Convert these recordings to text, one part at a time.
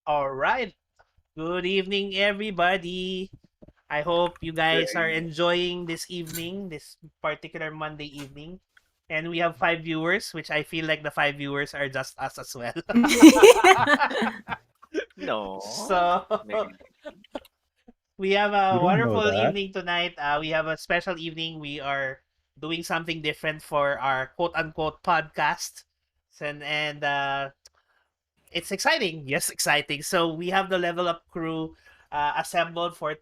All right. Good evening, everybody. I hope you Good guys are evening. enjoying this evening, this particular Monday evening. And we have 5 viewers, which I feel like the 5 viewers are just us as well. No, So maybe. we have We a don't know wonderful that. evening tonight. We have a special evening. We are doing something different for our quote unquote podcast. And it's exciting. Yes, exciting. So we have the level up crew assembled for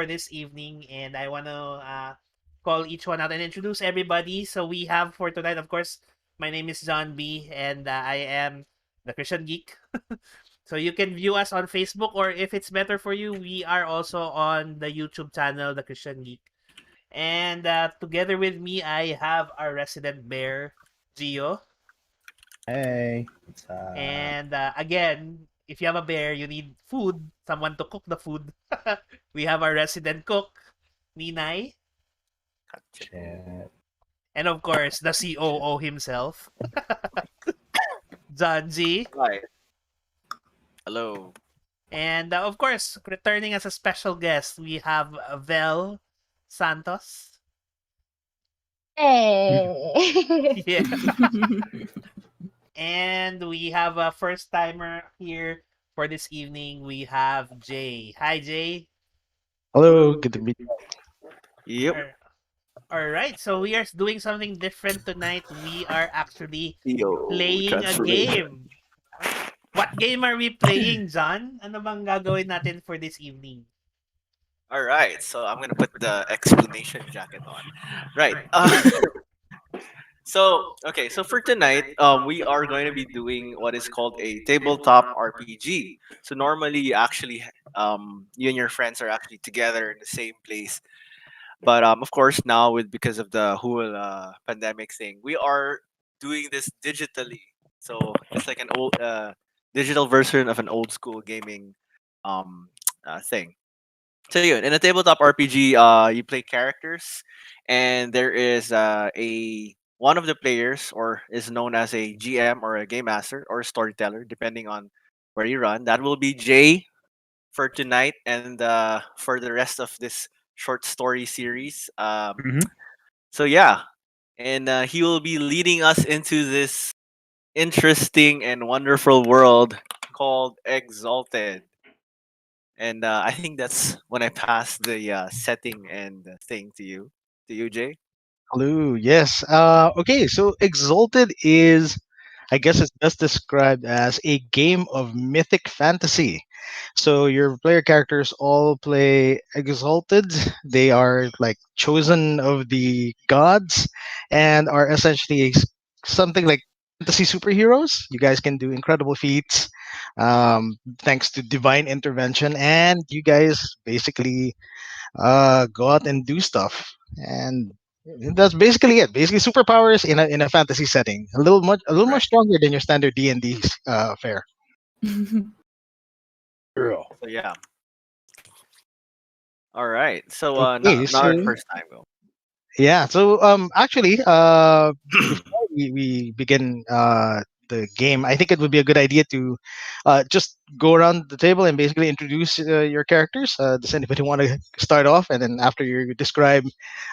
this evening, and I want to call each one out and introduce everybody. So we have for tonight, of course, my name is John B, and I am the Christian Geek. So you can view us on Facebook, or if it's better for you, we are also on the YouTube channel, the Christian Geek. And together with me, I have our resident bear, Gio. Hey, And again, if you have a bear, you need food, someone to cook the food. We have our resident cook, Ninay, chat. and of course, the COO himself, John G. Hi. Hello. And of course, returning as a special guest, we have Vel Santos. Hey. Yeah. And we have a first timer here for this evening. We have Jay. Hi, Jay. Hello, good to meet you. Yep. All right, so we are doing something different tonight. We are actually Yo, playing a transformation. game. What game are we playing, John? Ano bang gagawin natin for this evening? All right, so I'm gonna put the explanation jacket on. Right. So for tonight, we are going to be doing what is called a tabletop RPG. So normally, you and your friends are actually together in the same place. But of course, now with because of the whole pandemic thing, we are doing this digitally. So it's like an old digital version of an old school gaming um, thing. So yun, in a tabletop RPG, you play characters, and there is a one of the players, or is known as a GM or a game master or storyteller, depending on where you run. That will be Jay for tonight and for the rest of this short story series. Mhm. So yeah, and he will be leading us into this interesting and wonderful world called Exalted. And I think that's when I pass the setting and thing to you, Jay. Hello, yes. Okay, so Exalted is, I guess it's best described as a game of mythic fantasy. So your player characters all play Exalted. They are like chosen of the gods and are essentially something like fantasy superheroes. You guys can do incredible feats thanks to divine intervention, and you guys basically go out and do stuff. And that's basically it. Basically, superpowers in a fantasy setting. A little more Right. stronger than your standard D&D fare. Girl. So yeah. All right. So Okay, not our so first time though. yeah, so actually, before we begin the game, I think it would be a good idea to just go around the table and basically introduce your characters. Does anybody want to start off? And then after you describe,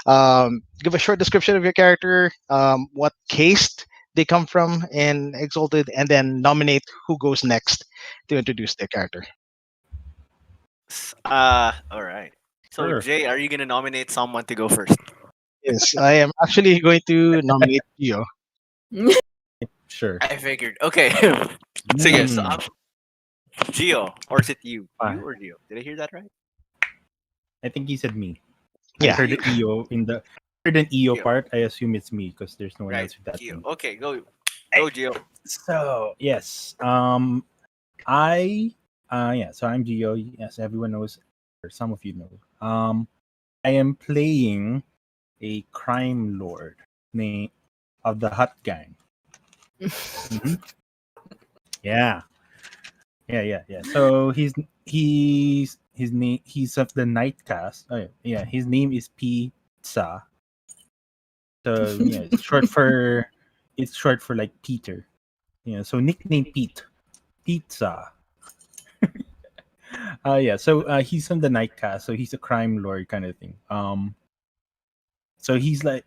give a short description of your character, what caste they come from in Exalted, and then nominate who goes next to introduce their character. All right. So Sure. Jay, are you gonna nominate someone to go first? Yes, I am actually going to nominate Gio. Sure. I figured. Okay. So yeah. So Mm. I'm Gio, or is it you? You Ah, or Gio? Did I hear that right? I think he said me. I Yeah. heard You. the EO in the heard an EO Gio. part. I assume it's me because there's no one Right. else with that Gio. name. Okay. Go. Hey, Go, Gio. so yes, I yeah, so I'm Gio. Yes, everyone knows, or some of you know. I am playing a crime lord name of the Hut Gang. Mhm. Yeah, yeah. So he's his name. He's of the Night Cast. Oh yeah, his name is Pizza. So yeah, it's short for like Peter. Yeah, so nickname Pete. Pizza. Yeah. So he's on the night cast, so he's a crime lord kind of thing. So he's like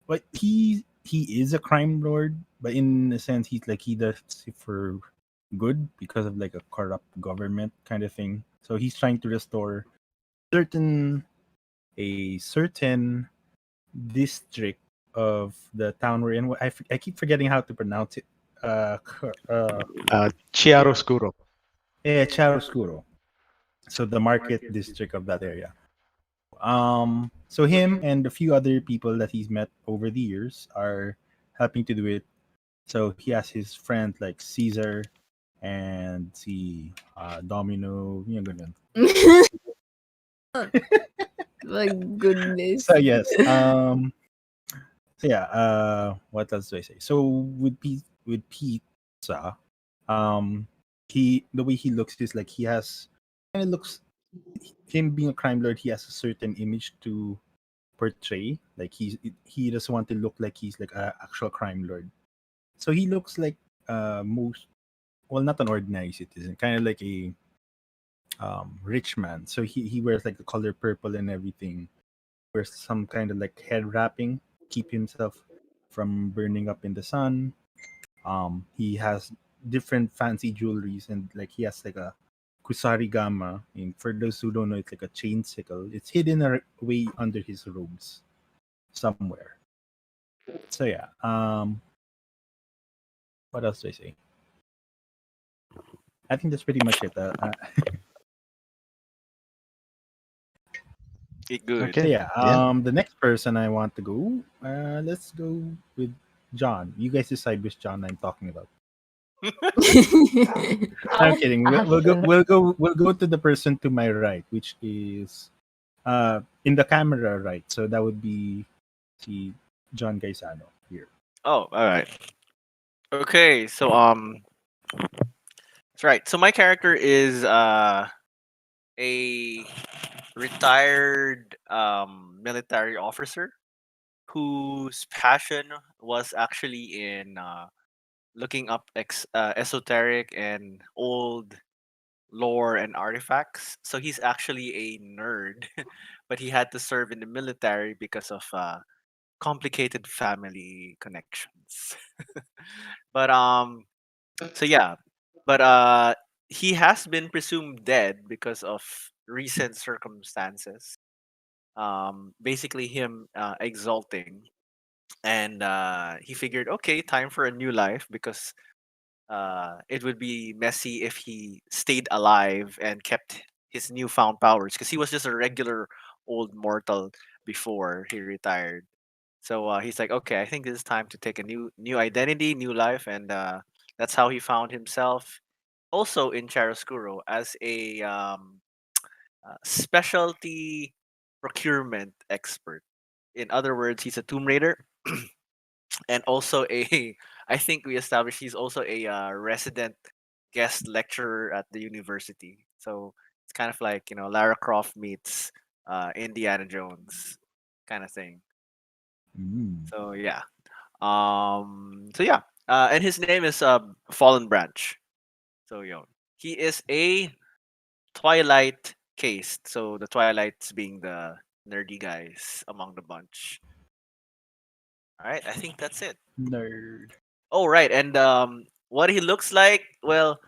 but he is a crime lord, but in a sense, he's like he does it for good because of like a corrupt government kind of thing. So he's trying to restore certain a certain district of the town we're in. I keep forgetting how to pronounce it. Chiaroscuro. Yeah, Chiaroscuro. So the market district of that area. So him and a few other people that he's met over the years are helping to do it. So he has his friends like Caesar and see Domino, ganun. My So goodness. yes, so yeah, what else do I say? So with pizza, um, the way he looks is like he has kind of looks him being a crime lord. He has a certain image to portray. Like he doesn't want to look like he's like a actual crime lord. So he looks like most well not an ordinary citizen, kind of like a rich man. So he wears like the color purple and everything. Wears some kind of like head wrapping, keep himself from burning up in the sun. He has different fancy jewelries and like he has like a kusarigama. And for those who don't know, it's like a chain sickle. It's hidden away under his robes somewhere. So yeah. What else do I say? I think that's pretty much it. Good. So Okay. yeah. Yeah. The next person I want to go. Let's go with John. You guys decide which John I'm talking about. I'm I'll kidding. We'll pass. go. We'll go to the person to my right, which is in the camera right. So that would be the John Gaisano here. Oh, all right. Okay, so that's right. So my character is a retired military officer whose passion was actually in looking up esoteric and old lore and artifacts. So he's actually a nerd, but he had to serve in the military because of complicated family connections. But so yeah, but he has been presumed dead because of recent circumstances. Basically him exalting, and he figured, okay, time for a new life because it would be messy if he stayed alive and kept his newfound powers because he was just a regular old mortal before he retired. So he's like, okay, I think this is time to take a new identity, new life, and that's how he found himself. Also in Chiaroscuro as a specialty procurement expert. In other words, he's a Tomb Raider, and also a I think we established he's also a resident guest lecturer at the university. So it's kind of like Lara Croft meets Indiana Jones kind of thing. Mm. So yeah. So yeah. And his name is Fallen Branch. So he is a Twilight caste. So the Twilights being the nerdy guys among the bunch. All right, I think that's it. Nerd. Oh right, and what he looks like? Well,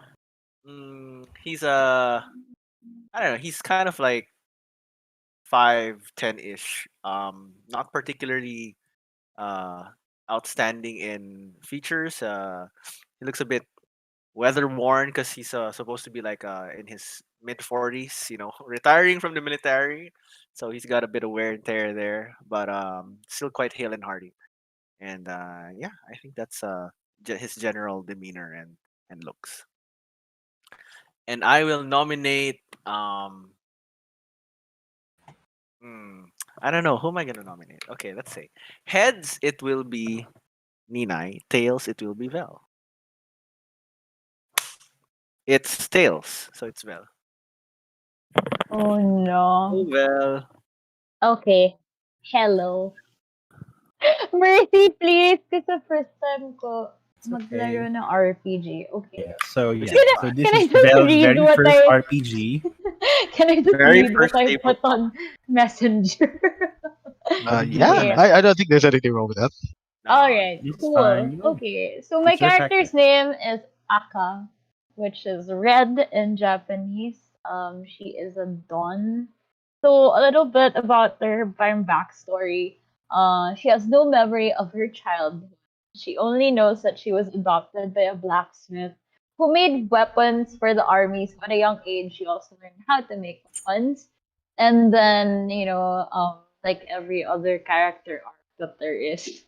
he's I don't know. He's kind of like 5'10" ish. Not particularly uh outstanding in features. He looks a bit weather worn because he's supposed to be like in his mid 40s. Retiring from the military, so he's got a bit of wear and tear there, but still quite hale and hearty. And yeah, I think that's his general demeanor and looks. And I will nominate. Hmm, I don't know who am I gonna nominate. Okay, let's say heads. It will be Ninai. Tails. It will be Vel. It's tails, so it's Vel. Oh Oh no. well. Okay. Hello. Mercy, please. It's the first time ko. Maglaro ng RPG. Okay. Yeah. So Can I, So this can I is just Vel's read very what first I RPG. can I just Very read what first I put tabletop. on Messenger? Yeah, Okay. I don't think there's anything wrong with that. All No, right, It's fine. cool. You know, Okay, so my it's your character. character's name is Aka, which is red in Japanese. She is a dawn. So a little bit about her backstory. She has no memory of her childhood. She only knows that she was adopted by a blacksmith who made weapons for the army. So at a young age, she also learned how to make weapons. And then, like every other character arc that there is,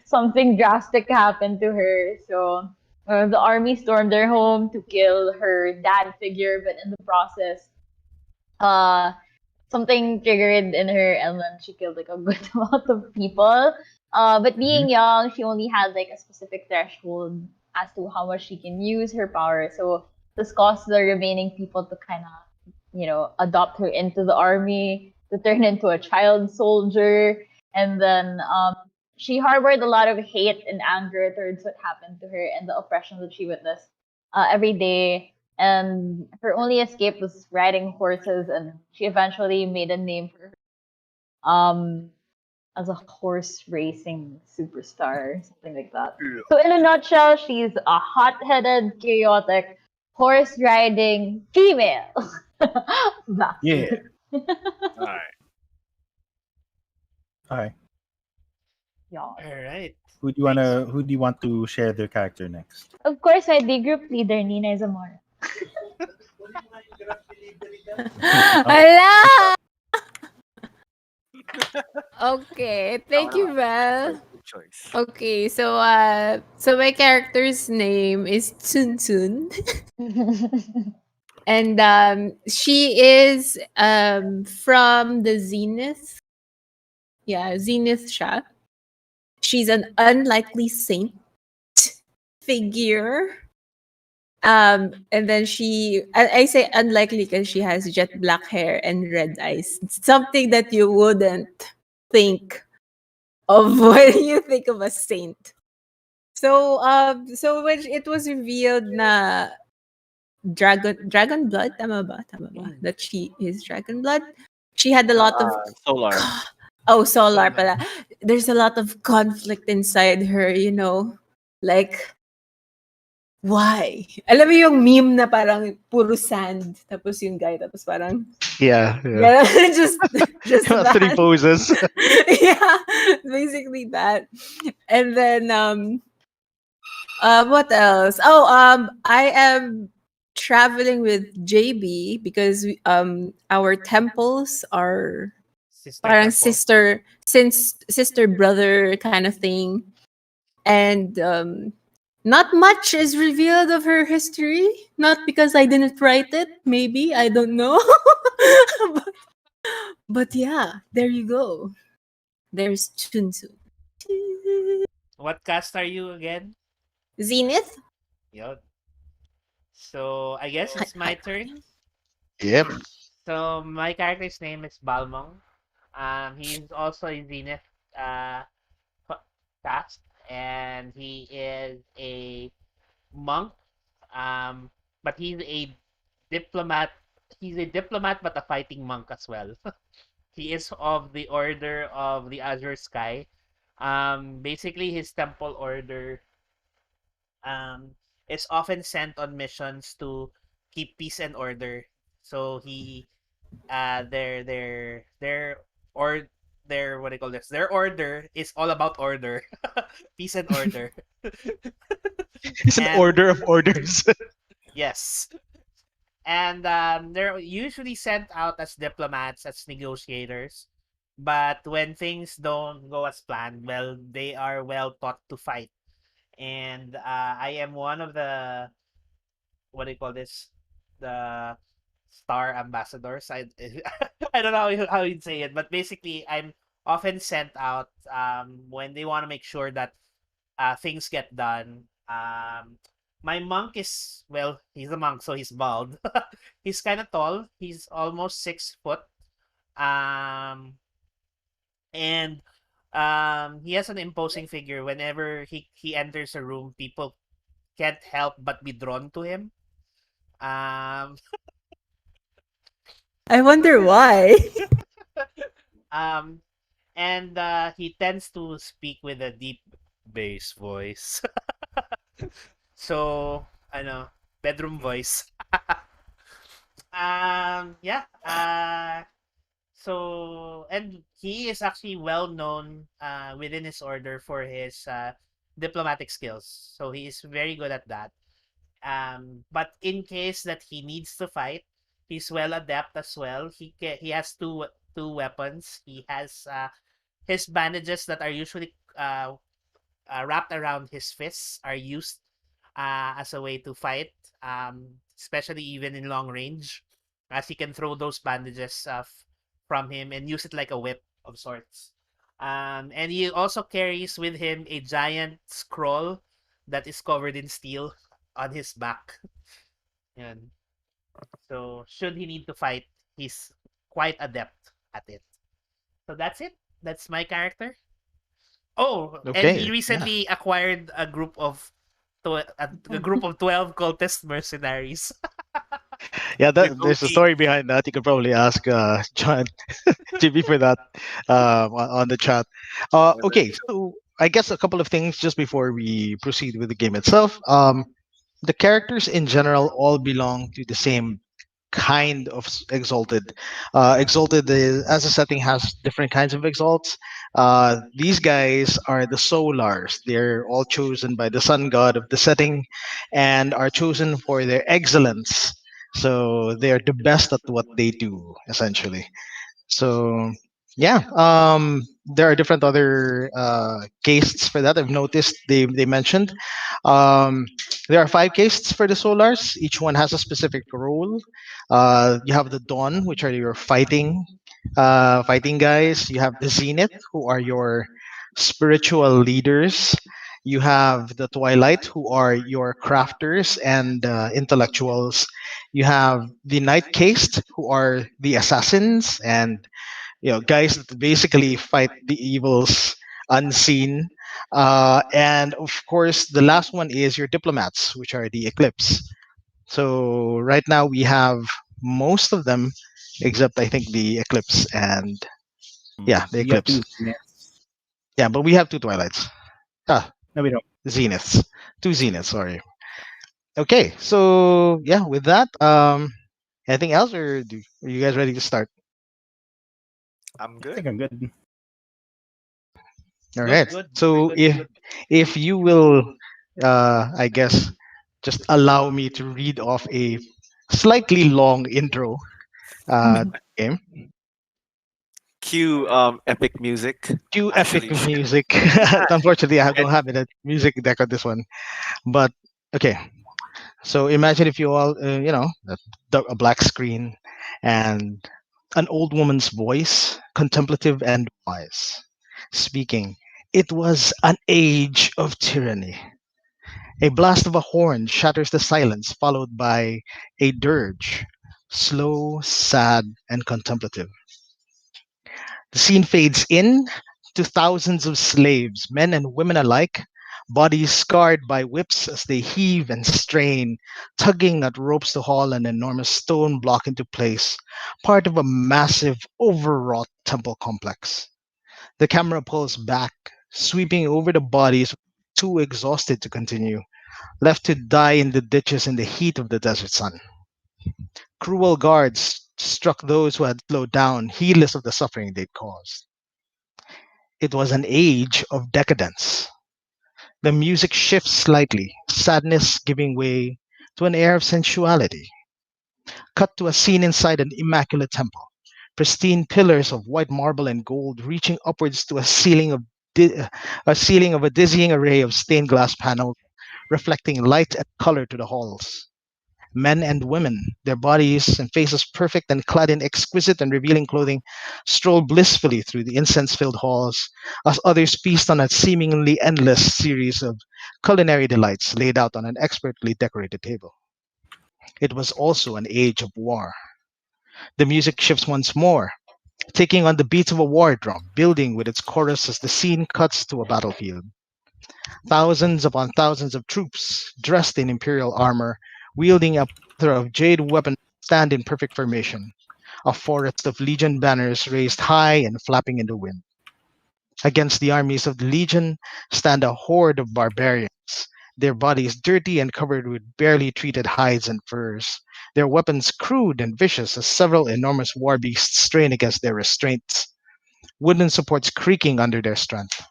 something drastic happened to her. So the army stormed their home to kill her dad figure, but in the process, uh, something triggered in her, and then she killed like a good amount of people. But Mhm. being young, she only had like a specific threshold as to how much she can use her power. So this caused the remaining people to kind of, adopt her into the army, to turn into a child soldier, and then she harbored a lot of hate and anger towards what happened to her and the oppression that she witnessed every day, and her only escape was riding horses, and she eventually made a name for her as a horse racing superstar, something like that. So in a nutshell, she's a hot-headed, chaotic, horse riding female. That's Yeah. it. all right. All right. Yeah. All right. Who do you want to share their character next? Of course, my D group leader, Nina Zamora. Hala! Okay, No, thank no, you, Val. good choice. Okay, so my character's name is Tsun Tsun, and she is from the Zenith. Yeah, Zenith siya. She's an unlikely saint figure. And then I say unlikely because she has jet black hair and red eyes. It's something that you wouldn't think of when you think of a saint. So when it was revealed na dragon blood, tama ba? That she is dragon blood. She had a lot of Solar. oh, solar Solar. pala. There's a lot of conflict inside her, like why? Alam mo yung meme na parang puro sand, tapos yung guy, tapos parang, Yeah, yeah. yeah, just About three that. poses. Yeah, basically that. And then, what else? Oh, I am traveling with JB because our temples are Sister parang Temple. sister brother kind of thing, and not much is revealed of her history. Not because I didn't write it, maybe I don't know. but, but yeah, there you go. There's Chunsu. What cast are you again? Zenith. Yun. So I guess Hi, it's my hi. turn. Yep. So my character's name is Balmong. He's also a Zenith uh cast, and he is a monk. But he's a diplomat. He's a diplomat, but a fighting monk as well. He is of the Order of the Azure Sky. Basically, his temple order um is often sent on missions to keep peace and order. So he their or their what do you call this? Their order is all about order, peace and order. It's an And order of orders. yes, and they're usually sent out as diplomats, as negotiators. But when things don't go as planned, well, they are well taught to fight. And I am one of the what do you call this? The star ambassadors. I don't know how you'd say it, but basically, I'm often sent out when they want to make sure that things get done. My monk is well, he's a monk, so he's bald. He's kind of tall. He's almost 6 foot. Um, and He has an imposing figure. Whenever he enters a room, people can't help but be drawn to him. Um, I wonder why. um, and he tends to speak with a deep bass voice. So, ano, bedroom voice. Yeah. So, and he is actually well known within his order for his diplomatic skills. So he is very good at that. But in case that he needs to fight, he's well adept as well. He has two weapons. He has his bandages that are usually wrapped around his fists are used as a way to fight, especially even in long range, as he can throw those bandages from him and use it like a whip of sorts. And he also carries with him a giant scroll that is covered in steel on his back. Yan. So, should he need to fight, he's quite adept at it. So that's it. That's my character. Oh, and he Okay, yeah, recently acquired a group of 12 cultist mercenaries. yeah. The There's a goatee. story behind that. You could probably ask John GB for that on the chat. Okay, so I guess a couple of things just before we proceed with the game itself. The characters in general all belong to the same kind of exalted. Exalted as a setting has different kinds of exalts. These guys are the solars. They're all chosen by the sun god of the setting, and are chosen for their excellence. So they're the best at what they do, essentially. So yeah, there are different other castes for that. I've noticed they mentioned there are five castes for the solars. Each one has a specific role. You have the dawn, which are your fighting guys. You have the zenith, who are your spiritual leaders. You have the twilight, who are your crafters and intellectuals. You have the night caste, who are the assassins and guys that basically fight the evils unseen. And of course, the last one is your diplomats, which are the eclipse. So right now we have most of them, except I think the eclipse and yeah, the We have eclipse. two zeniths. Yeah, but we have two twilights. Ah, No, we don't. zeniths, two zeniths. Sorry. Okay, so yeah, with that, anything else, or are you guys ready to start? I'm I good. think I'm good. All Good, right. good. We're So good. if you will, I guess, just allow me to read off a slightly long intro to the game. Cue epic music. Cue epic Actually, music. Unfortunately, I don't have a music deck on this one. But okay. So imagine if you all, a black screen and an old woman's voice, contemplative and wise, speaking. It was an age of tyranny. A blast of a horn shatters the silence, followed by a dirge, slow, sad, and contemplative. The scene fades in to thousands of slaves, men and women alike, bodies scarred by whips as they heave and strain, tugging at ropes to haul an enormous stone block into place, part of a massive, overwrought temple complex. The camera pulls back, sweeping over the bodies, too exhausted to continue, left to die in the ditches in the heat of the desert sun. Cruel guards struck those who had slowed down, heedless of the suffering they'd caused. It was an age of decadence. The music shifts slightly, sadness giving way to an air of sensuality. Cut to a scene inside an immaculate temple. Pristine pillars of white marble and gold reaching upwards to a ceiling of a dizzying array of stained glass panels reflecting light and color to the halls. Men and women, their bodies and faces perfect and clad in exquisite and revealing clothing, stroll blissfully through the incense filled halls as others feast on a seemingly endless series of culinary delights laid out on an expertly decorated table. It was also an age of war. The music shifts once more. taking on the beats of a war drum, building with its chorus as the scene cuts to a battlefield. Thousands upon thousands of troops, dressed in imperial armor, wielding a plethora of jade weapons, stand in perfect formation, a forest of legion banners raised high and flapping in the wind. Against the armies of the legion stand a horde of barbarians, their bodies dirty and covered with barely treated hides and furs, their weapons crude and vicious as several enormous war beasts strain against their restraints, wooden supports creaking under their strength.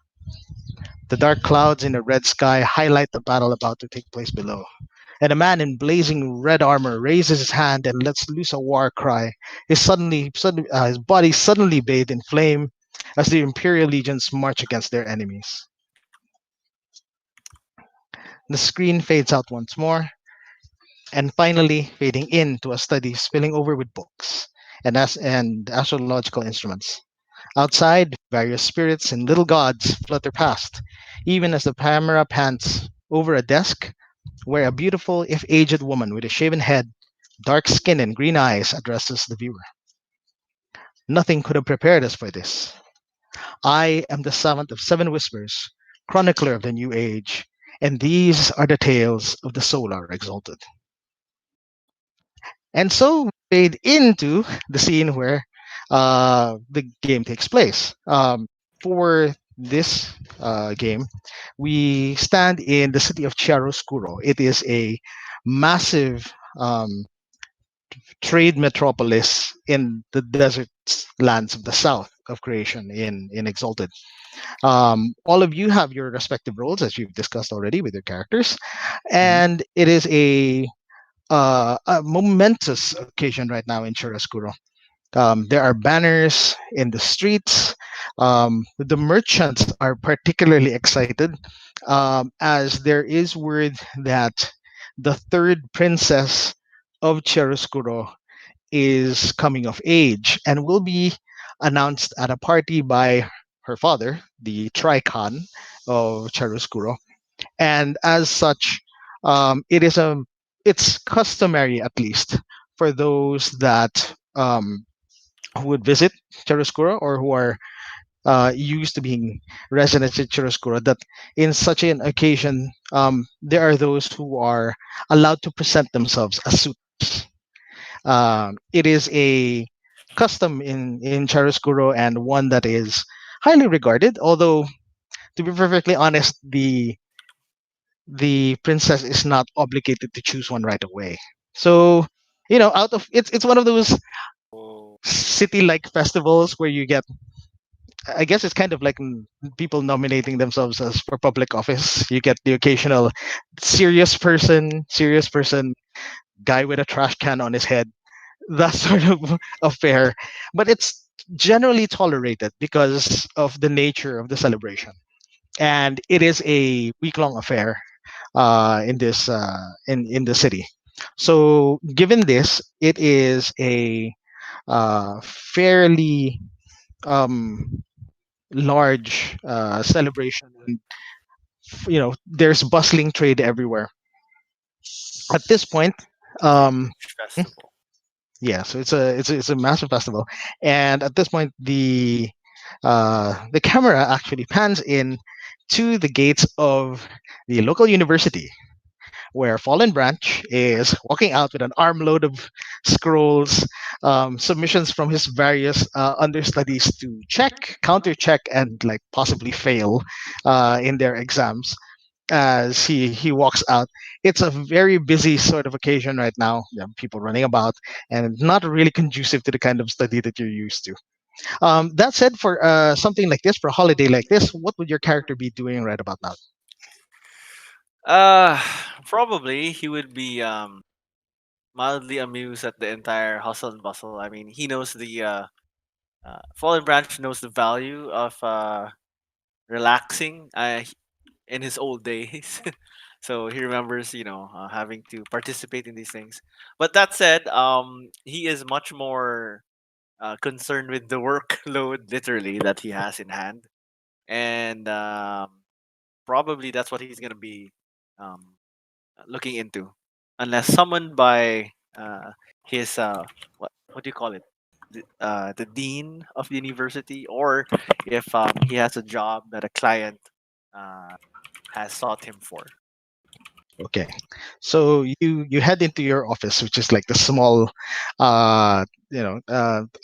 The dark clouds in the red sky highlight the battle about to take place below. And a man in blazing red armor raises his hand and lets loose a war cry. His body suddenly bathed in flame as the Imperial legions march against their enemies. The screen fades out once more, and finally fading into a study spilling over with books and astrological instruments. Outside, various spirits and little gods flutter past, even as the camera pans over a desk where a beautiful, if aged woman with a shaven head, dark skin, and green eyes addresses the viewer. Nothing could have prepared us for this. I am the seventh of seven whispers, chronicler of the new age, and these are the tales of the Solar Exalted. And so we fade into the scene where the game takes place. For this game, we stand in the city of Chiaroscuro. It is a massive trade metropolis in the desert lands of the south of creation in Exalted. All of you have your respective roles, as you've discussed already with your characters, Mhm. and it is a momentous occasion right now in Chiaroscuro. There are banners in the streets. The merchants are particularly excited as there is word that the third princess of Chiaroscuro is coming of age and will be announced at a party by her father, the Tricon of Chiaroscuro. And as such, it's customary, at least, for those that who would visit Chiaroscuro or who are used to being residents in Chiaroscuro, that in such an occasion, there are those who are allowed to present themselves as suitors. It is a custom in Chiaroscuro and one that is highly regarded. Although, to be perfectly honest, the princess is not obligated to choose one right away. So, out of it's one of those Oh. city-like festivals where you get. I guess it's kind of like people nominating themselves as for public office. You get the occasional serious person, guy with a trash can on his head, that sort of affair. But it's generally tolerated because of the nature of the celebration, and it is a week-long affair in the city. So, given this, it is a fairly um, large celebration, and there's bustling trade everywhere. At this point, um, Huge festival. yeah, so it's a massive festival, and at this point, the camera actually pans in to the gates of the local university, where Fallen Branch is walking out with an armload of scrolls, submissions from his various understudies to check, counter check, and like possibly fail in their exams as he walks out. It's a very busy sort of occasion right now. You have people running about, and not really conducive to the kind of study that you're used to. That said, for something like this, for a holiday like this, what would your character be doing right about now? Uh, Probably he would be mildly amused at the entire hustle and bustle. I mean, he knows the Fallen Branch knows the value of relaxing in his old days. So he remembers, having to participate in these things. But that said, he is much more concerned with the workload, literally, that he has in hand, and probably that's what he's gonna be um, looking into, unless summoned by his what do you call it? the dean of the university, or if he has a job that a client uh, has sought him for. Okay, so you head into your office, which is like the small,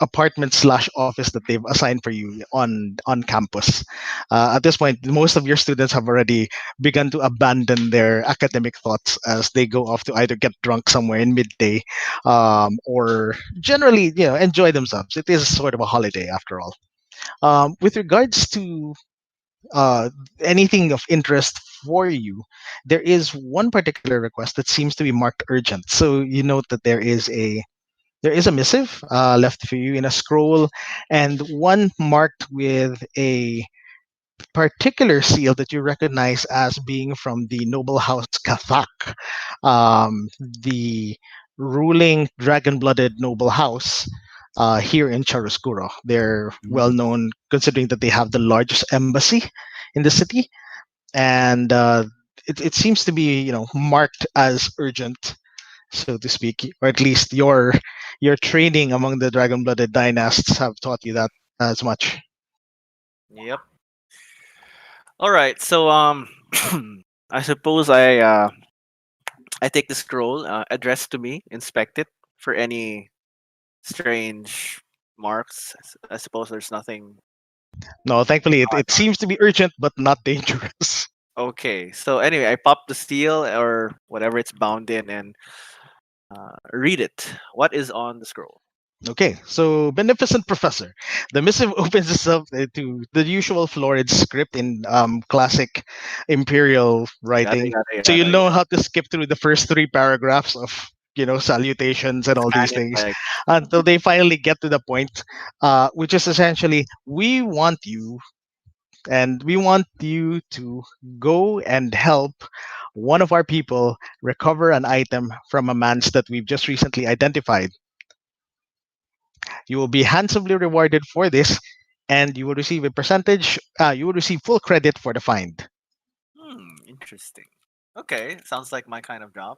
apartment slash office that they've assigned for you on campus. At this point, most of your students have already begun to abandon their academic thoughts as they go off to either get drunk somewhere in midday, or generally, enjoy themselves. It is sort of a holiday after all. With regards to uh, anything of interest for you, there is one particular request that seems to be marked urgent. So you note that there is a missive left for you in a scroll, and one marked with a particular seal that you recognize as being from the noble house Kathak, the ruling dragon-blooded noble house here in Charoscuro. They're well Mm. known considering that they have the largest embassy in the city, and it seems to be marked as urgent, so to speak, or at least your training among the dragon-blooded dynasts have taught you that as much. Yep. All right. So I suppose I take the scroll addressed to me, inspect it for any strange marks. I suppose there's nothing. No, thankfully it Odd. seems to be urgent but not dangerous. Okay. So anyway, I pop the seal or whatever it's bound in and read it. What is on the scroll? Okay, so beneficent professor, the missive opens itself to the usual florid script in classic imperial Yada writing. yada So you yada. know how to skip through the first three paragraphs of salutations and all Scan these it things like until they finally get to the point, which is essentially we want you to go and help one of our people recover an item from a man's that we've just recently identified. You will be handsomely rewarded for this, and you will receive a percentage. You will receive full credit for the find. interesting. Okay, sounds like my kind of job.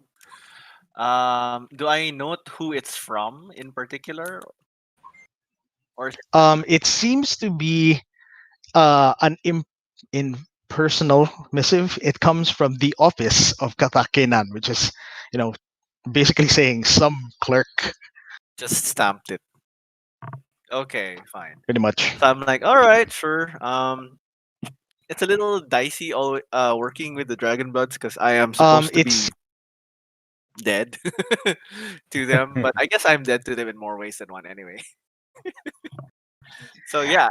Do I note who it's from in particular, or is it just It seems to be an impersonal missive. It comes from the office of Katakenan, which is, you know, basically saying some clerk, just stamped it? Okay, fine. pretty much. So I'm like, all right, sure. It's a little dicey working with the Dragon Bloods because I am supposed to It's be dead to them, but I guess I'm dead to them in more ways than one anyway. So yeah,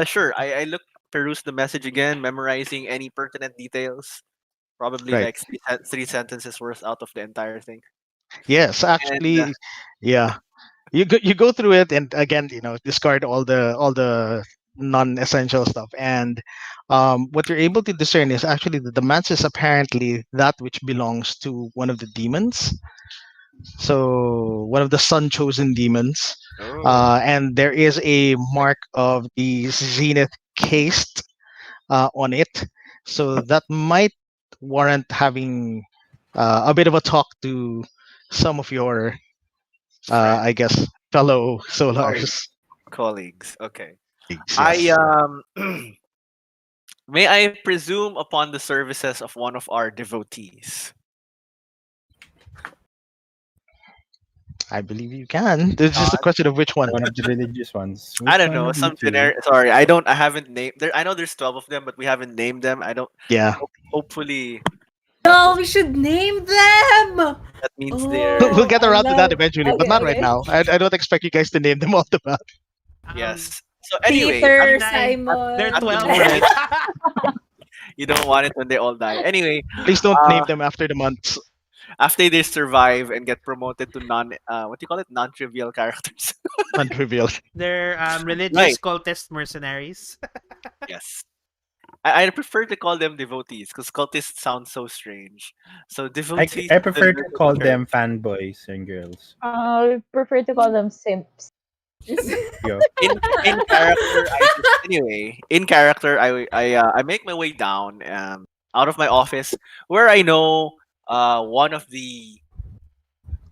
sure. I look peruse the message again, memorizing any pertinent details. Probably right. like three sentences worth out of the entire thing. Yes, And actually, yeah. You go through it and again discard all the non-essential stuff, and what you're able to discern is actually that the match is apparently that which belongs to one of the demons, so one of the sun chosen demons, oh, and there is a mark of the zenith caste on it, so that might warrant having a bit of a talk to some of your friend, I guess fellow colleague, solars. colleagues. Okay. I Yes. may I presume upon the services of one of our devotees. I believe you can. There's just a question of which one. One of the religious ones. I Which don't one know, of the some two? generic. Sorry, I don't. I haven't named. There, I know there's 12 of them, but we haven't named them. I don't. Yeah. Hopefully, that No, will. we should name them. That means they're We'll Oh, get I around to that love. eventually, but not Okay, right okay. now. I don't expect you guys to name them off the bat. Um, yes. So anyway, Peter, D9, they're at the Simon. 12, moment, right? you don't want it when they all die. Anyway, Please don't name uh, them after the months. after they survive and get promoted to what do you call it, non-trivial characters. Unrevealed. They're religious Right. cultist mercenaries. Yes. I prefer to call them devotees because cultists sound so strange. So devotees I of the prefer to Venerable call Church. them fanboys and girls. I prefer to call them simps. Yo. In character, in character, I make my way down out of my office where I know one of the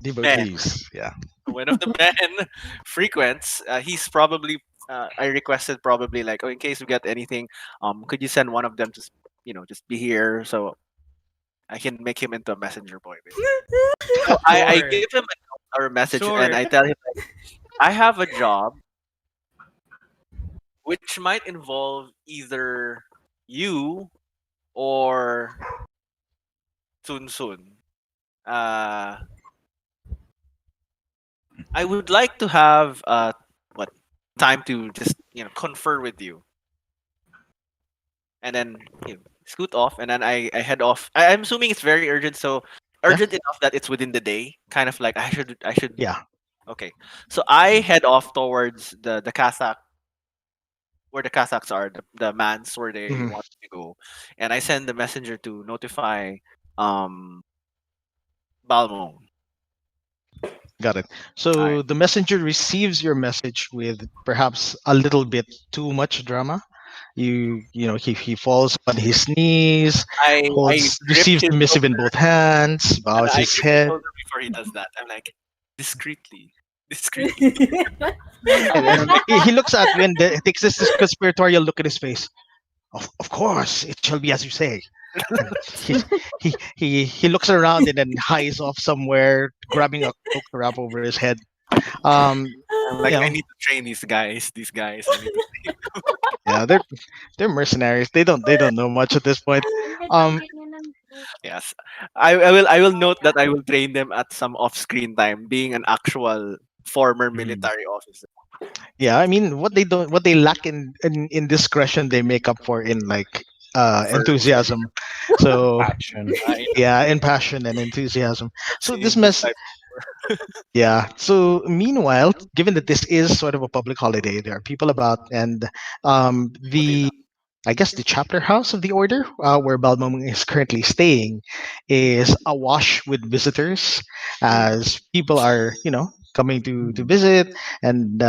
men. Devotees. Yeah. One of the men frequents. He's probably. I requested probably like, oh, in case we get anything, could you send one of them to, just be here so I can make him into a messenger boy, basically. So I Sure. give him a note or a message, and Sure. I tell him like, I have a job which might involve either you or Sun Sun. Uh, I would like to have what time to just confer with you, and then scoot off, and then I head off. I'm assuming it's very urgent, so Yeah. urgent enough that it's within the day. Kind of like I should. Yeah. Okay, so I head off towards the Kazakh, where the Kazakhs are, the mans where they Mhm. want to go, and I send the messenger to notify um Balmong. Got it. All So right. the messenger receives your message with perhaps a little bit too much drama. He falls on his knees, I holds grip receives his the missive in shoulder, both hands, and bows I his grip his head, shoulder before he does that. I'm like, discreetly, discreetly. and then he looks at you and takes this conspiratorial look in his face. Of course, it shall be as you say. And he looks around and then hies off somewhere, grabbing a cloak to wrap over his head. Um, I'm you like, I know, need to train these guys. These guys, I need to. yeah, they're mercenaries. They don't know much at this point. Um, Yes, I will note that I will train them at some off-screen time, being an actual former Mhm. military officer. yeah, I mean, what they lack in discretion, they make up for in like Virtue. enthusiasm. So Action. I yeah, in passion and enthusiasm. have So seen this this mess, type. yeah. So meanwhile, given that this is sort of a public holiday, there are people about, and the I guess the chapter house of the order, where Balmung is currently staying, is awash with visitors, as people are, coming to Mhm. visit and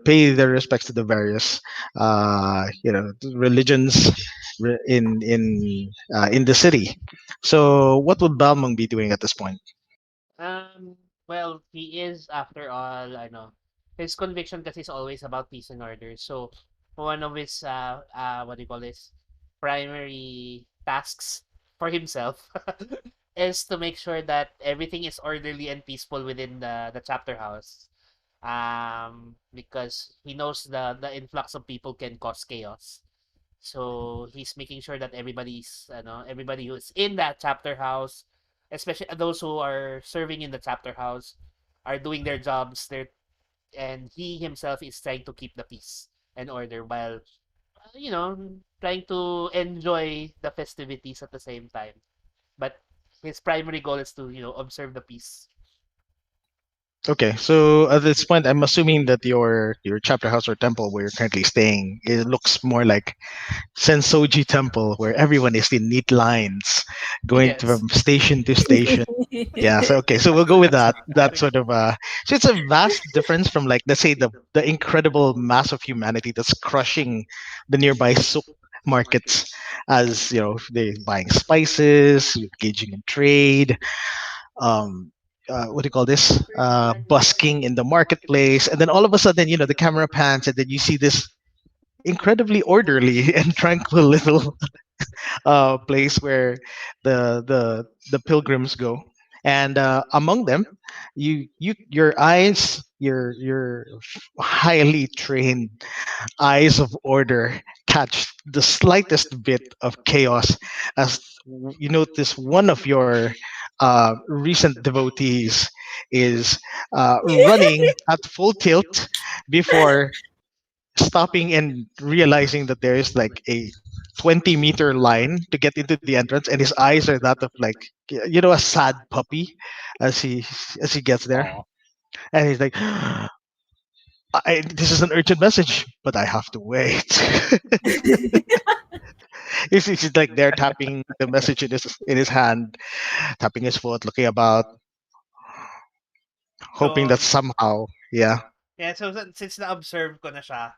pay their respects to the various religions in the city. So, what would Balmung be doing at this point? Um, well, he is, after all, I know, his conviction kasi is always about peace and order. So, one of his, what do you call this, primary tasks for himself is to make sure that everything is orderly and peaceful within the chapter house. Because he knows the influx of people can cause chaos. So he's making sure that everybody who's in that chapter house, especially those who are serving in the chapter house, are doing their jobs. And he himself is trying to keep the peace and order while trying to enjoy the festivities at the same time. But his primary goal is to observe the peace. Okay, so at this point, I'm assuming that your chapter house or temple where you're currently staying, it looks more like Sensoji Temple, where everyone is in neat lines, going Yes. from station to station. Yeah. So okay. So we'll go with that. That sort of. So it's a vast difference from, like, let's say, the incredible mass of humanity that's crushing the nearby souk markets, as they buying spices, engaging in trade. Um, what do you call this? Busking in the marketplace, and then all of a sudden, the camera pans, and then you see this incredibly orderly and tranquil little place where the pilgrims go, and among them, your eyes, your highly trained eyes of order catch the slightest bit of chaos, as you notice one of your recent devotees is running at full tilt before stopping and realizing that there is like a 20-meter line to get into the entrance, and his eyes are that of, like, a sad puppy as he gets there, Aw. and he's like, this is an urgent message, but I have to wait. He's like there tapping the message in his hand, tapping his foot, looking about, hoping that So, somehow, yeah. yeah, so since na-observe ko na siya,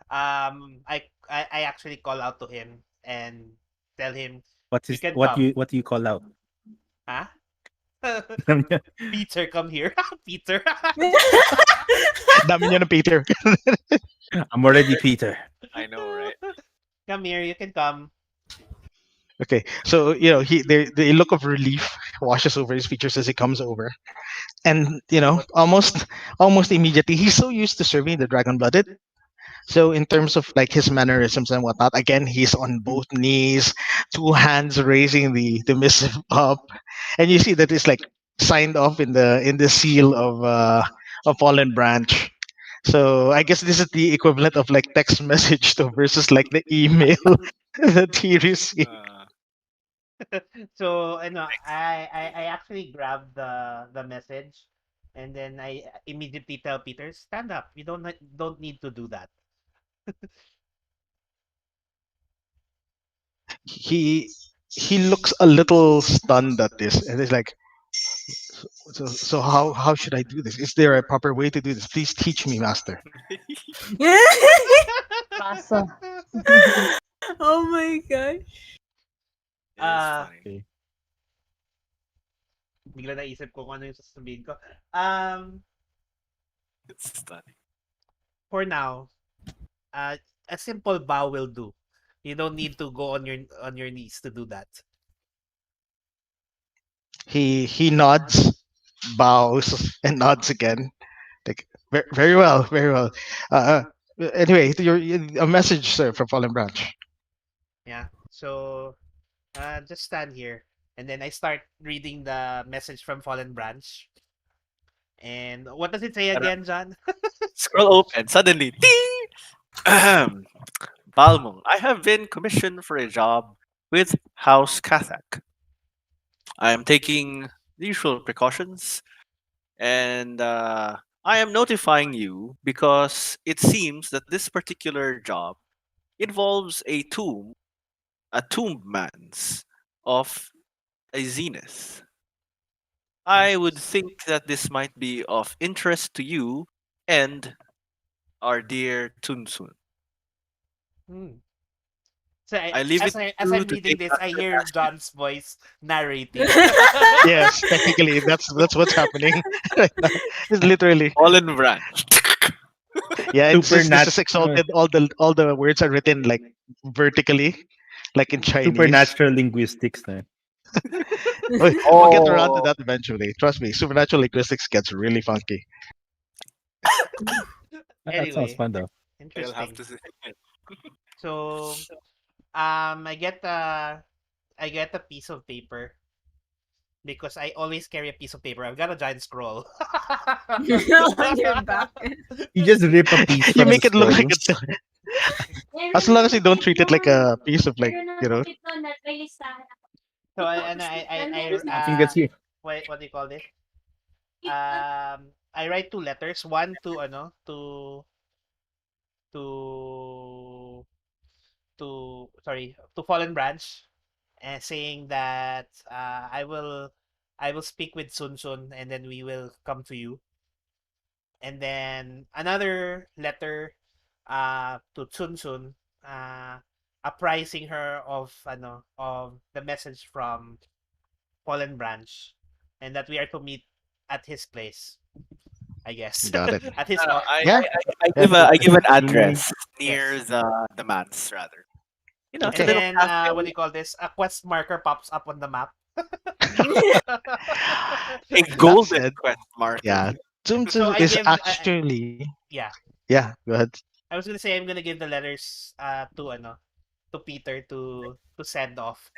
I actually call out to him and tell him, What's you his can come. what do you call out? Huh? Peter, come here. Peter. Dami niyo ng Peter. I'm already Peter. I know, right? Come here, you can come. Okay, so the look of relief washes over his features as he comes over, and almost immediately he's so used to serving the dragon blooded. So in terms of like his mannerisms and whatnot, again he's on both knees, two hands raising the missive up, and you see that it's like signed off in the seal of Fallen Branch. So I guess this is the equivalent of like text message to versus like the email that he received. So I actually grabbed the message, and then I immediately tell Peter, stand up. You don't need to do that. He looks a little stunned at this, and he's like, so how should I do this? Is there a proper way to do this? Please teach me, master. Paso. Oh my gosh. It's Ah, funny. Okay. bigla naisip ko kung ano yung sasabihin ko. It's funny. For now, a simple bow will do. You don't need to go on your knees to do that. He nods, bows, and nods again. Like very well, very well. Anyway, a message, sir, from Fallen Branch. Yeah. So just stand here, and then I start reading the message from Fallen Branch. And what does it say again, John? Scroll open. Suddenly, ding! Ahem. Balmung, I have been commissioned for a job with House Kathak. I am taking the usual precautions, and I am notifying you because it seems that this particular job involves a tomb man's of a zenith. I would think that this might be of interest to you and our dear Tunsun. Hmm. So I leave it as to you I'm to reading take this, back I your hear task. John's voice narrating. Yes, technically that's what's happening right now. It's literally, Fallen branch. yeah. And since this is Supernatural, exalted, all the words are written like vertically, like in Chinese. supernatural linguistics. Na. We'll get around to Oh, that eventually. Trust me, supernatural linguistics gets really funky. That sounds Anyway, fun though. I'll have interesting. to say it. So I get a piece of paper because I always carry a piece of paper. I've got a giant scroll. On your back. You just rip a piece You from the make it look scroll. like as long as you don't treat it like a piece of like So I think that's you. what do you call this? I write two letters. One to to to Fallen Branch, saying that I will speak with Sun Sun, and then we will come to you. And then another letter to Sun Sun, apprising her of the message from Fallen Branch, and that we are to meet at his place, I guess. got it. At his No, no, Yeah, I give an Mm, address near yes. the manse rather. You know, it's a And okay. little then what do castle, you call this? A quest marker pops up on the map. a That golden said, quest marker. yeah, Zoom So I is give actually, yeah. yeah. Go ahead. I was gonna say I'm gonna give the letters to Peter to send off.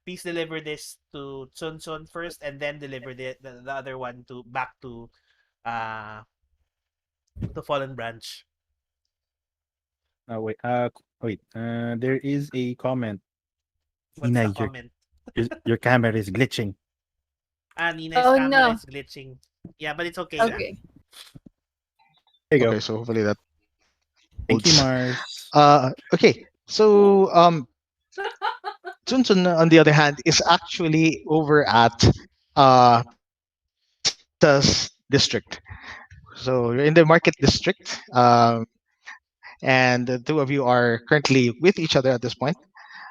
Please deliver this to Sun Sun first, and then deliver the other one to back uh to Fallen Branch. wait. Wait. There is a comment. What's Nina, the comment? your camera is glitching. Nina's Oh camera no. is glitching. Yeah, but it's okay na. Okay. There you Okay, go. so hopefully that Thank you, holds. Mars. Okay, so Junsun, on the other hand, is actually over at Pizza's district. So you're in the market district, and the two of you are currently with each other at this point.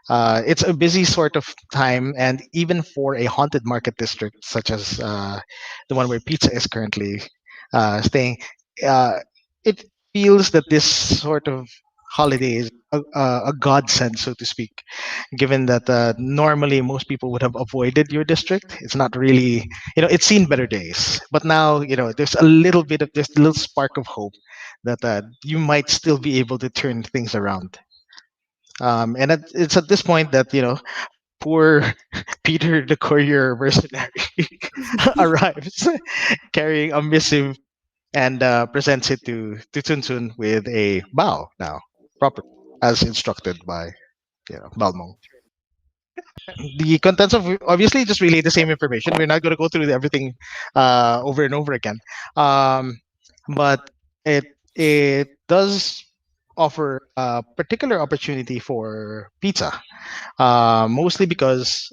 It's a busy sort of time, and even for a haunted market district such as the one where Pizza is currently staying, uh, it feels that this sort of holiday is a godsend, so to speak, given that normally most people would have avoided your district. It's not really, it's seen better days, but now, there's a little bit of this little spark of hope that you might still be able to turn things around. And it's at this point that, poor Peter the courier mercenary arrives carrying a missive and presents it to Tsun Tsun with a bow now, proper as instructed by Balmong. The contents of obviously just relay the same information. We're not going to go through everything over and over again, um, but it it does offer a particular opportunity for pizza, mostly because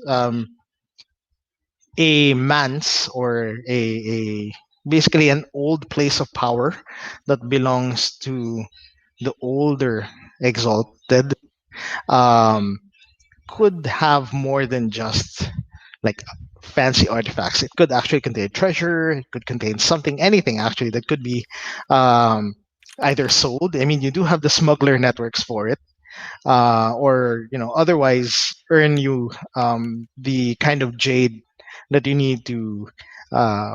a manse or a basically an old place of power that belongs to the older exalted um, could have more than just like fancy artifacts. It could actually contain treasure. It could contain something, anything actually that could be um, either sold. I mean, you do have the smuggler networks for it, or otherwise earn you the kind of jade that you need to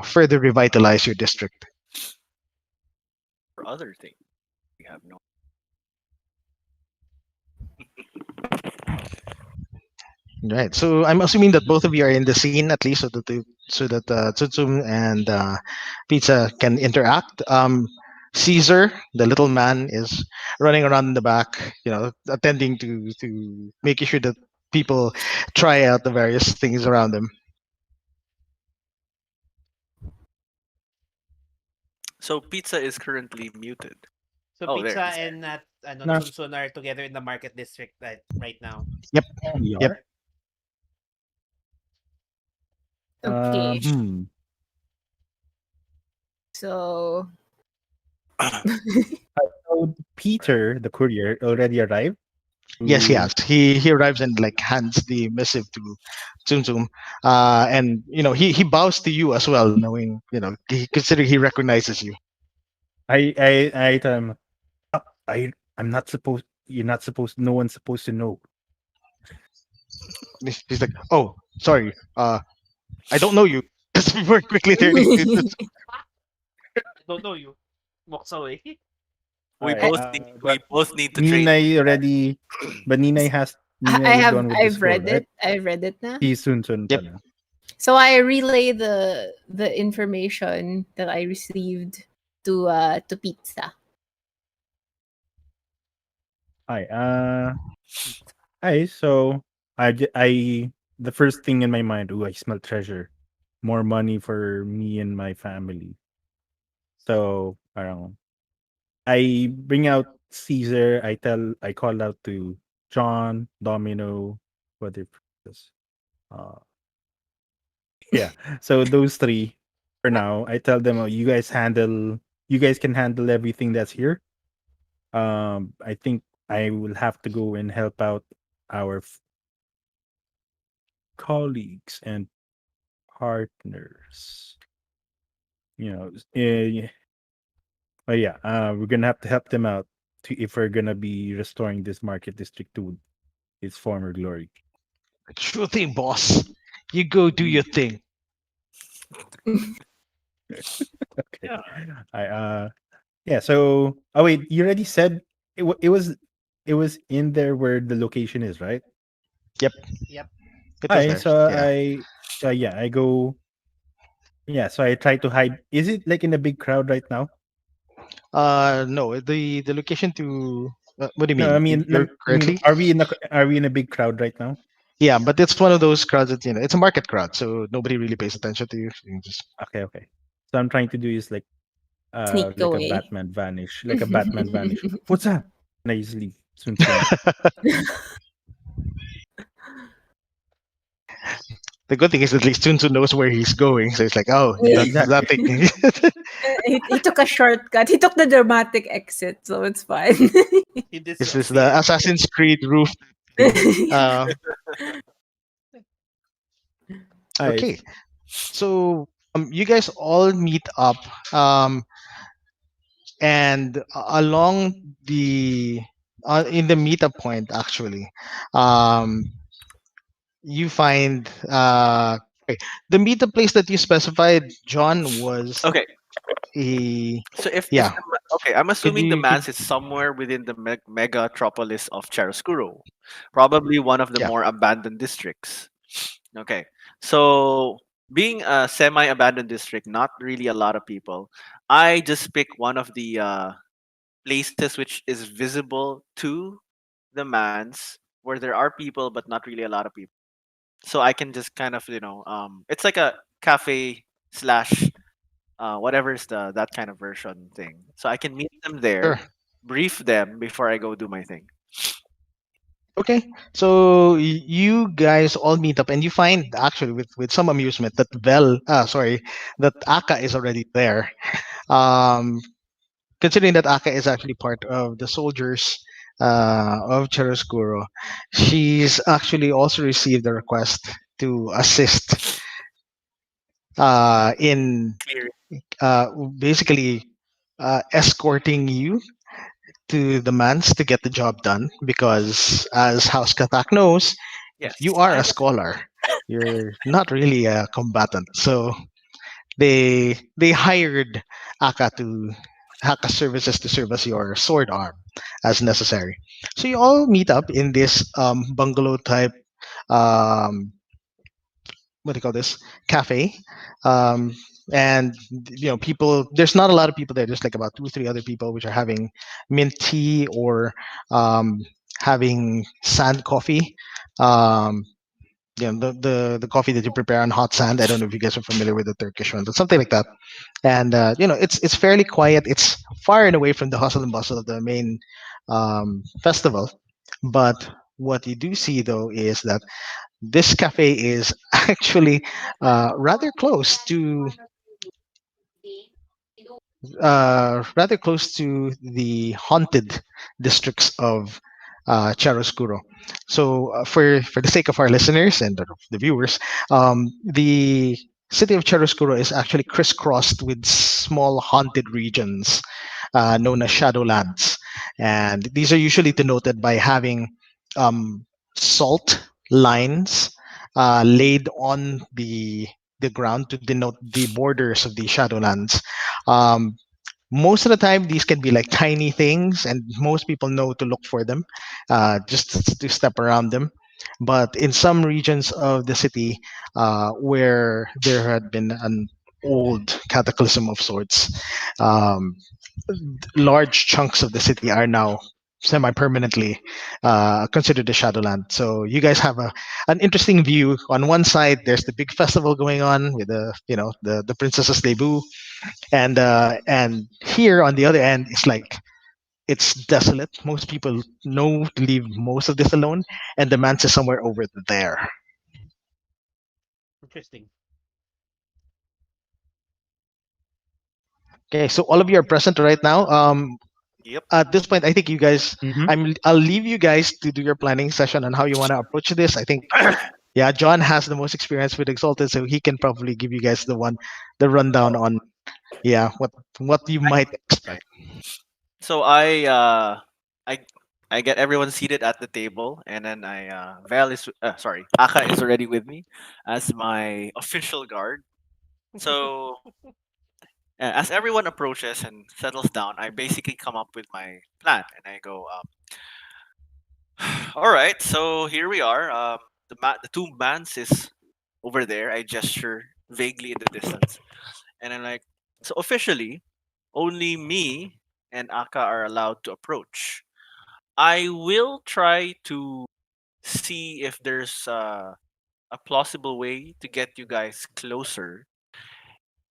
further revitalize your district. For other things, we have no. Right. So I'm assuming that both of you are in the scene at least, so that Tsutsum and Pizza can interact. Caesar, the little man, is running around in the back, attending to making sure that people try out the various things around them. So pizza is currently muted. So Oh, there Pizza he's there. and No, Tsunsun are together in the market district right now. Yep. we Yep. are. Okay. Hmm. So So Peter, the courier, already arrived. Yes, he To, has. He arrives and like hands the missive to Tsum Tsum, and he bows to you as well, knowing considering he recognizes you. I tell him, I'm not supposed. You're not supposed. No one's supposed to know. He's like, "Oh, sorry, I don't know you." Just before quickly turning to I don't know you. Walks away. We Alright, both need we but both need to train. Ninay already, but Ninay I is the have one with the I've scroll, read right? it. I've read it now. He's soon Yep. pala. So I relay the information that I received to Pizza. Hi, hi. So the first thing in my mind, oh, I smell treasure, more money for me and my family. So parang I bring out Caesar. I call out to John, Domino, what if this? Uh, yeah. So those three for now. I tell them, oh, you guys can handle everything that's here. I think I will have to go and help out our colleagues and partners. But yeah, we're gonna have to help them out if we're gonna be restoring this market district to its former glory. sure thing, boss. You go do your thing. Okay. I yeah. So oh wait, you already said it was in there where the location is, right? Yep, Yep. it was Hi. there. So Yeah. yeah, I go. Yeah. So I try to hide. Is it like in a big crowd right now? No, the location to what do you No, I mean? mean, You're currently. are we in a big crowd right now? Yeah, but it's one of those crowds that it's a market crowd, so nobody really pays attention to you. So you just Okay, okay. So I'm trying to do is Sneak like a away. Batman vanish, like a Batman vanish. What's that? And I just leave soon soon. the good thing is at least Tunsu knows where he's going, so it's like, oh, Yeah, that's exactly. that thing. He took a shortcut. He took the dramatic exit, so it's fine. He did This is the succeed. Assassin's Creed roof Uh, Nice. okay, so you guys all meet up, um, and along the in the meetup point, actually, um, you find okay, the meetup place that you specified, John, was Okay, a so if yeah. okay, I'm Could assuming the you could man's is somewhere within the megatropolis of Chiaroscuro, probably one of the yeah, more abandoned districts. Okay, so being a semi-abandoned district, not really a lot of people. I just pick one of the places which is visible to the man's, where there are people but not really a lot of people. So I can just kind of it's like a cafe slash whatever is the that kind of version thing. So I can meet them sure. there, brief them before I go do my thing. Okay, so you guys all meet up, and you find actually with some amusement that that Aka is already there. Um, Considering that Aka is actually part of the soldiers of Chiaroscuro, she's actually also received a request to assist in Clear. uh, basically escorting you to the mans to get the job done because as House Katak knows, if Yes. you are a scholar, you're not really a combatant. So they hired Aka to Aka services to serve as your sword arm as necessary. So you all meet up in this bungalow type um, what do you call this cafe, um, and people. There's not a lot of people there. There's like about two, three other people which are having mint tea or um, having sand coffee. Um, the coffee that you prepare on hot sand. I don't know if you guys are familiar with the Turkish one, but something like that. And it's fairly quiet. It's far and away from the hustle and bustle of the main festival. But what you do see though is that this cafe is actually rather close to the haunted districts of Chiaroscuro. So, for the sake of our listeners and the viewers, the city of Chiaroscuro is actually crisscrossed with small haunted regions known as Shadowlands, and these are usually denoted by having salt lines laid on the ground to denote the borders of the Shadowlands. Um, Most of the time, these can be like tiny things, and most people know to look for them, just to step around them. But in some regions of the city, where there had been an old cataclysm of sorts, um, large chunks of the city are now semi-permanently considered a shadowland. So you guys have an interesting view. On one side, there's the big festival going on with the princesses debut, and here on the other end, it's like it's desolate. Most people know to leave most of this alone, and the man's is somewhere over there. Interesting. Okay, so all of you are present right now. Yep. At this point, I think you guys, Mm-hmm. I'll leave you guys to do your planning session on how you want to approach this. I think, yeah, John has the most experience with Exalted, so he can probably give you guys the rundown on, yeah, what you might expect. So I I get everyone seated at the table, and then Aka is already with me as my official guard. So as everyone approaches and settles down, I basically come up with my plan, and I go, all right. So here we are. The two mans is over there. I gesture vaguely in the distance, and I'm like, so officially, only me and Aka are allowed to approach. I will try to see if there's a plausible way to get you guys closer.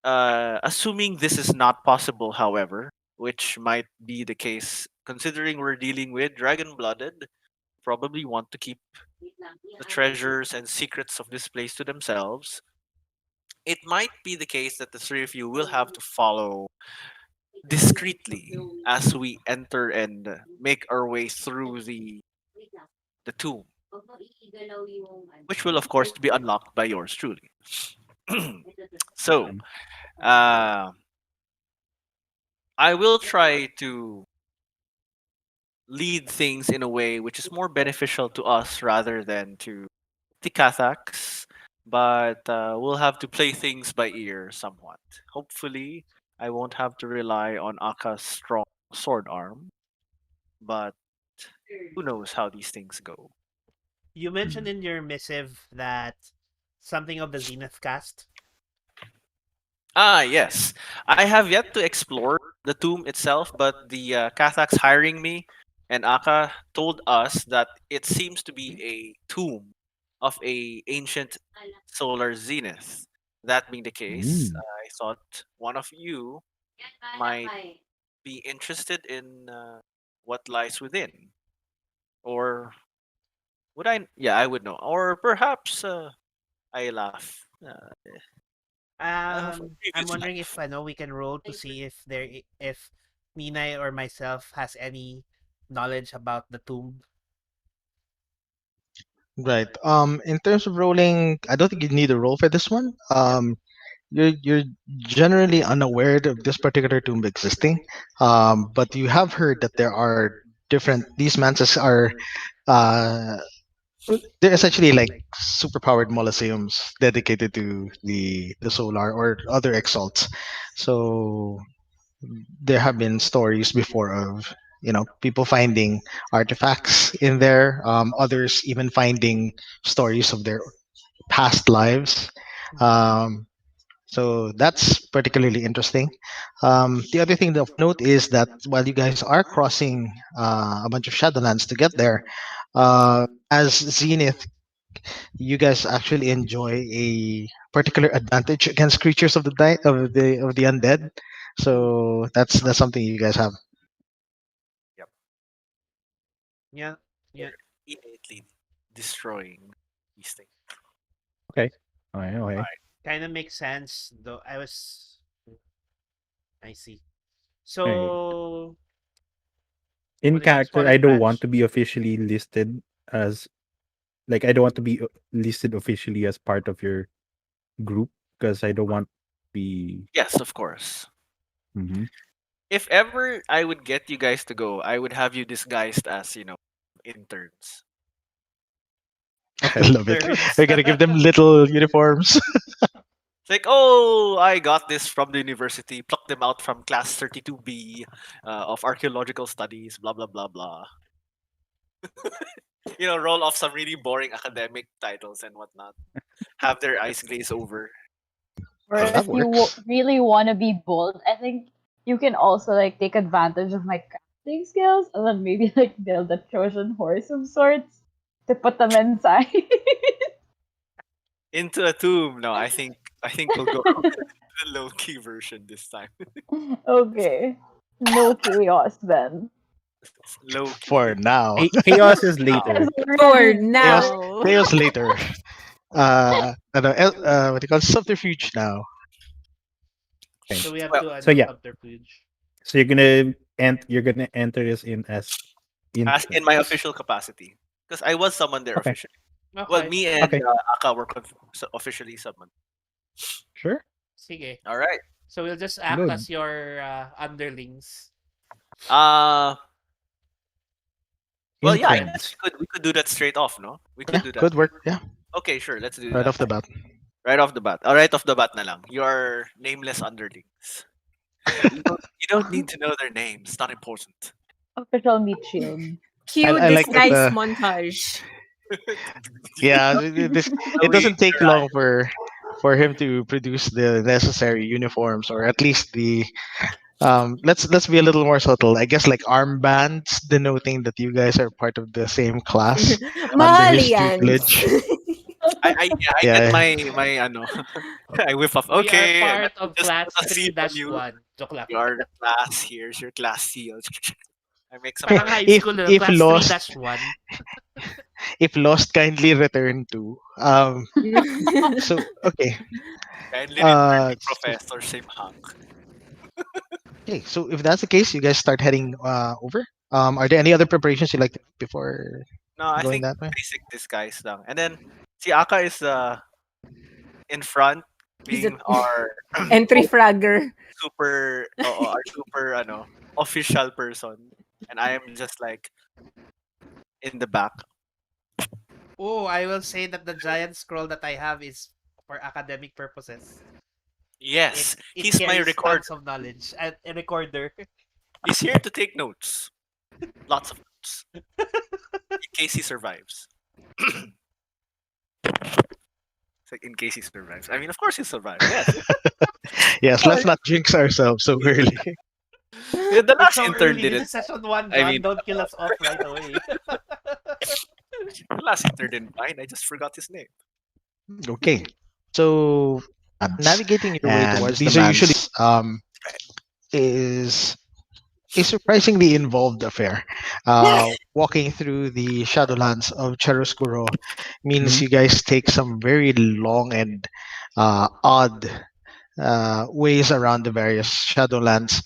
Assuming this is not possible, however, which might be the case considering we're dealing with dragon blooded, probably want to keep the treasures and secrets of this place to themselves. It might be the case that the three of you will have to follow discreetly as we enter and make our way through the tomb, which will of course be unlocked by yours truly. So, Mhm. uh, I will try to lead things in a way which is more beneficial to us rather than to the Kathaks, but we'll have to play things by ear somewhat. Hopefully, I won't have to rely on Aka's strong sword arm, but who knows how these things go. You mentioned Mhm. in your missive that something of the Zenith cast. Ah, yes. I have yet to explore the tomb itself, but the Kathaks hiring me and Aka told us that it seems to be a tomb of a ancient solar zenith. That being the case, Mm. I thought one of you might be interested in what lies within, or would I? Yeah, I would know, or perhaps I laugh. From I'm previous wondering life. if I know we can roll to see if if Mina or myself has any knowledge about the tomb. Right. In terms of rolling, I don't think you need a roll for this one. You're generally unaware of this particular tomb existing, but you have heard that there are different. These manses are uh, they're essentially like superpowered molosseums dedicated to the solar or other exalts. So there have been stories before of people finding artifacts in there, others even finding stories of their past lives. um, so that's particularly interesting. The other thing of note is that while you guys are crossing a bunch of Shadowlands to get there, as Zenith, you guys actually enjoy a particular advantage against creatures of the of the undead. So that's something you guys have. Yep, Yeah, yeah, they're innately destroying these things. Okay. Okay. Okay. kind of makes sense. Though I see. Hey. So In what do you call it? character, Small I don't want advantage. to be officially listed as like I don't want to be listed officially as part of your group because I don't want to be. Yes, of course. Mhm. If ever I would get you guys to go, I would have you disguised as, interns. I Okay. love it. Sure. Interns. We're gonna give them little uniforms. It's like, oh, I got this from the university, plucked them out from class 32B of archaeological studies, blah, blah, blah, blah. Roll off some really boring academic titles and whatnot. Have their eyes glaze over. Or Well, that if you works. really want to be bold, I think you can also like take advantage of my crafting skills and then maybe like build a Trojan horse of sorts to put them inside. Into a tomb. No, I think we'll go the low key version this time. Okay. No chaos then. Low For key. now. Chaos is Now. Chaos later. For already chaos started. now. chaos later. What do you call it? Subterfuge now. Okay. So we have Well, to So ano yeah. subterfuge. So you're gonna enter this in as as in my interns. official capacity, because I was summoned there Okay. officially. Well, Okay, me and Okay. Aka were officially summoned. Sure. sige. All right. So we'll just act Good. as your underlings. Uh well, yeah, I guess Interns. we could do that straight off, no? We could Yeah, do that. good work. Yeah, Okay, sure. Let's do right that off the then. bat. Right off the bat. Right off the bat na lang. You are nameless underlings. You don't need to know their names. It's not important. Official meat shield. Cue I like that. disguise montage. Yeah, it Knowing doesn't take their long for him to produce the necessary uniforms, or at least the let's be a little more subtle. I guess like armbands denoting that you guys are part of the same class under his Mahalians. tutelage. I get Yeah, my ano. I whiff off. We are Okay, part let me of just class put a seal on you. 3-1. Joke lang. You are the class. Here's your class seal. I make some Parang noise. high if school, no? if Class lost 3-1. if lost, kindly return to. So okay. Kindly return Uh, to Professor Simhang. okay. So if that's the case, you guys start heading over. Are there any other preparations you'd like to make before? No, I going think that way? basic disguise lang. And then si Aka is in front He's a being our entry fragger. our super official person, and I am just like in the back. Oh, I will say that the giant scroll that I have is for academic purposes. Yes, It he's my carries recorder. tons of knowledge. A recorder. He's here to take notes. Lots of notes. In case he survives. It's like in case he survives. I mean, of course he survives. Yes. Yes, let's not jinx ourselves so early. Yeah, the It's last so intern early. did This it. is session one, I mean, John. Don't kill us off right away. the last intern didn't mind. I just forgot his name. Okay, so navigating your way And towards the manse is a surprisingly involved affair. Walking through the Shadowlands of Chiaroscuro means Mhm. you guys take some very long and odd ways around the various Shadowlands,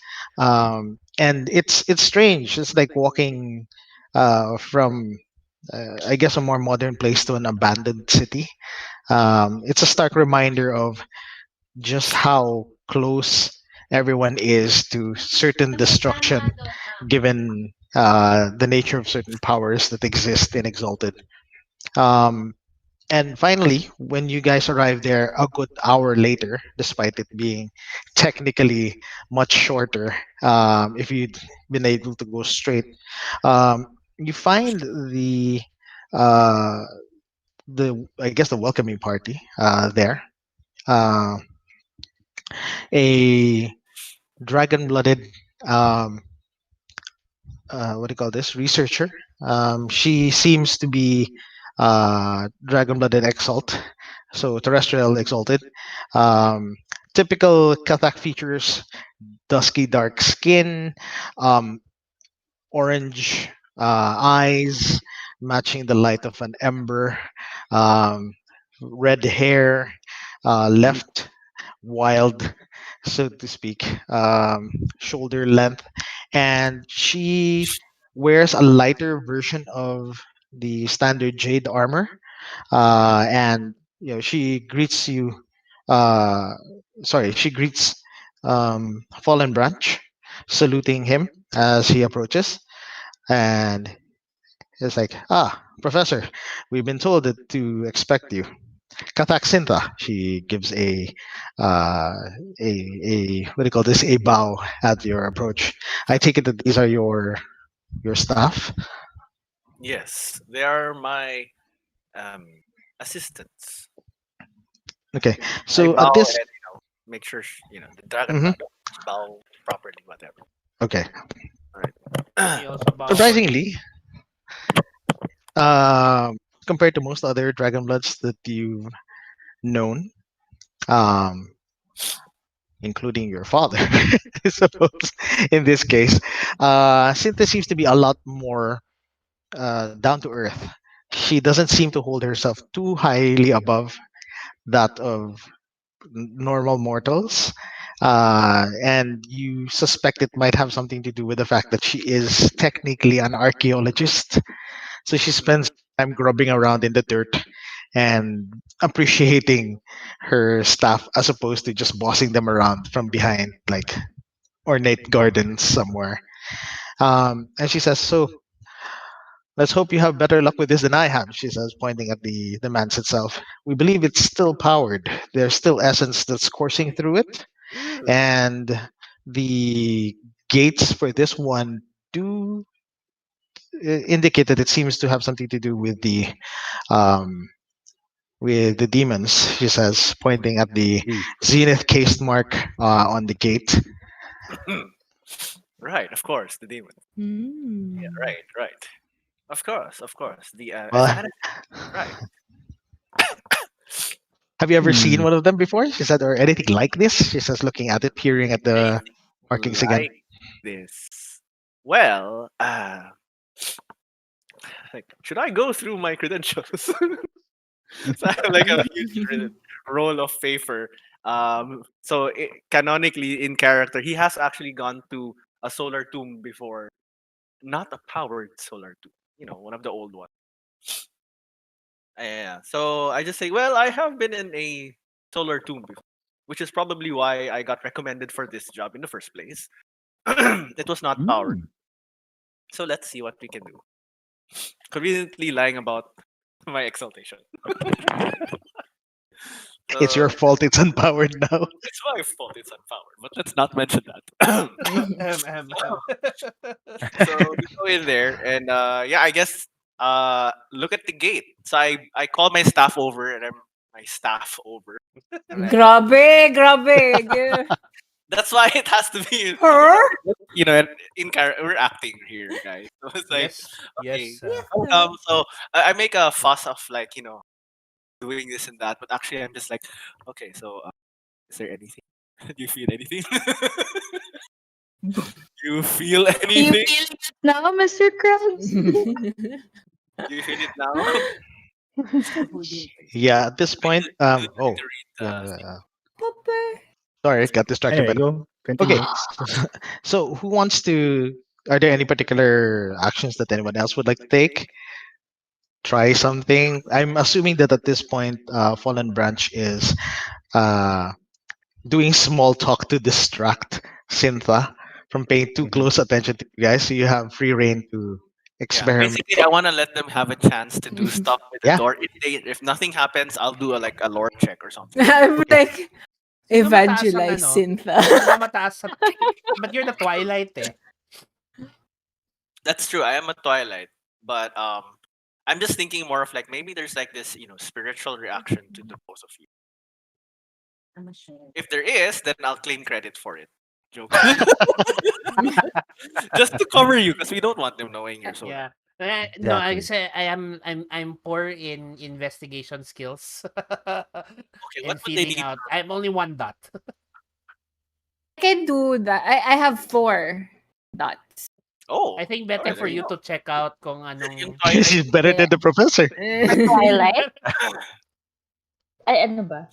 and it's strange. It's like walking from I guess a more modern place to an abandoned city. It's a stark reminder of just how close everyone is to certain destruction, given the nature of certain powers that exist in Exalted. Um, and finally, when you guys arrive there a good hour later, despite it being technically much shorter, if you'd been able to go straight, you find uh, the I guess the welcoming party there. Uh, a dragon-blooded um, what do you call this researcher. She seems to be dragon-blooded exalt, so terrestrial exalted. Um, Typical Kathak features: dusky dark skin, um, orange eyes matching the light of an ember, um, red hair, left wild, so to speak, shoulder length, and she wears a lighter version of the standard jade armor, and she greets you. Uh, Sorry, she greets Fallen Branch, saluting him as he approaches, and it's like, Professor, we've been told that to expect you. Kataksinta. She gives uh, a what do you call this? A bow at your approach. I take it that these are your staff. Yes, they are my assistants. Okay, I so at bow this, and make sure the dragon mhm, bow properly, whatever. okay, We also bow for you. surprisingly, um, compared to most other dragon bloods that you've known, um, including your father, I suppose, in this case, Cinta seems to be a lot more down to earth. She doesn't seem to hold herself too highly above that of normal mortals. And you suspect it might have something to do with the fact that she is technically an archaeologist. So she spends time grubbing around in the dirt and appreciating her staff as opposed to just bossing them around from behind like ornate gardens somewhere. And she says, "So let's hope you have better luck with this than I have," she says, pointing at the manse itself. "We believe it's still powered. There's still essence that's coursing through it, and the gates for this one do indicate that it seems to have something to do um, with the demons," she says, pointing at the Ooh. zenith cased mark on the gate. Right, of course, the demon. Yeah, Mm. right, right. Of course. The Well, Xanath, right. have you ever seen Hmm. one of them before? She said, or anything like this? She says, looking at it, peering at the Anything markings again. like this? Well, like, should I go through my credentials? So I have like a huge roll of paper. So canonically in character, he has actually gone to a solar tomb before, not a powered solar tomb. One of the old ones. Yeah. So I just say, well, I have been in a solar tomb before, which is probably why I got recommended for this job in the first place. It was not powered. Mm. So let's see what we can do. Conveniently lying about my exaltation. It's your So fault. It's unpowered now. it's my fault it's unpowered, but let's not mention that. Um. So we go in there, and yeah, I guess look at the gate. So I call my staff over, and I'm my staff over. And Grabe, grabe. Yeah. that's why it has to be, Her? in character. We're acting here, guys. So it's like, Yes. okay. Yes. So I make a fuss of like, doing this and that, but actually I'm just like, okay, so is there anything? Do you feel anything? Do you feel Do you anything? feel it now, Mr. Krabs? Do you feel it now? Yeah, at this I need point, to, I need oh, to read yeah, thing. Papa. sorry, got distracted by Anyway, that. go Okay, continue. so who wants to? Are there any particular actions that anyone else would like to take? Try something. I'm assuming that at this point, Fallen Branch is uh, doing small talk to distract Syntha from paying too Mhm. close attention to you guys, so you have free reign to Yeah, experiment. basically, I want to let them have a chance to do stuff with the Yeah. door. If nothing happens, I'll do like a lore check or something. I'm Okay. like, Sino mataas ang evangelize ano? Syntha. Sino mataas sa... But you're the Twilight eh. That's true. I am a Twilight, but I'm just thinking more of like maybe there's like this spiritual reaction to the both of you. If there is, then I'll claim credit for it. Joke. Just to cover you, because we don't want them knowing you're so. Yeah. No, I Exactly. say I'm poor in investigation skills. Okay, what And would they feeling need? out. I'm only one dot. I can do that. I have 4 dots. Oh, I think better alright, for there you you go. to check out kung Yung anong Twilight. She's better Yeah. than the professor. Twilight? Ay, ano ba?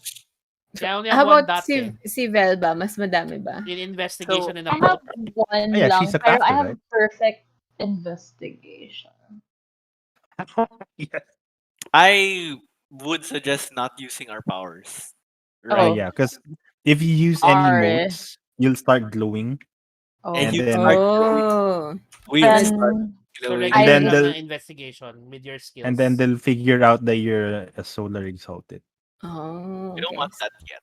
Yeah, I only have How one about dot eh. si Velba? Mas madami ba? In So investigation and I have occult. one Oh, yeah, lang, she's a pero I caster, have right? perfect investigation. Yeah. I would suggest not using our powers. Right. Oh. Yeah, because if you use any Sorry. modes, you'll start glowing, Oh. And and you then start glowing. Oh. We'll start Then, So glowing. and regular then I- lang they'll na investigation with your skills. and then they'll figure out that you're a solar exalted. Oh, We don't okay. want that yet.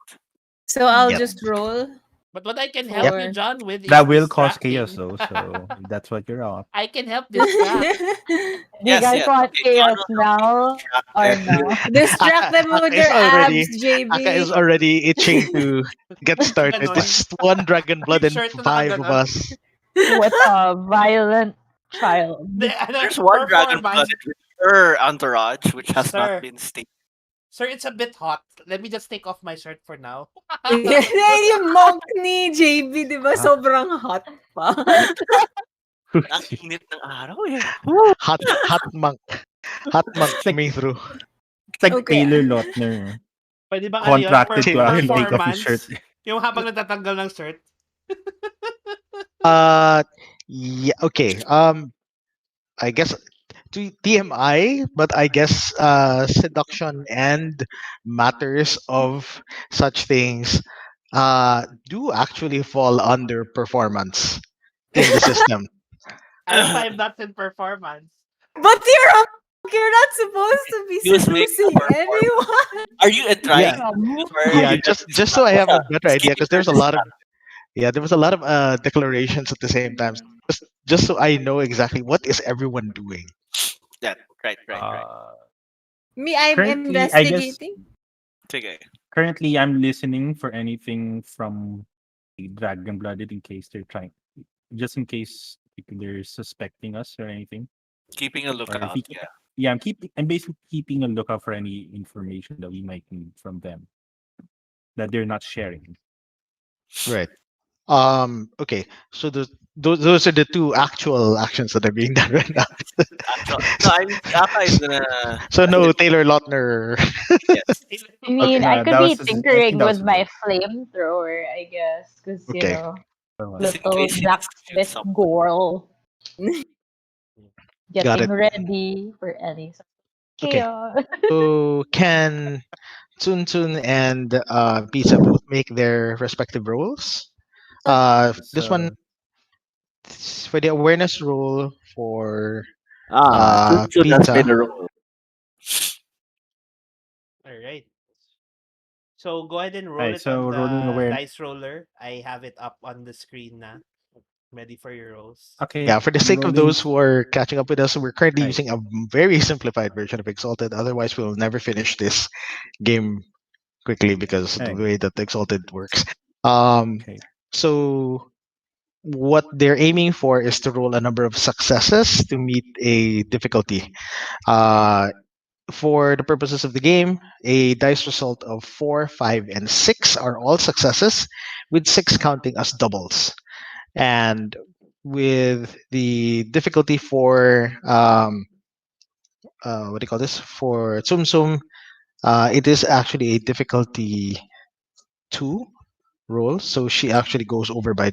So I'll Yep. just roll. But what I can help you, For- John, with is That will cause chaos, distracting. though. So that's what you're up. I can help distract. do you guys want Okay, chaos John will now distract or and no? Distract them with Is your already abs, JB. Aka is already itching to get started. Ganon. Just one dragon blood Yung and shirt na 5 of nakaganon. us. With a violent child. there's one dragon Performance. blooded with her entourage, which has Sir. not been stated. Sir, it's a bit hot. Let me just take off my shirt for now. Yung monk ni JB, di ba? Sobrang hot pa. Ang init ng araw eh. Hot monk. Hot monk It's like- coming through. It's like Okay. Taylor Lautner, Pwede bang ano yun? contracted to actually take off his Performance. shirt. Yung habang natatanggal ng shirt. Yeah, okay. I guess TMI, but I guess seduction and matters of such things do actually fall under performance in the system. I have 5 dots in performance. But you're a monk. You're not supposed to be Use makeup seducing or anyone. Are you trying? Yeah. Or Yeah, you just so I have a better idea, because skipping there's a lot of there was a lot of declarations at the same time. Just so I know exactly what is everyone doing. Yeah, right. Me, I'm Currently, I guess- investigating. Sige. Currently, I'm listening for anything from the dragon blooded in case they're trying, just in case they're suspecting us or anything. Keeping a Or if lookout. we- Yeah. I'm basically keeping a lookout for any information that we might need from them that they're not sharing. Right. Okay. So those are the two actual actions that are being done right now. No, I mean, Aka is gonna. So no Taylor Lautner. Yes. I mean, Okay, I could that be was- I think tinkering that was with a my joke. flamethrower, I guess, because Okay. Just in little case she Jack needs to shoot Smith someone. girl Got getting it. ready for any. Okay. Chaos. So can Tsun Tsun and Pizza both make their respective roles? This one So for the awareness roll for Chunchun has made Pizza. a roll. All right. So go ahead and roll right, it on so rolling the awareness. dice roller. I have it up on the screen now. Ready for your rolls. Okay, Yeah, for the I'm sake of rolling. those who are catching up with us, we're currently Right. using a very simplified version of Exalted. Otherwise, we'll never finish this game quickly because of the Right. way that Exalted works. Um, Okay. so what they're aiming for is to roll a number of successes to meet a difficulty. Uh, for the purposes of the game, a dice result of 4, 5, and 6 are all successes, with 6 counting as doubles. And with the difficulty for what do you call this, for Tsum Tsum, it is actually a difficulty 2 roll, so she actually goes over by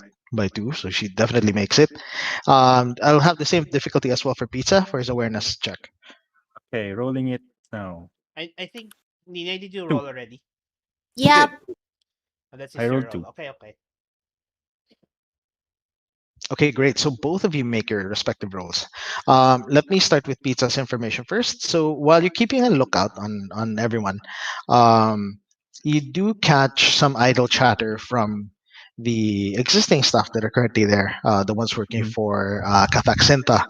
2, so she definitely makes it. I'll have the same difficulty as well for Pizza for his awareness check. Okay, rolling it now. I think Nina, did you Two. roll already? He Yep. did. Oh, that's I his rolled roll. two. Okay, okay. Okay, great. So both of you make your respective rolls. Let me start with Pizza's information first. So while you're keeping a lookout on everyone, um, you do catch some idle chatter from the existing staff that are currently there, the ones working Mhm. for Kathak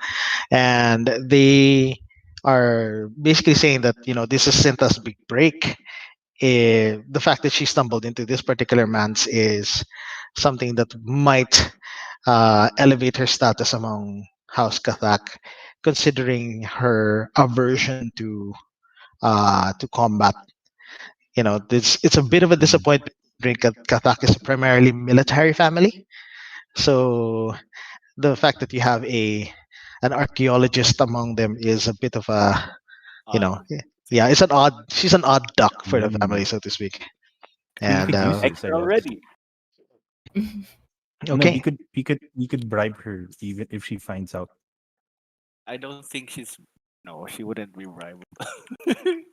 and they are basically saying that this is Sinta's big break. The fact that she stumbled into this particular man's is something that might elevate her status among House Kathak, considering her aversion to combat. It's a bit of a Mhm. disappointment considering Kathak is a primarily military family. So the fact that you have an archaeologist among them is a bit of a you Odd. know yeah, it's an odd she's an odd duck for the family, Mm. so to speak. We And could use this, I Extra guess. already. No, we okay. could we could we could bribe her even if she finds out. I don't think she's. No, she wouldn't be bribed.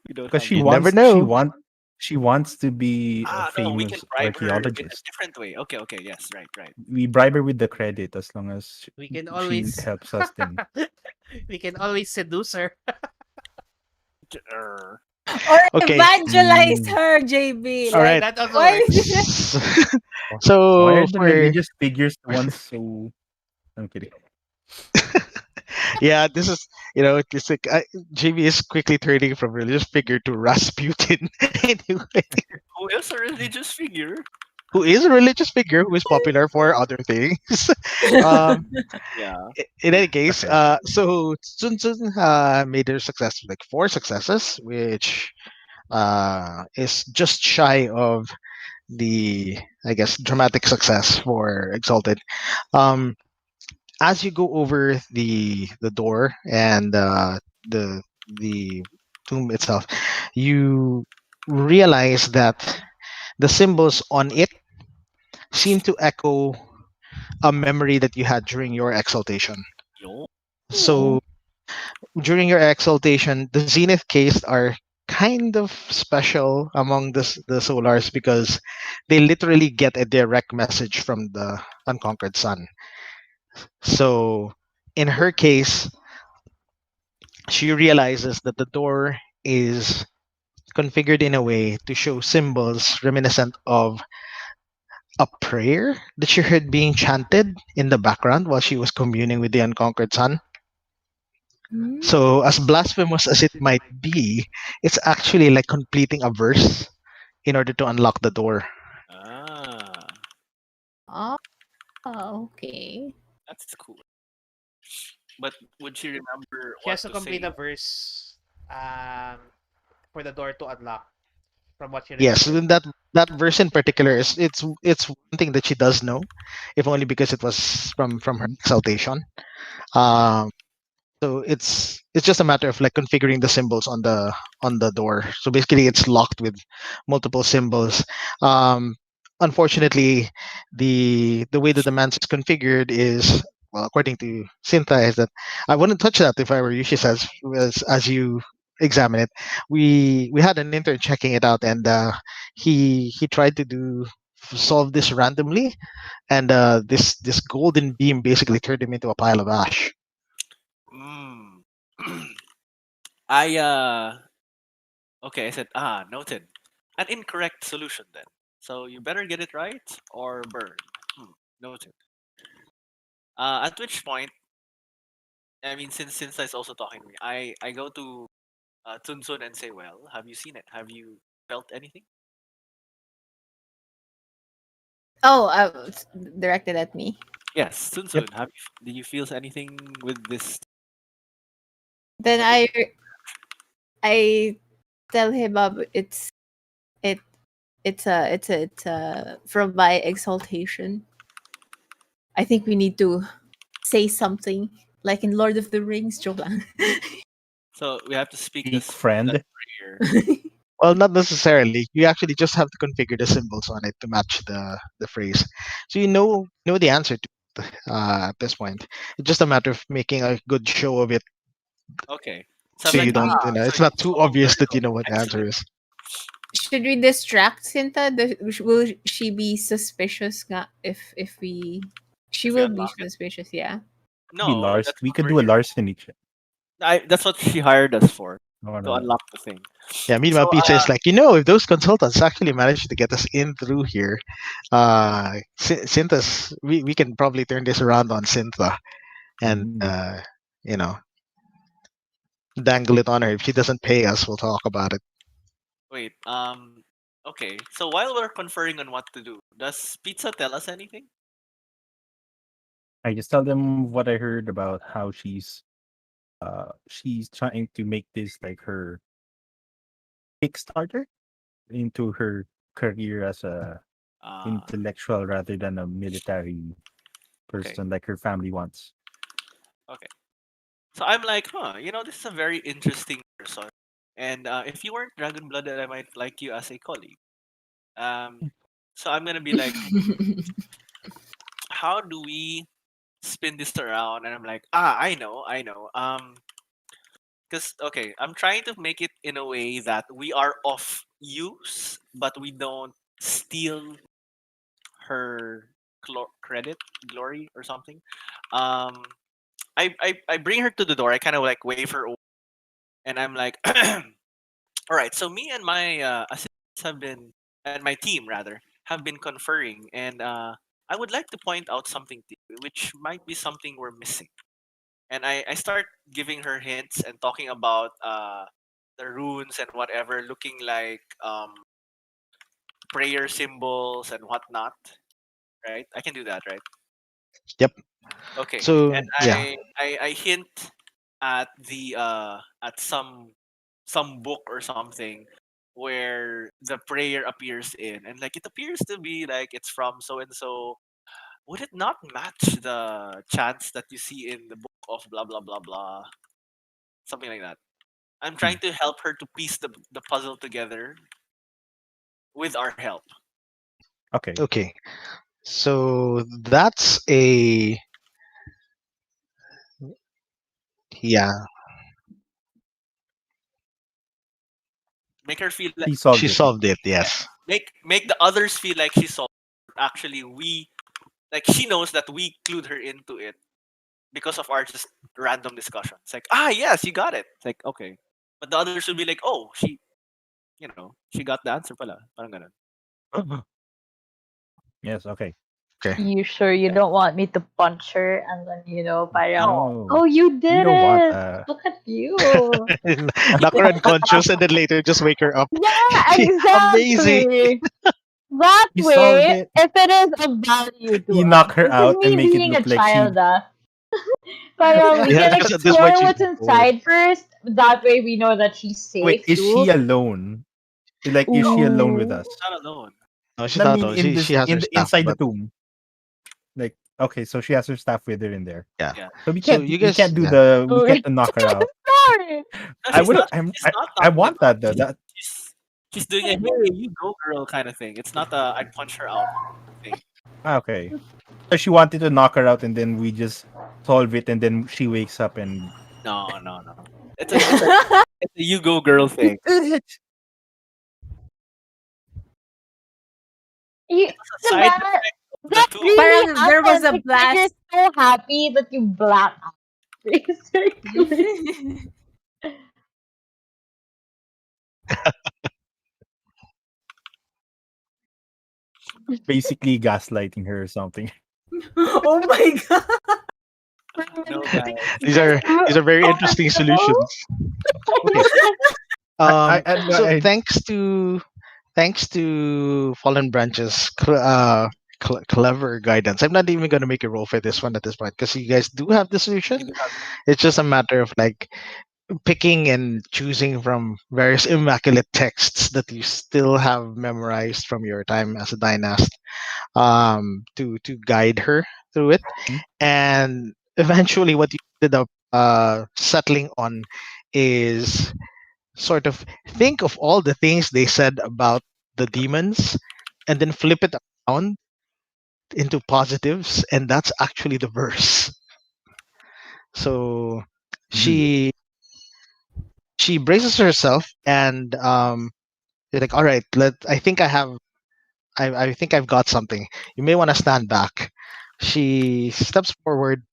We don't Because have she You that. never wants she know. want she wants to be a No, we can famous bribe her in a archaeologist. different way. Okay, okay, yes, right, right. We bribe her with the credit as long as We can she always helps us then. we can always seduce her. Er, Or Okay. evangelize Mm. her, JB. All Yeah, Like, right. that also why? works. Why So are the for religious figures the ones so? I'm kidding. yeah, this is it's like JB is quickly turning from religious figure to Rasputin. Anyway, who is a religious figure? who is a religious figure who is popular for other things. um, Yeah. in any case, Okay. so Sun Tsun made her success like 4 successes, which is just shy of the, I guess, dramatic success for Exalted. Um, as you go over the door and the the tomb itself, you realize that the symbols on it seem to echo a memory that you had during your exaltation. Yo. So Oh. during your exaltation, the Zenith caste are kind of special among the Solars because they literally get a direct message from the unconquered sun. So in her case, she realizes that the door is configured in a way to show symbols reminiscent of a prayer that she heard being chanted in the background while she was communing with the unconquered sun. Hmm. So, as blasphemous as it might be, it's actually like completing a verse in order to unlock the door. Ah, Oh, okay. that's cool. But would she remember She what has to to complete say? a verse for the door to unlock from what she Yes, remembered. and that verse in particular is it's one thing that she does know, if only because it was from her Mhm. exaltation. Um, so it's just a matter of like configuring the symbols on the door. So basically it's locked with multiple symbols. um Unfortunately, the way that the man's is configured is, well, according to Cinta, is that I wouldn't touch that if I were you, she says, as you examine it. We had an intern checking it out, and he tried to solve this randomly, and this golden beam basically turned him into a pile of ash. Mm. I okay, I said noted. An incorrect solution then. So you better get it right or burn. Noted. At which point, I mean, since that's also talking to me, I go to Tsun Tsun and say, well, have you seen it? Have you felt anything? Oh, it's directed at me. Yes, Tsun Yep. Tsun. Did you feel anything with this? Then I tell him it it's from my exaltation. I think we need to say something like in Lord of the Rings, joke lang. So we have to speak Speak, this friend. prayer. Well, not necessarily. You actually just have to configure the symbols on it to match the phrase, so you know the answer to it, at this point. It's just a matter of making a good show of it, Okay. So I'm so like, you should don't we so it's you not too solved the obvious that you riddle. know what the answer Excellent. is. should we distract Sinta? Will she be suspicious nga if we she If we will be unlock it. suspicious, yeah. Be No, Lars. that's We what could we're do a here. larceny check. That's what she hired us for, No, to no, no. unlock the thing. Yeah, So meanwhile, Pizza is like, if those consultants actually managed to get us in through here, Cyntha's, we can probably turn this around on Cyntha and, Mm. you know, dangle it on her. If she doesn't pay us, we'll talk about it. wait, okay. So while we're conferring on what to do, does Pizza tell us anything? I just tell them what I heard about how she's trying to make this like her Kickstarter into her career as a Uh, intellectual rather than a military okay, person like her family wants. okay. So I'm like, this is a very interesting person. And if you weren't dragon blooded, I might like you as a colleague. Um, so I'm gonna be like, how do we spin this around? And I'm like, I know. Because okay, I'm trying to make it in a way that we are of use, but we don't steal her credit, glory, or something. Um, I bring her to the door. I kind of like wave her over, and I'm like, all right. So me and my assistants have been, and my team rather, have been conferring, and I would like to point out something to you, which might be something we're missing. And I start giving her hints and talking about the runes and whatever, looking like prayer symbols and whatnot. Right? I can do that, right? Yep. Okay. So, And yeah. I hint at the at some book or something where the prayer appears in, and like it appears to be like it's from so and so. Would it not match the chants that you see in the book of blah blah blah blah, something like that? I'm trying to help her to piece the puzzle together with our help. Okay. Okay. So that's a, yeah, Make her feel like She solved she it. solved it, yeah, yes. make the others feel like she saw. Actually, we like she knows that we clued her into it because of our just random discussion. It's like yes, you got it. It's like okay, but the others will be like she got the answer pala. Parang ganun. Yes, okay. Okay. You sure you Yeah. don't want me to punch her and then, parang, No, oh, No. you We did don't want it! that. Look at you! Knock her unconscious and then later just wake her up. Yeah, Amazing. exactly! That You solved way, it. if it is of value to You us, knock her this is out and me make it being a look like she child, parang we Yeah, can because at this point explore she's what's bored. inside first. That way we know that she's Wait, safe is too. she alone? Like is she alone with Ooh. us? not alone. No, she's I not mean alone. in She this has her stuff, inside the but tomb. Like okay, so she has her staff with her in there. yeah. Yeah. So So you we guys, can't yeah. we can't knock her out. Sorry. No, I she's would not. I'm She's not I knocking them want out. that though. That She's doing a hey you go girl kind of thing. It's not a I punch her out thing. okay. So she wanted to knock her out and then we just solve it and then she wakes up and No, no, no. it's a you go girl thing. You, It's a side that, effect of the that two. really Parang there was happened. a Like you're blast. so happy that you black out. Basically. Basically gaslighting her or something. Oh my god. No, guys. These are very Oh interesting no. solutions. Okay. No, So thanks to Fallen Branch's clever guidance. I'm not even going to make a roll for this one at this point because you guys do have the We solution. do have It's just a matter of like picking and choosing from various immaculate texts that you still have memorized from your time as a dynast, to guide her through it. Hmm? And eventually, what you ended up settling on is sort of think of all the things they said about the demons and then flip it around into positives, and that's actually the verse. So Mhm. she braces herself and she's like, all right, I think I think I've got something. You may want to stand back. She steps forward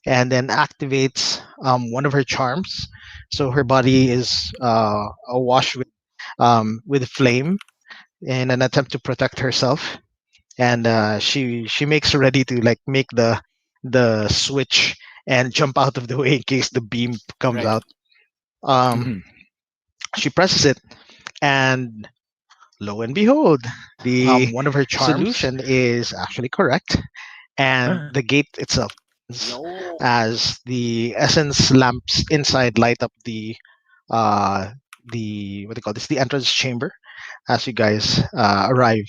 and then activates one of her charms. So her body is awash with flame in an attempt to protect herself. And she makes ready to like make the switch and jump out of the way in case the beam comes right. out. Um, Mhm. she presses it, and lo and behold, the One of her charms. solution is actually correct, and the gate itself opens Yo. as the essence lamps inside light up uh the what do you call this, the entrance chamber as you guys arrive.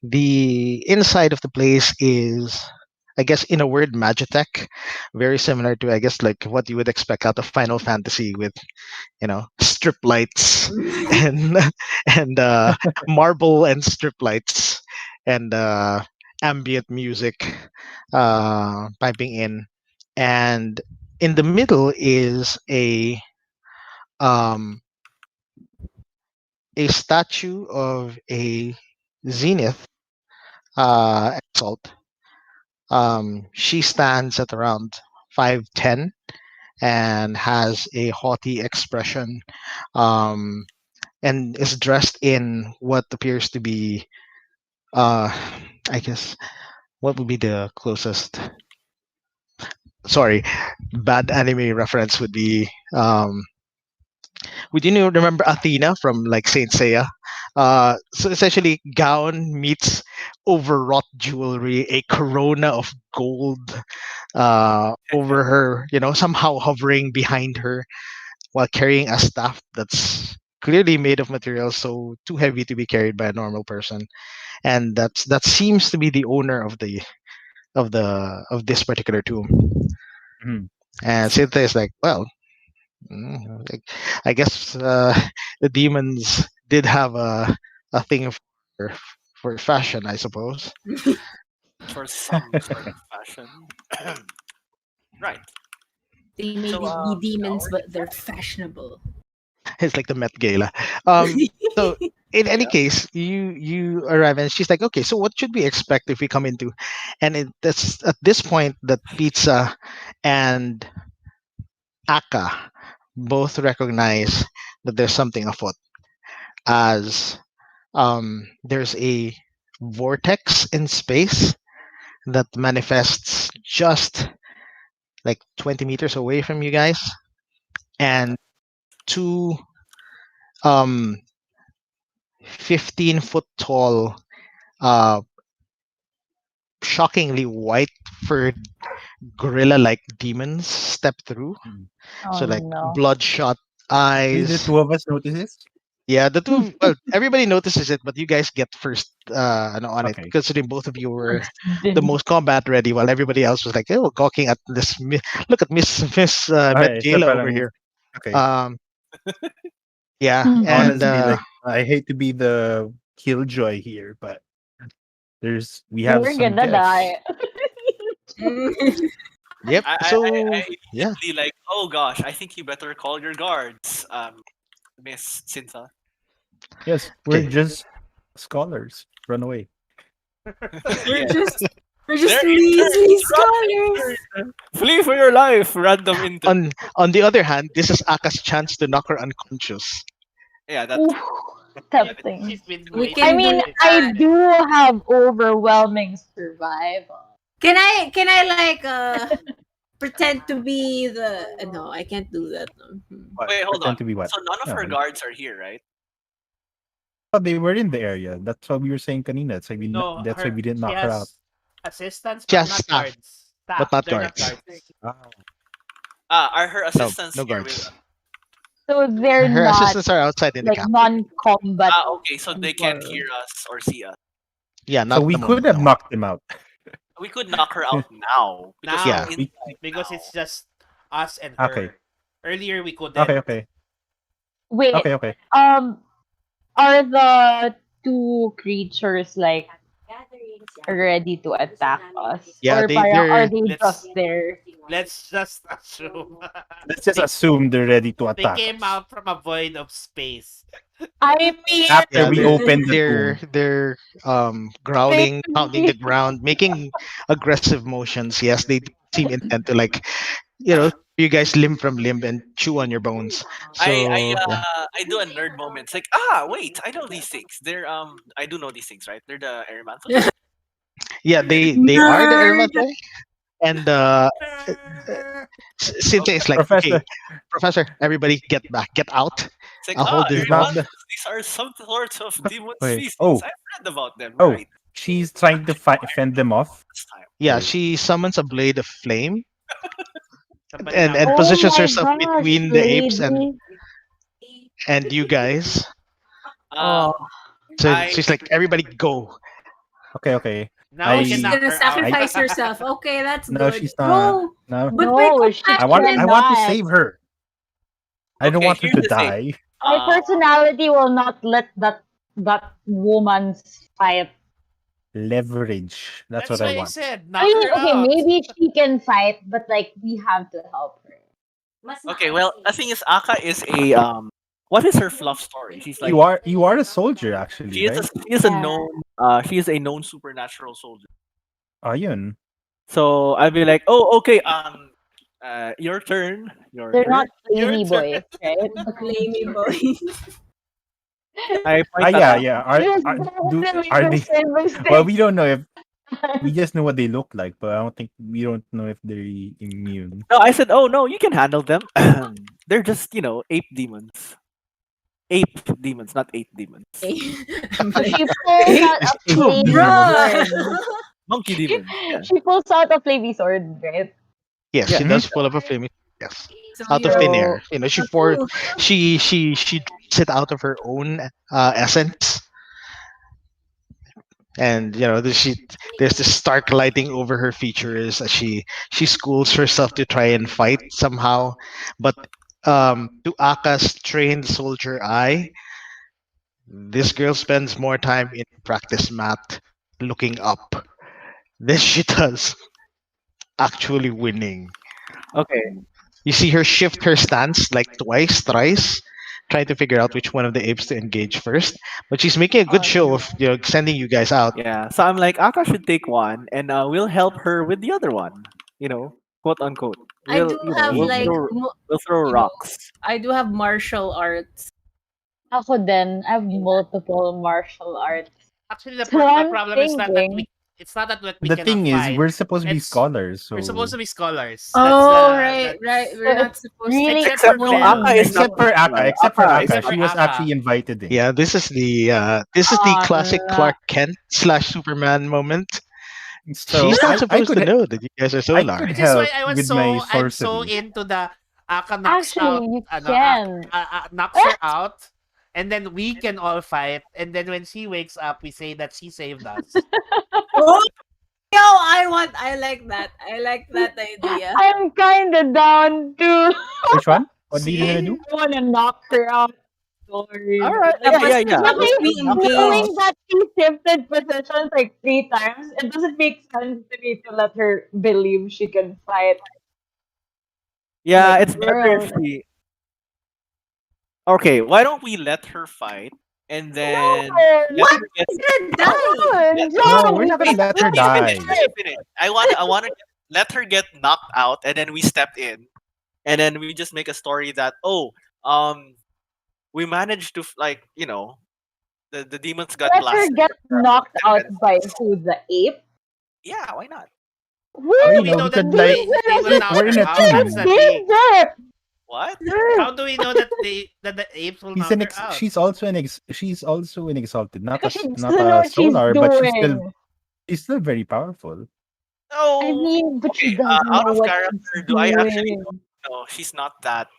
The inside of the place is, I guess, in a word, magitech, very similar to, I guess, like what you would expect out of Final Fantasy with, strip lights and and marble and strip lights and ambient music piping in, and in the middle is um, a statue of a zenith exalt. She stands at around 5'10" and has a haughty expression, um, and is dressed in what appears to be, uh, I guess, what would be the closest? Sorry, bad anime reference would be. Would you remember Athena from like Saint Seiya? So essentially, gown meets overwrought jewelry, a corona of gold over her, somehow hovering behind her while carrying a staff that's clearly made of materials so too heavy to be carried by a normal person. And that seems to be the owner of this particular tomb. Mhm. And Sintha is like, well, like, I guess the demons did have a thing for fashion, I suppose. For some sort of fashion. Right. They may So be demons, our but next they're step. fashionable. It's like the Met Gala. Um, so in any Yeah. case, you arrive and she's like, okay, so what should we expect if we come into? And that's at this point that Pizza and Aka both recognize that there's something afoot, as there's a vortex in space that manifests just like 20 meters away from you guys, and two um 15-foot tall, uh shockingly white furred gorilla like demons step through. Mhm. Oh So like no. bloodshot Did the eyes. two of us notice this? Yeah, the two. Well, everybody notices it, but you guys get first on it, Okay. considering both of you were First the dibs. most combat ready, while everybody else was like, "Oh, gawking at this. Look at Miss Met Okay, so Gala over parang here." okay. Um, yeah, and Honestly, like I hate to be the killjoy here, but we have You're some gonna gifts. die. Yep. I So yeah. immediately like, oh gosh, I think you better call your guards, Miss Sinta. Yes, we're Okay. just scholars. Run away. We're Yeah, just we're they're just measly interns. Run, scholars. intern. Flee for your life, random intern. On the other hand, this is Aka's chance to knock her unconscious. Yeah, that. Ooh, Yeah, tempting. She's been We waiting I can for mean, do this. I that. do have overwhelming survival. Can I like pretend to be the no, I can't do that. No. What? wait, hold on. Pretend to be what? So none of her No, guards are here, right? oh, they were in the area. That's what we were saying kanina. No, That's why we didn't she knock her out. has assistants, She but has not staff, guards. but Staff, not they're not guards. guards. Oh. Are her No, assistants no here with guards. us? So they're Her not assistants are outside in the like camp. non-combat Okay, so they can't hear warriors. us or see us. Yeah, So not we the could moment. have No. knocked them out. We could knock her out now because Now, we're We, inside because now. it's just us and okay. her. Earlier we couldn't. Okay. Wait, Okay. are the two creatures like ready to attack us, Yeah, or parang are they're they Let's just there? let's just assume Let's just they, assume they're ready to they attack came us. out from a void of space. I mean, After yeah we they're open the they're tomb. they're growling, pounding the maybe. ground, making aggressive motions. Yes, they do seem intent to like you guys limb from limb and chew on your bones. So yeah, I do a nerd moment. It's like, wait, I know these things. They're I do know these things, right? They're the Aramantha. yeah, they are the Nerd. Aramante, and Cynthia is like, Professor, okay, Professor, everybody get back, get out. It's like, I'll hold this she's not bone. Aramantha. These are some sorts of demon wait. species. I've read about them, Oh, right? she's trying to fend them off. This time. Yeah, Okay. she summons a blade of flame Somebody knock and her Oh out. positions my herself gosh, between the apes lady. and you guys. Um, Oh, So I she's like, everybody go. Okay. Now we Oh, can she's I knock gonna her out. sacrifice herself. Okay, that's no, good. she's not. No, No, but we're no, she I want compassionate. to cannot. save her. I don't okay. want her Here's to the thing. die. My Uh, personality will not let that woman's fight. Leverage. That's That's what I why I want. said I knock mean, her okay, out. maybe she can fight, but like we have to help her. okay. Well, the thing is, Aka is a What is her fluff story? She's like You are a soldier actually, right? she is a Yeah. known she is a known supernatural soldier. Ayun. So I'd be like, oh, okay, your turn, your They're turn. not Your flamey turn. boys, right? The flamey boy. I point Yeah, that out. yeah. Yes, Are they? definitely Well, we don't know if we just know what they look like, but I don't think we don't know if they're immune. No, I said, oh no, you can handle them. They're just ape demons. Ape demons, not ape demons. I'm So like, she pulls out a Ape flamey demons. sword. Monkey demons. Yeah. She pulls out a flamey sword, right? Yes, Yeah. she does pull up a flame. Yes, so out of you're thin So air. You know, so cool. she draws it out of her own essence, and there's this stark lighting over her features as she schools herself to try and fight somehow, but to Aka's trained soldier eye, this girl spends more time in practice mat looking up than she does actually winning. Okay. You see her shift her stance like twice, thrice, trying to figure out which one of the apes to engage first. But she's making a good show of sending you guys out. Yeah. So I'm like, Aka should take one, and we'll help her with the other one. Quote unquote. I do have We'll like Mhm. throw you know, rocks. I do have martial arts. ako din, I have multiple martial arts. Actually, So the I'm problem is not that thinking, we The cannot thing is, fight. we're supposed to be It's scholars, we're supposed to so be scholars. Oh, That's right. so We're not it's supposed to. really except for No, Bell. Aka is not except for Aka, scholar. Except for she was Aka. actually invited in. Yeah, this is the classic uh, Clark Kent slash Superman moment. So She's not I supposed to know that you guys are could Solar. Which is why help with my I'm so sorcery. into the Aka knocks actually out, you ano, can. knocks her out, and then we can all fight. And then when she wakes up, we say that she saved us. Oh, yo, I like that. I like that idea. I'm kinda down too. Which one? What are you See? gonna do? I wanna knock her out. story. All right. Like, Yeah, yeah, yeah. That was knowing, me knowing engaged. that she shifted positions like 3 times, it doesn't make sense to me to let her believe she can fight. Yeah, Like, it's better if girl, we. Okay, why don't we let her fight and then let no, What? her get. She's gonna No, die. let, No, no, we're not gonna wait, let let her me finish. die. Let me finish. I wanna let her get knocked out, and then we step in, and then we just make a story that um we managed to like the demons got let her blasted get from knocked out by defenses. who, the ape? Yeah, why not? How Or do you we know, Who? we know that could like they will knock we're her in a out? That's team. the thing. Danger! What? How do we know that the apes will knock her out? She's also an exalted, Because she not doesn't know a what she's solar, but doing. she's still very powerful. I No. mean, but she Okay. doesn't Out know of what she's character, do I actually know? doing. No, she's not that.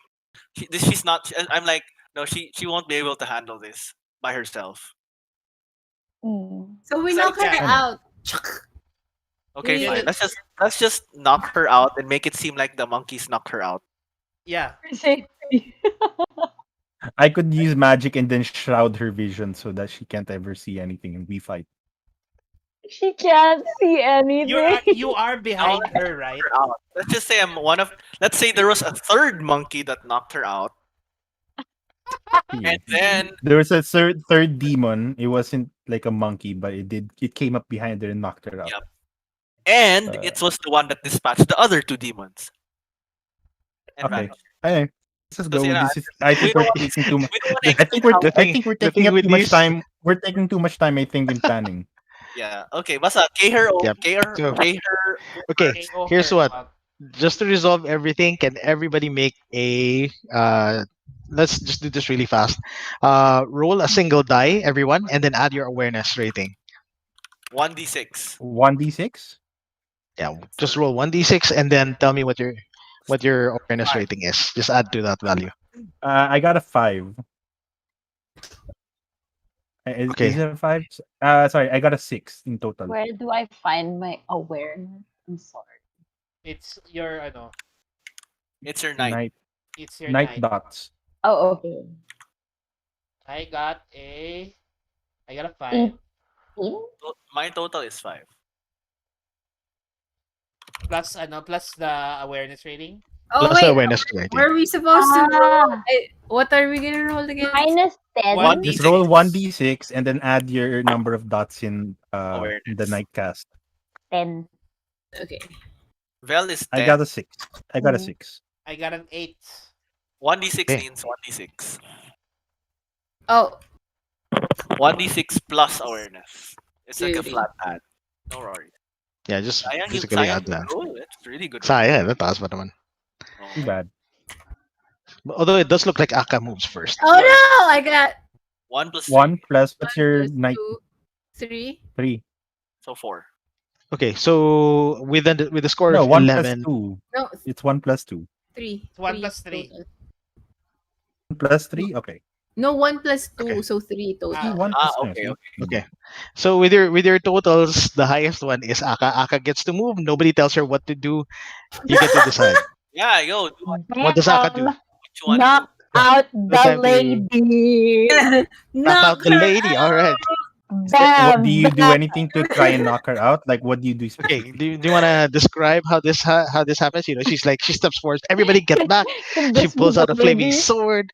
She's not. I'm like, no, she won't be able to handle this by herself. Mm. So we So knock her yeah, I know. out. Okay, yeah, fine. it- Let's just knock her out and make it seem like the monkeys knocked her out. yeah. For safety. I could use magic and then shroud her vision so that she can't ever see anything and we fight. She can't see anything. You are I want behind to her, knock right? her out. Let's just say I'm one of. Let's say there was a third monkey that knocked her out, and Here. then There was a third demon. It wasn't like a monkey, but it came up behind her and knocked her out. yep, and Uh, it was the one that dispatched the other two demons and okay. vanished. Anyway, let's just Because go. This is I we think don't we're want taking too much. we don't want to I explain think we're how. The I thing, think we're the taking thing up with too much these, time. We're taking too much time, I think, in planning. Yeah. Okay. Basta kay her. yep. So Kay her. okay, KO here's her. what. Just to resolve everything, can everybody make a let's just do this really fast. Roll a single die, everyone, and then add your awareness rating. 1d6. 1d6. Yeah, just roll 1d6 and then tell me what your awareness 5. rating is. Just add to that value. I got a 5. Is Okay. it a 5? Sorry, I got a 6 in total. Where do I find my awareness? I'm sorry. It's your It's your night. Night it's your night night. dots. Oh, okay. I got a 5 18? My total is 5. plus plus the awareness rating. Oh Plus the wait, awareness rating. were we supposed to roll? Ah, What are we gonna roll again? minus 10? 1d6 Just roll 1d6 and then add your number of dots in the awareness. night cast. 10. Okay. Vel is I 10. got a 6. I got a Mm. 6. I got an 8. 1d6 Okay. means 1d6. Oh, 1d6 plus awareness. It's like a duty. flat add. No worries. Yeah, just basically Sayang add that. roll. It's really good. Sayang, nataas pa naman. Roll. Too bad. Although it does look like Aka moves first. Oh no! I got 1 plus 3. 1 plus what's 1 your plus night 2, 3. 3? So 4. Okay, so with the score No, of 1 plus 11, 2. No, It's 1 plus 2. 3. It's 1 3 plus 3. total. 1 plus 3? Okay. No, 1 plus 2, Okay. so 3 See, total. 1 Ah, plus 3. okay, okay. okay. So with your totals, the highest one is Aka. Aka gets to move. Nobody tells her what to do. You get to decide. Yeah, yo, do What does Aka do? Bam! what you want to do. Knock out It's the time to lady! knock Knock out the her lady. All right. What do Bam! you do Bam! anything to try and knock her out? Like what do you do Okay. specifically? Do you want to describe how this happens? You know, she's like she steps forward. Everybody get back. Can She this be pulls the out a flaming lady? sword.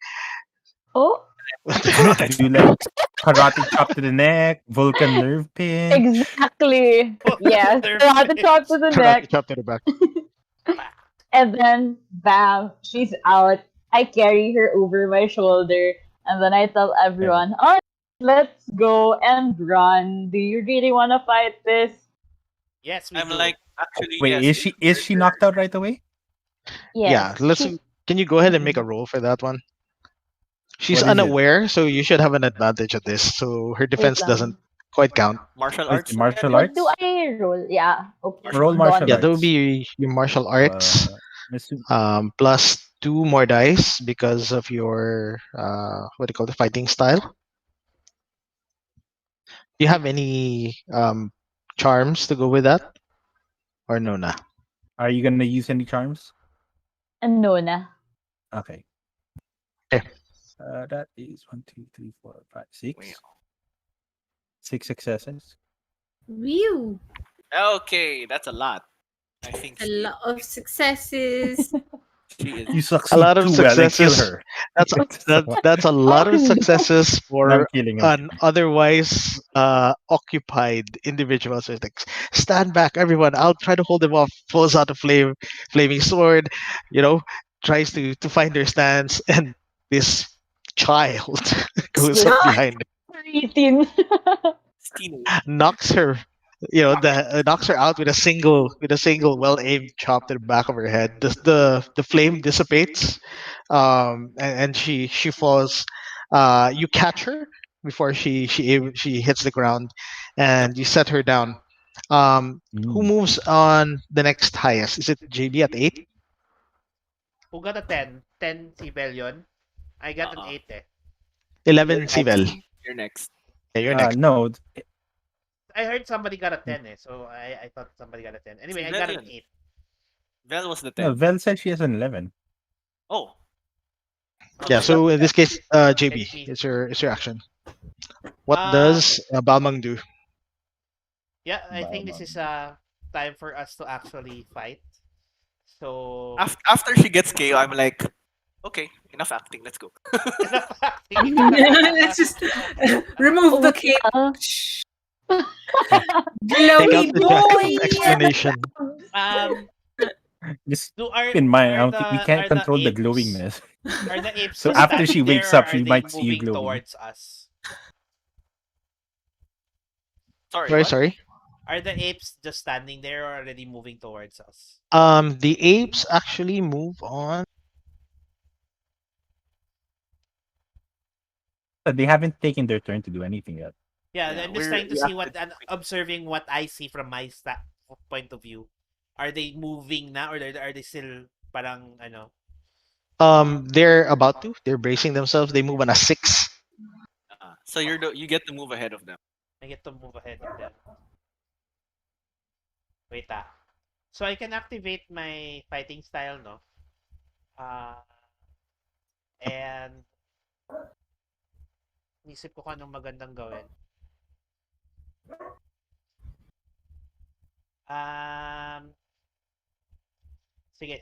Oh, Do you like karate chop to the neck, Vulcan nerve pinch? exactly. Yes. Their I had to face. talk to the Karate neck. chop to the back. And then, bam, she's out. I carry her over my shoulder. And then I tell Okay. everyone, oh, let's go and run. Do you really want to fight this? Yes, we I'm do. like, actually, Wait, yes. is she knocked out right away? Yeah. Yes. Let's. She's, Can you go ahead and make a roll for that one? She's What is it? unaware, so you should have an advantage at this. So her wait defense doesn't lang. quite count. Martial What is arts. it, martial What do arts? I roll? Yeah. Okay. Roll Dawn. martial Yeah, that would arts. be your martial arts. Assume- Plus two more dice because of your what do you call the fighting style. Do you have any charms to go with that, or no? Nah. Are you gonna use any charms? And Nona. Okay. That is one, two, three, four, five, six. Wow. 6 successes. Whew. Okay, that's a lot. I think A lot of successes. she is. You A succeed lot of too well and kill successes. her. That's So, that's a lot Oh of no. successes and I'm for killing him. an otherwise occupied individual. So it's like, stand back, everyone. I'll try to hold him off. Pulls out a flaming sword. You know, tries to find her stance, and this child goes up Snot. behind, 18. Teenage. knocks her, knocks her out with a single well aimed chop to the back of her head. The flame dissipates, and she falls. You catch her before she hits the ground, Yep. and you set her down. Who Mm. moves on the next highest? Is it JB at 8? Who got a 10? 10 si Belion. I got an Uh-uh. 8 eh. 11 You're next. Sivel. You're next. Yeah, you're next. No, I heard somebody got a 10 eh. So I thought somebody got a 10. Si Anyway, I Vel got an yun. 8. Vel was the no. 10. Vel said she has an 11. Oh. Yeah. Okay. So in this case, JB, It's me. it's your action. What Uh, does Balmang do? yeah, I think this Balmang. is time for us to actually fight. So, After she gets KO, I'm like, okay, enough acting. Let's go. enough acting. Let's just remove the Oh, cape. yeah. Take out Glowy the jack of boy. explanation. um, Just do keep in mind, I are don't think we the can't are the control the apes glowingness. are the apes So just after she standing wakes there, or up, are she they might see you moving glowing. towards us? Sorry, Sorry, what? sorry. Are the apes just standing there, or already moving towards us? The apes actually move on. But they haven't taken their turn to do anything yet. Yeah, Yeah, I'm just trying to we see acted observing what I see from my point of view. Are they moving now, or are they still parang ano? They're about to. They're bracing themselves. They move on a 6. So you get to move ahead of them. I get to move ahead of them. Wait So I can activate my fighting style, no? Uh, and isip ko kung anong magandang gawin. Um, sige.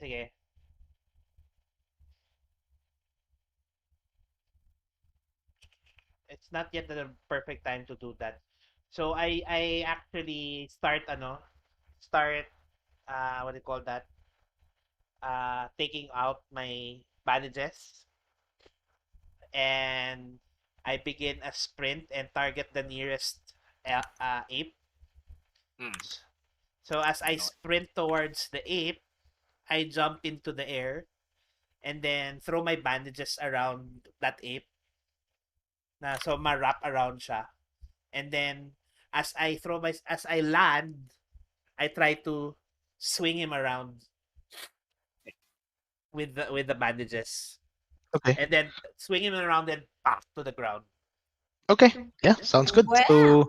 It's not yet the perfect time to do that. So I actually start what do you call that? Taking out my bandages, and I begin a sprint and target the nearest ape. Hmm. So as I No. sprint towards the ape, I jump into the air and then throw my bandages around that ape. So ma-wrap around siya. And then as I land, I try to swing him around with the bandages. Okay. And then swing him around and pop to the ground. Okay. Yeah, sounds good. Wow.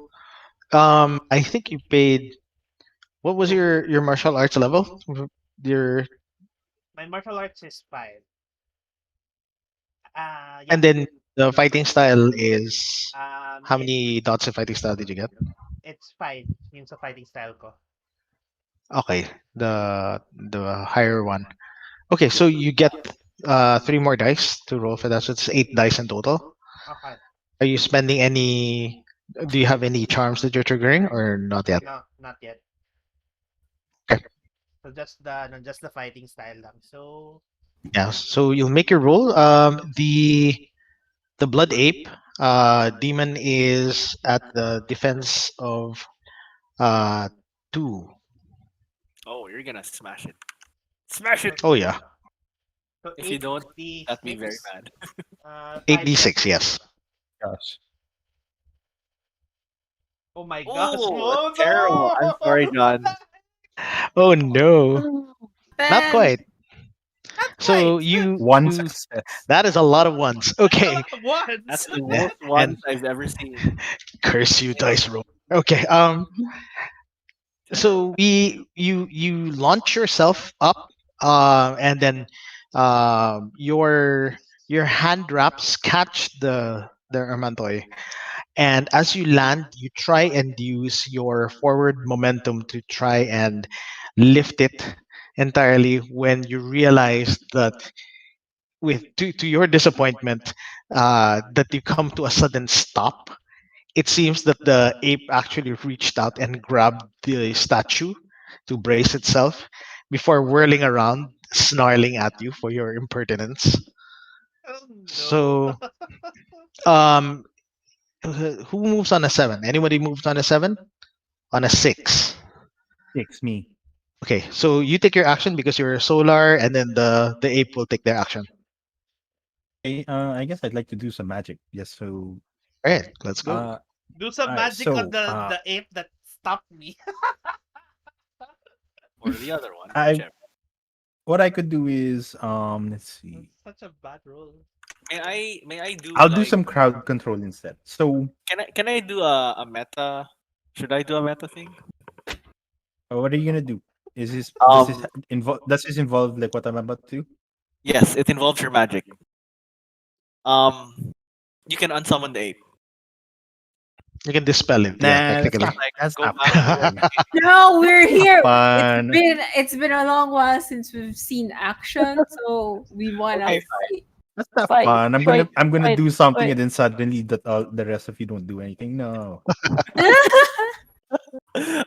So, I think you paid. What was your martial arts level? Your My martial arts is 5. Yeah. and then the fighting style is how It, many dots of fighting style did you get? it's 5 yung sa fighting style ko. Okay, the higher one. Okay, so you get 3 more dice to roll for that. So it's 8 dice in total. Okay. Are you spending any? Do you have any charms that you're triggering or not yet? No, not yet. Okay. So just the fighting style lang. So Yeah. So you'll make your roll. The blood ape demon is at the defense of uh 2. Oh, you're gonna smash it. Smash it. Oh yeah, so If you don't, that'd be 8d6 very bad. 8d6. 5 Yes. Gosh. Oh my gosh. Oh, that's Oh terrible. I'm sorry, no. John. Oh no, not Bad. quite. So One success. that is a lot of ones. Okay, That's Once. the yeah, most and ones I've ever seen. curse you, dice roll. Okay, Terrible. so you launch yourself up, and then your your hand wraps catch the Armantoy, and as you land, you try and use your forward momentum to try and lift it entirely. When you realize that, with to your disappointment, that you come to a sudden stop. It seems that the ape actually reached out and grabbed the statue to brace itself before whirling around, snarling at you for your impertinence. Oh no. So, um, who moves on a seven? Anybody moves on a seven? On a six. Six me. Okay, so you take your action because you're solar, and then the ape will take their action. Okay, I guess I'd like to do some magic. Yes, so All right, let's go. uh Do some alright, magic on so the ape that stopped me. Or the other one, I whichever. what I could do is let's see. That's such a bad roll. May I do I'll do like some crowd control instead. So can I do a meta? Should I do a meta thing? what are you gonna do? Is this Um does this involve like what I'm about to do? yes, it involves your magic. Um you can unsummon the ape. You can dispel it, yeah, Nah, technically. Like that's go not back to your fun. No, we're here. Fun. It's been a long while since we've seen action, so we wanna Okay, see. That's not Wait, fun. wait, I'm gonna wait, do something wait. and then suddenly that all the rest of you don't do anything. No.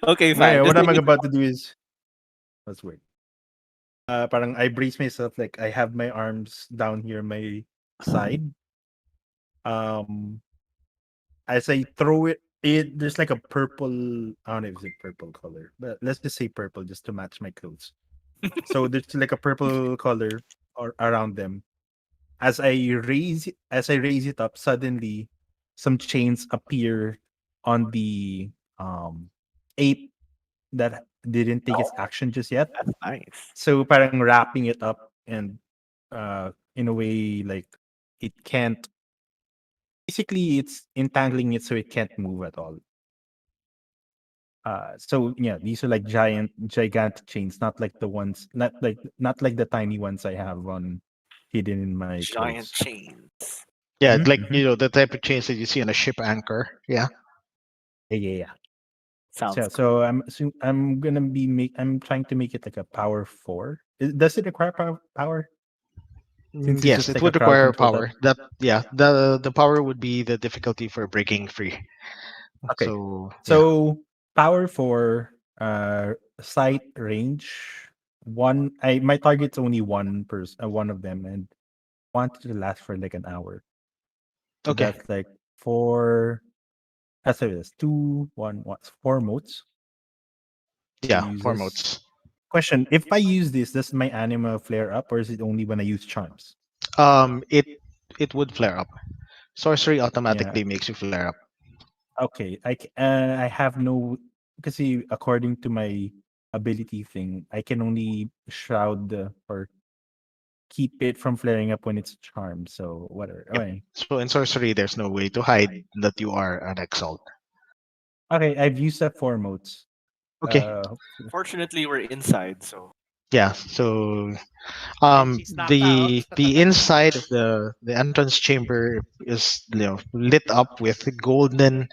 okay, Yeah, fine. Just what I'm make it about to do is that's weird. Parang I brace myself like I have my arms down here my side. Um as I throw it there's like a purple I don't know if it's a purple color, but let's just say purple just to match my clothes. So there's like a purple color or around them. As I raise it up, suddenly some chains appear on the ape that didn't take its oh, action just yet. that's nice. So parang wrapping it up and in a way like it can't basically it's entangling it so it can't move at all. So yeah, these are like gigantic chains, not like the tiny ones I have on hidden in my Giant clothes. chains. Yeah, like Mm-hmm. the type of chains that you see on a ship anchor. Yeah. Yeah. Sounds So cool. I'm trying to make it like a power four. Does it require power? Since it's Yes, just it like a would crowd require control that. power. That yeah, the power would be the difficulty for breaking free. Okay. So yeah, So power four, sight range. My target's only one of them, and want it to last for like an hour. So okay, that's like four. Sorry, that's two, one, four modes to yeah, use four this. modes. Question: if I use this, does my anima flare up, or is it only when I use charms? It would flare up. Sorcery Yeah. automatically makes you flare up. Okay. I have no because see, according to my ability thing, I can only shroud or keep it from flaring up when it's charmed. So whatever. Yep. Okay. So in sorcery, there's no way to hide that you are an exalt. Okay. I've used that four modes. Okay. Hopefully. Fortunately, we're inside, so Yeah. So And she's knocked out. the inside of the entrance chamber is, lit up with golden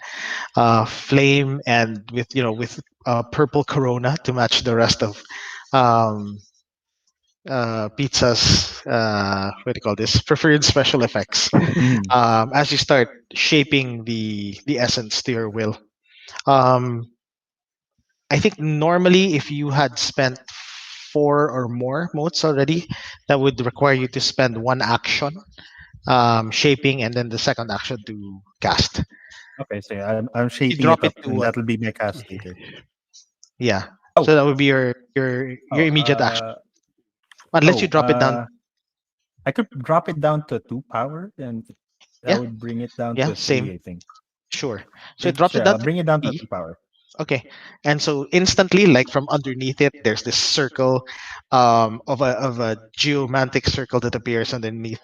flame, and with, with purple corona to match the rest of um pizza's, what do you call this, preferred special effects. Mhm. As you start shaping the essence to your will. um I think normally, if you had spent four or more modes already, that would require you to spend one action shaping, and then the second action to cast. Okay. So yeah, I'm You shaping drop it it up, to and that'll be my cast later. yeah. Oh. So that would be your Oh. immediate action, unless you Oh. drop it down. I could drop it down to two power, and that Yeah, would bring it down yeah, to three, same. I think. Sure. So it drops it Sure, down I'll to bring it down to three. two power. Okay. And so instantly, like from underneath it, there's this circle of a geomantic circle that appears underneath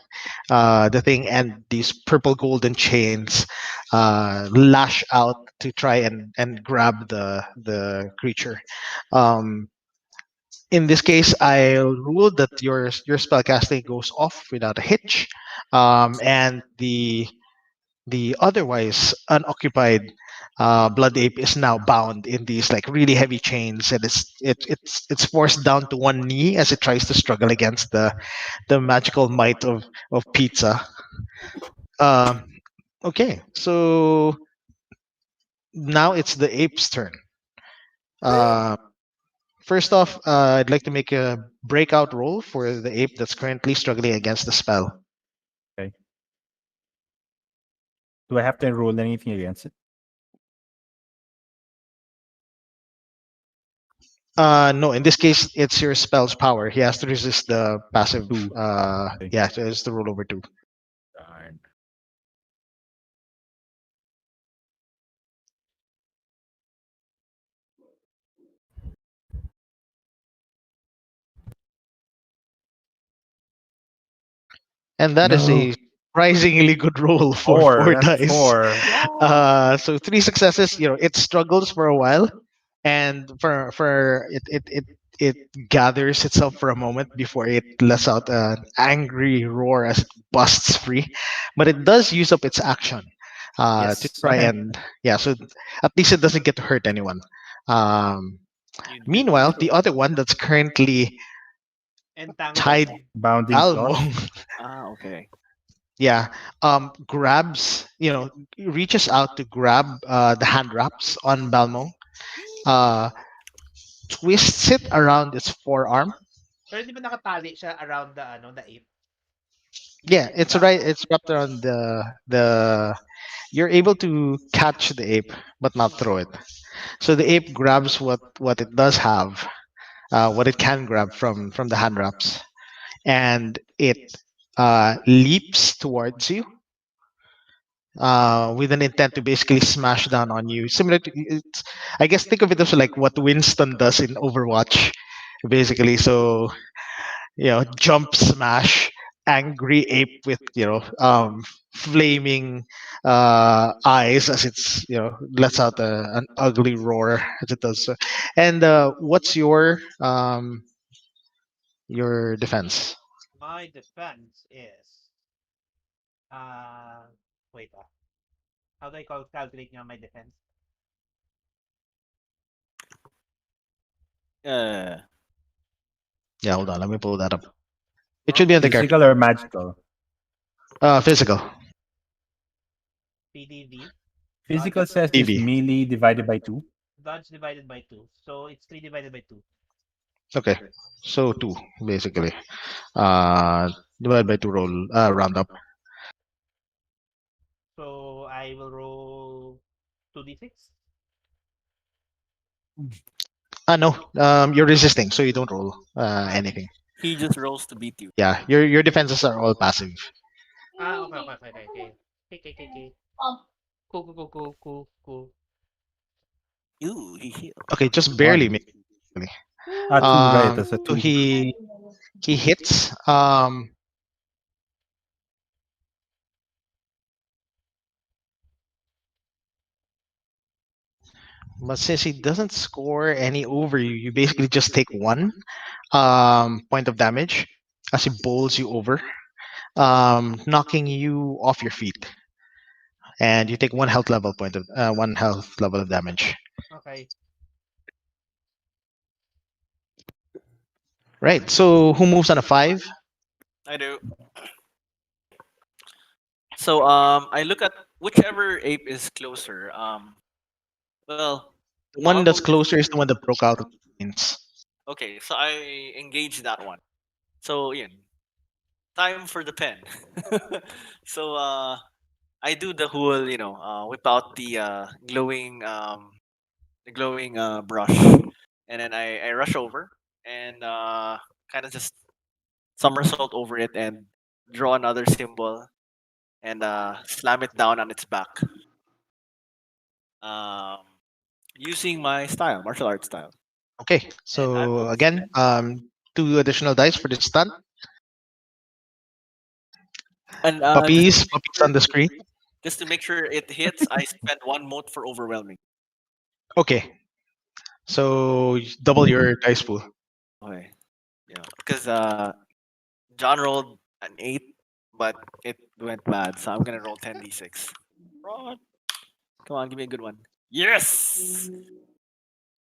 the thing, and these purple golden chains lash out to try and grab the creature. Um, In this case, I'll rule that your spellcasting goes off without a hitch, and the otherwise unoccupied blood ape is now bound in these like really heavy chains, and it's forced down to one knee as it tries to struggle against the magical might of pizza. Um, okay, so now it's the ape's turn. Uh, First off, I'd like to make a breakout roll for the ape that's currently struggling against the spell. Okay. Do I have to roll anything against it? No, in this case, it's your spell's power. He has to resist the passive. Two. Okay. Yeah, so it's the roll over two. Darn. And that is No. a surprisingly good roll for Four. four That's dice. four. So three successes. It struggles for a while, and for it gathers itself for a moment before it lets out an angry roar as it busts free. But it does use up its action to Yes. try and yeah. So at least it doesn't get to hurt anyone. Um, You did. Meanwhile, the other one that's currently Entangled. tied Bounding claws. Almo, Okay. yeah, grabs, reaches out to grab the hand wraps on Balmong, uh, twists it around its forearm. Pero di ba nakatali siya around the ape? Yeah, It's it's wrapped. right. It's wrapped around the. You're able to catch the ape, but not throw it. So the ape grabs what it does have, what it can grab from the hand wraps, and it leaps towards you with an intent to basically smash down on you. Similar to, I guess, think of it as like what Winston does in Overwatch, basically. So jump smash, angry ape with flaming eyes as it's lets out an ugly roar as it does so. And what's your defense? My defense is uh wait how do I calculate nga my defense? Uh, Yeah, hold on, let me pull that up. It should be on the Normally character. Physical or magical? Physical. PDV. Physical Dodge, says is TV. melee divided by 2. dodge divided by 2. So it's 3 divided by 2. Okay, so two basically. Uh, Divide by two, roll round up. So I will roll 2d6. No, you're resisting, so you don't roll anything. he just rolls to beat you. Yeah, your defenses are all passive. Okay. Okay. Um, Cool, cool, cool, cool, cool, cool. Ooh, he healed. Okay, just barely. One. Basically. Two, right? That's a So 2. he hits. But since he doesn't score any over you, you basically just take one point of damage as he bowls you over, knocking you off your feet, and you take one health level of damage. Okay. Right. So who moves on a 5? I do. So I look at whichever ape is closer. Well, The I'll one go that's with. closer is the one that broke out of the chains. Okay, so I engage that one. So yeah, time for the pen. So I do the whole, whip out the glowing brush, and then I rush over and kind of just somersault over it and draw another symbol and slam it down on its back. Um, Using my style, martial arts style, Okay. and I So will. again, two additional dice for the stun. And Puppies on the screen. just to make sure it hits, I spend one mote for overwhelming. Okay. So double your dice pool. Okay. Yeah. Because John rolled an 8, but it went bad, so I'm gonna roll 10d6. Rod, come on, give me a good one. Yes.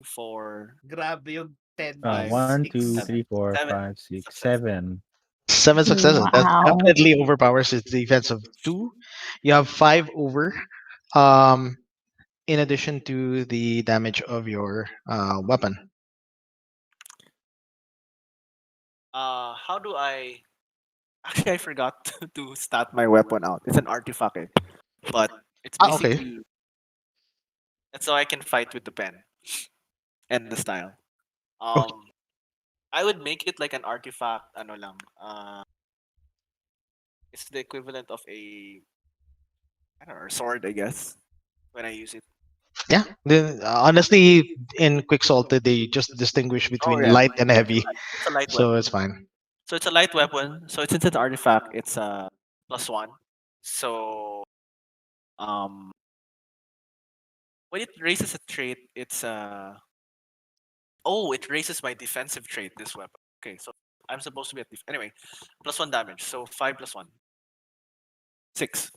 4, Grab yung 5, 1, 2, 10d6. 7. 3, 4, 7 5, 6, successes. 7. 7 successes. That Wow. definitely overpowers its defense of 2. You have 5 over. Um, in addition to the damage of your weapon. How do I? Actually, I forgot to stat my weapon out. It's an artifact, but it's Ah, okay. basically that's so I can fight with the pen and the style. Okay. Um, I would make it like an artifact. Ano lang? It's the equivalent of a I don't know, a sword, I guess, when I use it. Yeah. Honestly, in Quick Salted, they just distinguish Oh between yeah, light and heavy, it's a light so weapon. it's fine. So it's a light weapon. So since it's an artifact, it's a +1. So um, when it raises a trait, it's oh, it raises my defensive trait. This weapon. Okay, so I'm supposed to be at anyway, +1 damage. So 5 + 1, 6.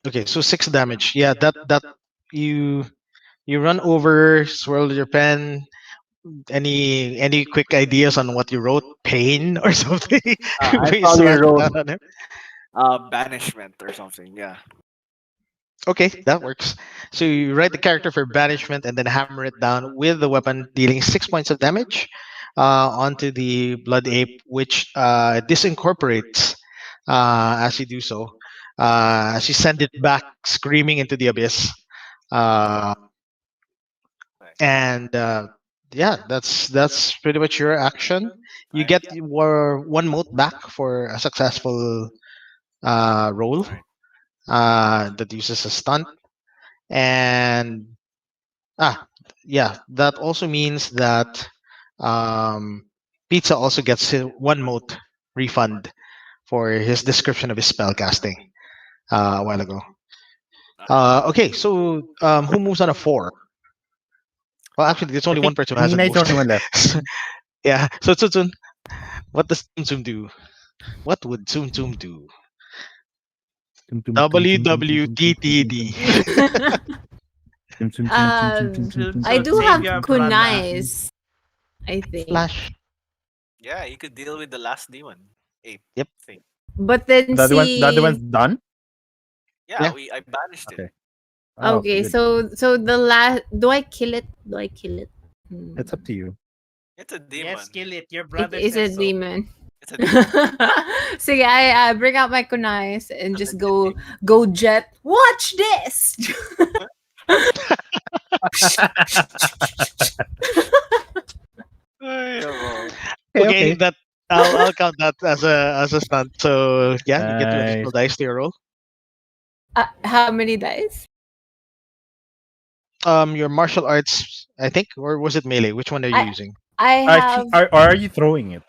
Okay, so 6 damage. Yeah, that you you run over, swirl your pen. Any quick ideas on what you wrote? Pain or something? I We probably smash wrote down on him. banishment or something. Yeah. Okay, that works. So you write the character for banishment and then hammer it down with the weapon, dealing 6 points of damage onto the blood ape, which disincorporates as you do so. As you send it back screaming into the abyss. Uh, Okay. and yeah, that's pretty much your action. You Right. get your 1 mote back for a successful roll Right. that uses a stunt. And ah, yeah, that also means that Pizza also gets 1 mote refund for his description of his spell casting a while ago. Okay, so who moves on a 4? Well, actually, there's I only one think person who hasn't Nina is the moved. only one left. Yeah, so Tsutsun, what does Tsum Tsum do? What would Tsum Tsum do? Tum, tum, tum, tum, tum, tum, tum, tum, tum, tum, WWTTD. tum. Tum, tum, tum, tum, tum, tum, tum, tum, I Should do tum, save have tum, your tum, tum, tum, prana. tum. kunais, I think. Flash. Yeah, you could deal with the last demon ape Yep. thing. But then The other one's see. done? Yeah, Yeah. I banished it. Okay. Oh, okay, Okay, good. so the last. Do I kill it? Do I kill it? It's up to you. It's a Yes, demon. kill it. Your It brother is a says so. demon. It's a demon. Sige, I bring out my kunais and It's a just legit go jet. Watch this. Ay, ako. Okay, Okay, okay. that I'll count that as a stunt. So yeah, you get 2 additional Nice. dice to your roll. How many dice? Your martial arts, I think, or was it melee? Which one are you I using? I have. Are you throwing it?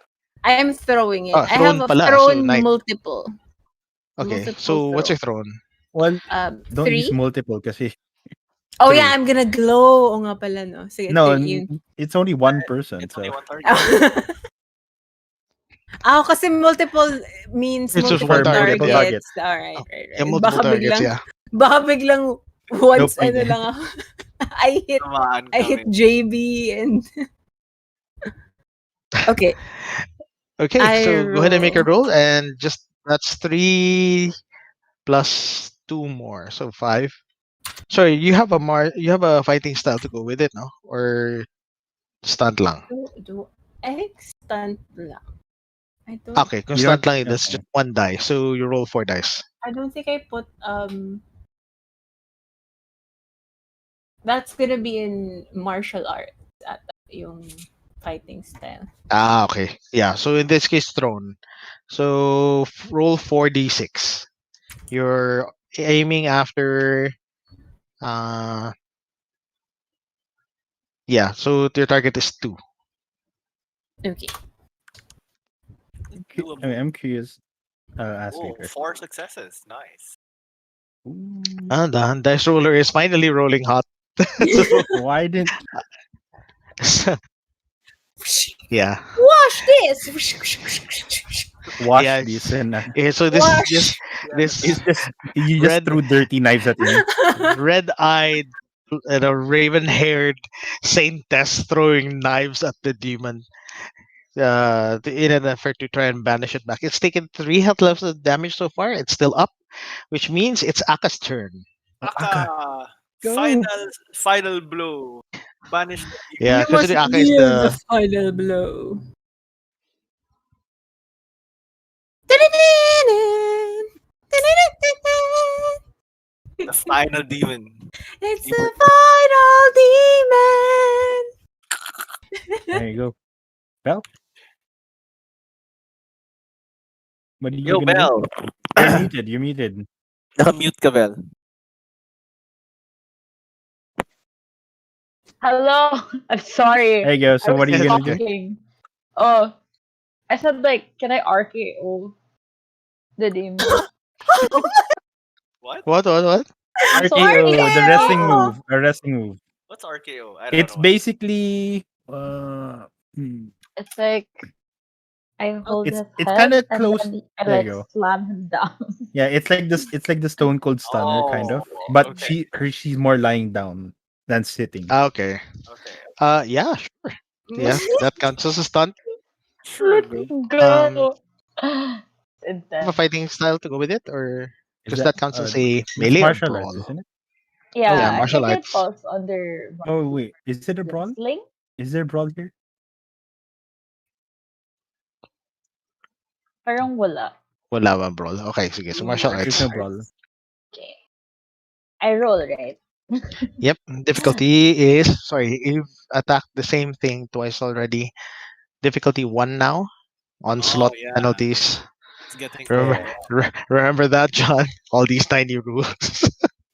I am throwing it. Oh, I have thrown a pala. So thrown knight. multiple. Okay, Multiple so what's throw. your thrown? Well, don't use 3. multiple kasi Oh yeah, 3. I'm gonna glow. O nga pala no. Sige, no, 3 yun. it's only one person. It's only So one target. Kasi multiple means It's just multiple one target, multiple yeah. target. targets. Alright, Oh, right, yeah, right. multiple targets, yeah. Baka biglang No once point. ano lang ako. I hit Tamaan I hit kami. JB and okay. Okay, I so go ahead and make a roll. roll, and just that's 3 plus 2 more, so 5. Sorry, you have a fighting style to go with it, no? Or stunt lang? I think stunt lang. I don't Okay, kung You stunt don't. lang, that's just 1 die. So you roll 4 dice. I don't think I put that's gonna be in martial arts at yung fighting style. Ah, okay. Yeah, so in this case, thrown. So roll 4d6. You're aiming after. Uh, yeah, so your target is 2. Okay. I'm curious. Asking Oh, her. 4 successes. Nice. Ooh. The dice roller is finally rolling hot. So, Why didn't yeah, Wash this. wash yeah, this and yeah. So this Wash. it's this just you just red threw dirty knives at me. red-eyed, raven-haired saintess throwing knives at the demon. In an effort to try and banish it back. It's taken 3 health levels of damage so far. It's still up, which means it's Aka's turn. Oh, Aka, Aka, go. final blow. Banish the Yeah, You demon. must considering Aka is deal the the final blow. The final demon. It's You- the final demon. There you go. Well, what are you Yo, gonna do? Bell. You're muted. You're muted. Naka-mute ka, Bell. Hello. I'm sorry. There you go. I So was what are you It's gonna do? okay. talking. Oh, I said like, can I RKO the demon? What? what? RKO, the wrestling RKO. move. A wrestling move. What's RKO? I don't It's know what. basically It's like I hold it's his it's kind head of and close. then I There you like go. slam him down. Yeah, it's like this. It's like the Stone Cold Stunner kind Oh, of, but okay. she's more lying down than sitting. Okay. Okay. Yeah, sure. Yeah, that counts as a stunt. Sure, Let's bro. Um, go. It's have a intense. fighting style to go with it, or Is because that that counts as a that's melee or martial arts, brawl? isn't it? Oh Yeah, yeah, I martial think it arts. falls under Oh wait, is it a is it brawl? sling? Is there a brawl here? Parang wala. Wala bang brawl? Okay, sige. So martial There's arts. no brawl. Okay. I roll, right? Yep. Difficulty is sorry. You've attacked the same thing twice already. Difficulty 1 now. Oh Onslaught yeah. penalties. It's getting Remember, yeah. remember that, John? All these tiny rules.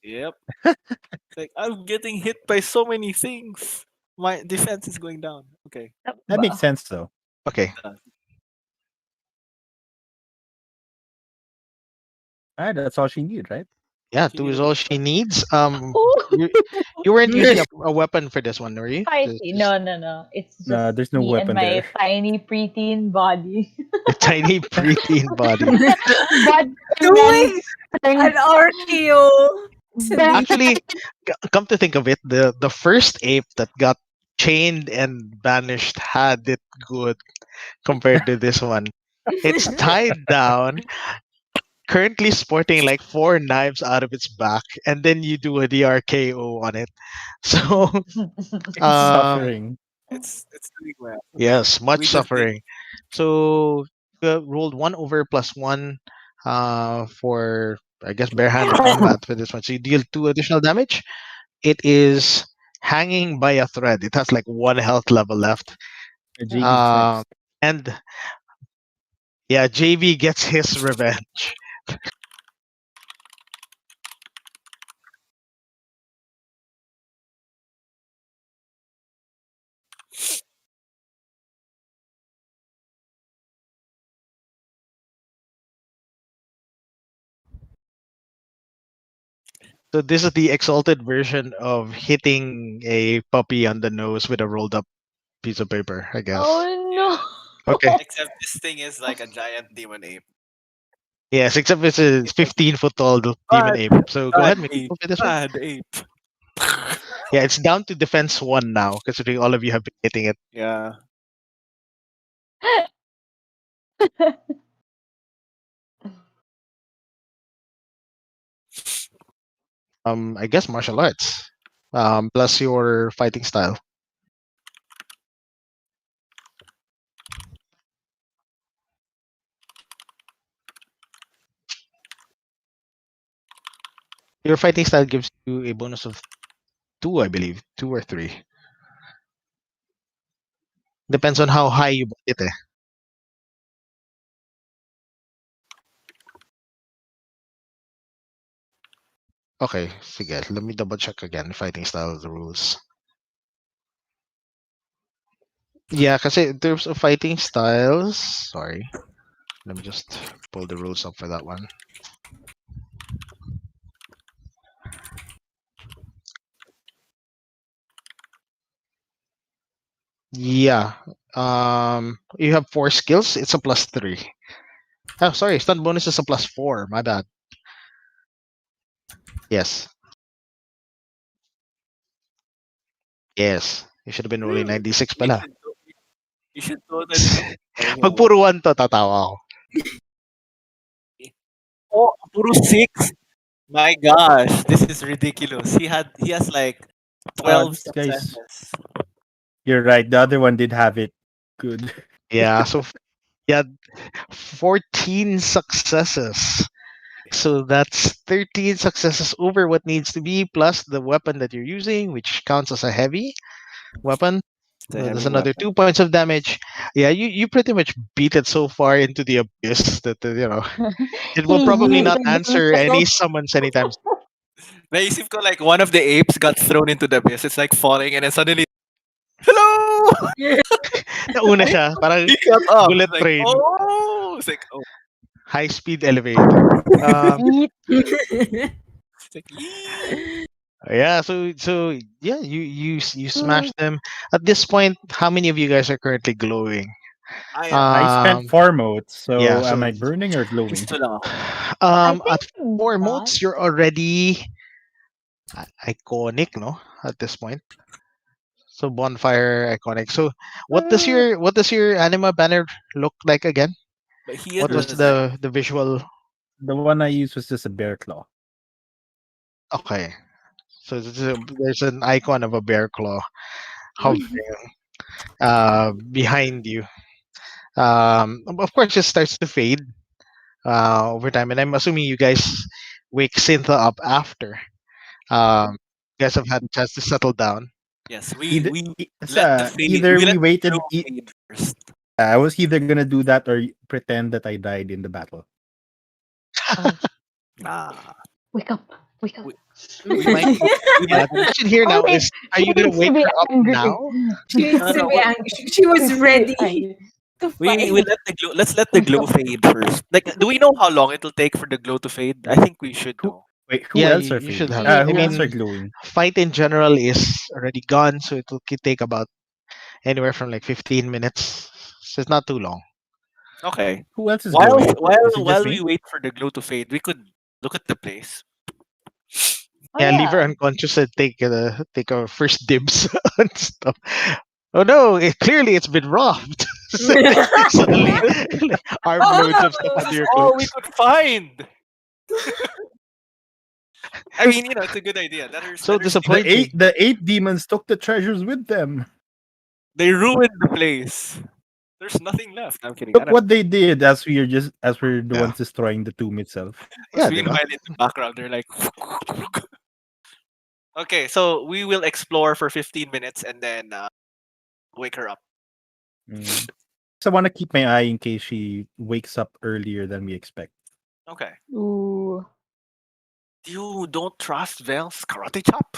Yep. It's like I'm getting hit by so many things. My defense is going down. Okay. That makes Ba? sense though. Okay. Alright, that's all she needed, right? Yeah, She 2 is needed all a she weapon. needs. Ooh. You weren't using a weapon for this one, were you? Spicy. Just No. It's just There's no me and weapon my there. tiny preteen body. a tiny preteen body. But Doing immense an strength. RKO. But Actually, come to think of it, the first ape that got chained and banished had it good compared to this one. It's tied down, currently sporting like 4 knives out of its back, and then you do a DRKO on it. So, It's um, suffering. It's doing well. yes, much We just need suffering. So, rolled 1 over +1 for, I guess, barehanded combat for this one. So, you deal 2 additional damage. It is hanging by a thread. It has like 1 health level left. JV's Um, next. and yeah, JV gets his revenge. So this is the exalted version of hitting a puppy on the nose with a rolled up piece of paper, I guess. oh Okay. no. except this thing is like a giant demon ape. Yes, except it's a 15-foot tall demon Bad, ape. So go bad ahead, make ape. for this one. Bad ape. Yeah, it's down to defense 1 now, considering all of you have been hitting it. Yeah. I guess martial arts. Plus your fighting style. Your fighting style gives you a bonus of 2, I believe. 2 or 3. Depends on how high you hit it. Okay, sige. Let me double check again. Fighting style the rules. Yeah, kasi in terms of fighting styles, sorry. Let me just pull the rules up for that one. Yeah. You have 4 skills. It's a +3. Oh, sorry. Stun bonus is a +4. My bad. Yes. Yes. You should have been rolling 96 You pala. should, you should totally. Pag Oh, puro 1 to, tatawa ako. oh, puro six. My gosh, this is ridiculous. He has like 12 This guy's. successes. You're right. The other one did have it good. Yeah. So, yeah, 14 successes. So that's 13 successes over what needs to be, plus the weapon that you're using, which counts as a heavy weapon. It's a There's heavy another weapon. 2 points of damage. Yeah, you pretty much beat it so far into the abyss that it will He probably not yeeted answer any himself. summons anytime soon. Naisip ko like one of the apes got thrown into the abyss. It's like falling and then suddenly, hello! Nauna siya, parang He got off. bullet It's like, train, oh! It's like, oh. high speed elevator. Yeet. It's like, yee! Yeah, so yeah, you smash them. At this point, how many of you guys are currently glowing? I am. I spent Um, 4 motes, yeah, so am so I burning or glowing? Gusto lang ako. I think at 4 not. modes, you're already iconic, no? At this point, so bonfire iconic. So Mm, what does your anima banner look like again? But he What was addresses it. the visual? The one I used was just a bear claw. Okay, so there's an icon of a bear claw hovering behind you. Of course, it starts to fade over time, and I'm assuming you guys wake Syntha up after. You guys have had a chance to settle down. Yes, Either, we it's, let the fade. either We we let the waited. glow fade first. I was either gonna do that or pretend that I died in the battle. oh, Ah, wake up. Wake up. we, we might. We Yeah, might. the question here Oh now wait, is: Are she you gonna needs to wake be her up angry. now? She needs No, to no. be angry. She She was needs to be ready angry. to We fight. let the glow. Let's let the Wake glow up. fade first. Like, do we know how long it'll take for the glow to fade? I think we should Who know. wait? Who Yeah, else are you should fading? have. Yeah, I Who else are mean, glowing? fight in general is already gone, so it will take about anywhere from like 15 minutes. So it's not too long. Okay. Who else is glowing? Is it just While we me? wait for the glow to fade, we could look at the place. Oh Yeah, leave her yeah. unconscious and take a first dibs on stuff. Oh no! Clearly it's been robbed. Suddenly, like, armloads of stuff under This is your all we cloaks. could find. I mean, it's a good idea. So Let her sleep. disappointing. The eight demons took the treasures with them. They ruined the place. There's nothing left. I'm kidding. I Look don't what they did as we're the Yeah, ones destroying the tomb itself. know. yeah, Meanwhile, diba? in the background, they're like. Okay, so we will explore for 15 minutes and then wake her up. Mm. So I want to keep my eye in case she wakes up earlier than we expect. Okay. Ooh. You don't trust Vel's karate chop?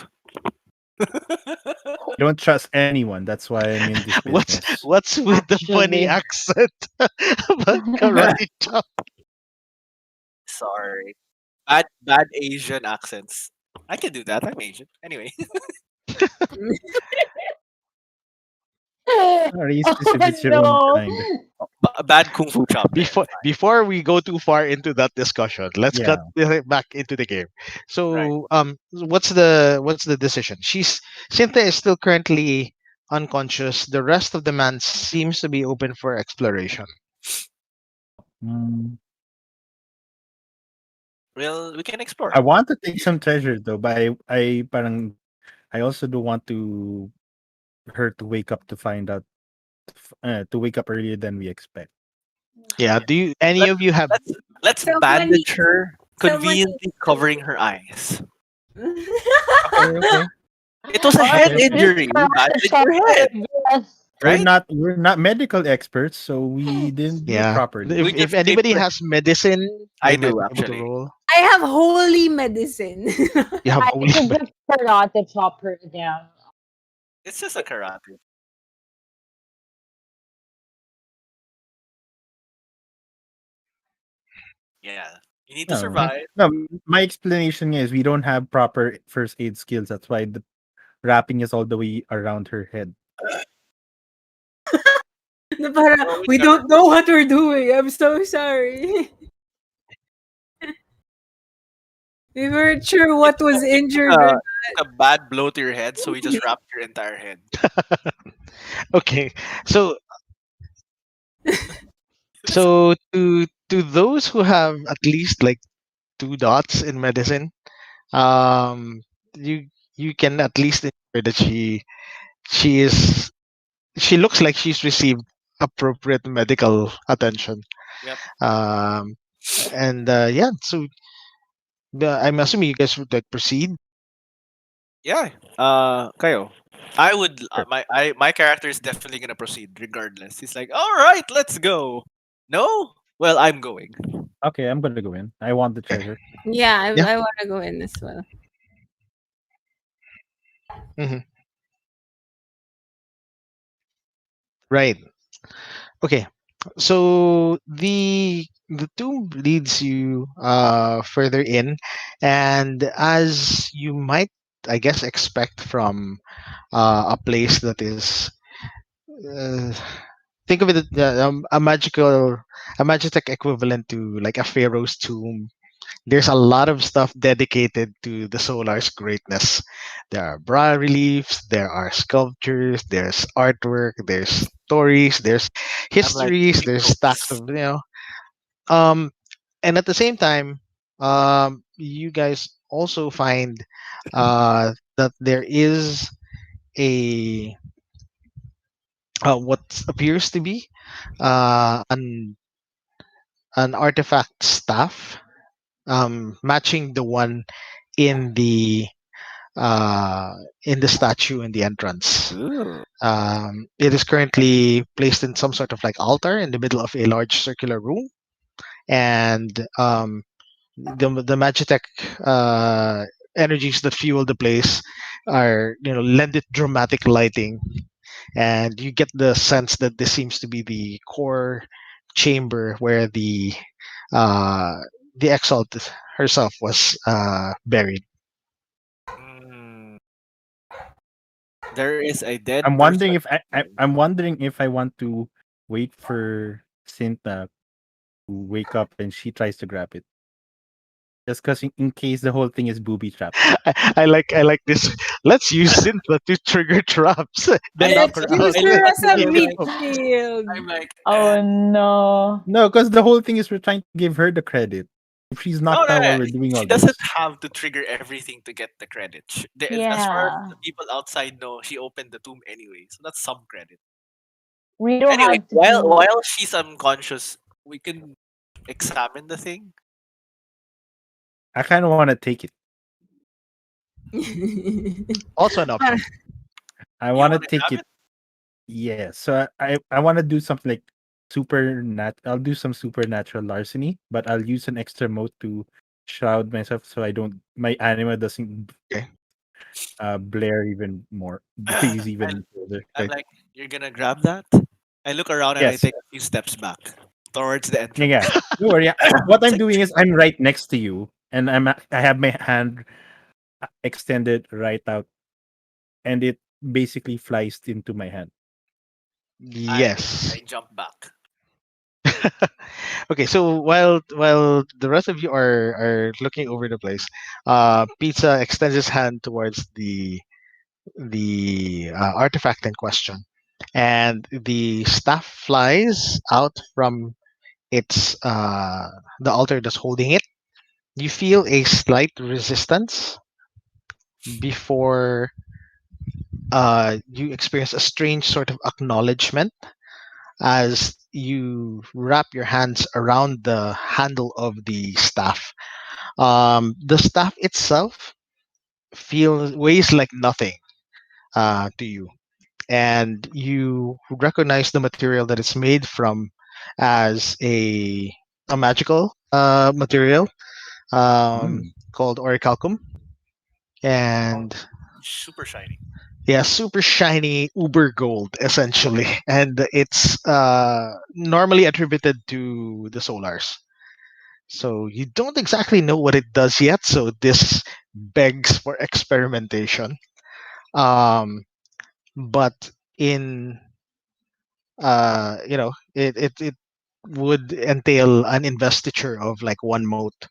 I don't trust anyone. That's why I'm in this What's business. what's with the funny Actually. accent about karate chop? Sorry. Bad Asian accents. I can do that. I'm Asian. Anyway. Racist if Oh it's your own no. kind. Bad kung fu chop there. Before we go too far into that discussion, let's cut Yeah. back into the game. Right. So what's the decision? Cynthia is still currently unconscious. The rest of the man seems to be open for exploration. Mm. Well, we can explore. I want to take some treasures though, but I also don't want her to wake up to find out to wake up earlier than we expect. Yeah. Do you any Let's of you have let's Someone bandage needs her, someone conveniently needs covering her eyes. Okay, okay. It was a Oh, head Okay, it's okay. injury. We karate bandaged chop. her head, Yes. right? We're not medical experts, so we didn't do it yeah? properly. We If just anybody taped her. has medicine, I they might do be able to actually. roll. I have holy medicine. You have I holy could just karate chop her down. It's just a karate. Yeah. You need to No, Mhm. survive. no. My explanation is we don't have proper first aid skills. That's why the wrapping is all the way around her head. Para, Well, we we got don't know what we're doing. I'm so sorry. We weren't sure you what took a, was you injured or took a bad blow to your head, so we just wrapped your entire head. Okay, so to those who have at least like 2 dots in medicine, um, you you can at least infer that she is she looks like she's received appropriate medical attention. Yep. Um, and yeah, so I'm assuming you guys would like proceed. Yeah. Kayo. I would. Sure. My character is definitely gonna proceed regardless. He's like, all right, let's go. No. Well, I'm going. Okay, I'm gonna go in. I want the Okay. treasure. yeah, Yeah. I want to go in as well. Hmm. Right. Okay. So the tomb leads you further in, and as you might, I guess, expect from a place that is uh, think of it as a magic equivalent to like a pharaoh's tomb. There's a lot of stuff dedicated to the solar's greatness. There are bas reliefs, there are sculptures, there's artwork, there's stories, there's I'm like histories, taking there's stacks notes. of um and at the same time, you guys also find that there is a what appears to be uh, an an artifact staff matching the one in the uh, in the statue in the entrance. Ooh. It is currently placed in some sort of like altar in the middle of a large circular room, and the Magitech uh, energies that fuel the place are lend it dramatic lighting, and you get the sense that this seems to be the core chamber where uh, the Exalted herself was buried. Mm, there is a dead I'm person. wondering if I'm wondering if I want to wait for Cinta to wake up and she tries to grab it. Just because in case the whole thing is booby trapped. I like this. Let's use Synthra to trigger traps, I then knock Let's her literally, out. use I her literally as a am Maybe. like, midfield. I'm like, Oh no. No, because the whole thing is we're trying to give her the credit. If she's no, knocked no, out no. while we're doing She all doesn't this. have to trigger everything to get the credit. As far as Yeah. the people outside know, she opened the tomb anyway, so that's some credit. We don't Anyway, have to do. while she's unconscious, we can examine the thing. I kind of want to take it. Also an option. I You want to want to take grab it. it? Yeah. So I want to do something like I'll do some supernatural larceny, but I'll use an extra mode to shroud myself so I don't my anima doesn't Okay. blare even more, blaze I, even further. I'm Okay. like, you're gonna grab that? I look around and I Yes. take a few steps back towards the Yeah, yeah. entrance. Don't worry. What It's I'm like, doing is I'm right next to you, and I have my hand extended right out, and it basically flies into my hand. I Yes. I jump back. Okay, so while the rest of you are looking over the place, Pizza extends his hand towards the artifact in question, and the staff flies out from its the altar that's holding it. You feel a slight resistance before you experience a strange sort of acknowledgement as you wrap your hands around the handle of the staff. The staff itself feels weighs like nothing to you, and you recognize the material that it's made from as a magical material Mm. called orichalcum, Oh, and super shiny. yeah, super shiny uber gold essentially, and it's normally attributed to the solars. So you don't exactly know what it does yet, so this begs for experimentation. Um, but in it would entail an investiture of like one mote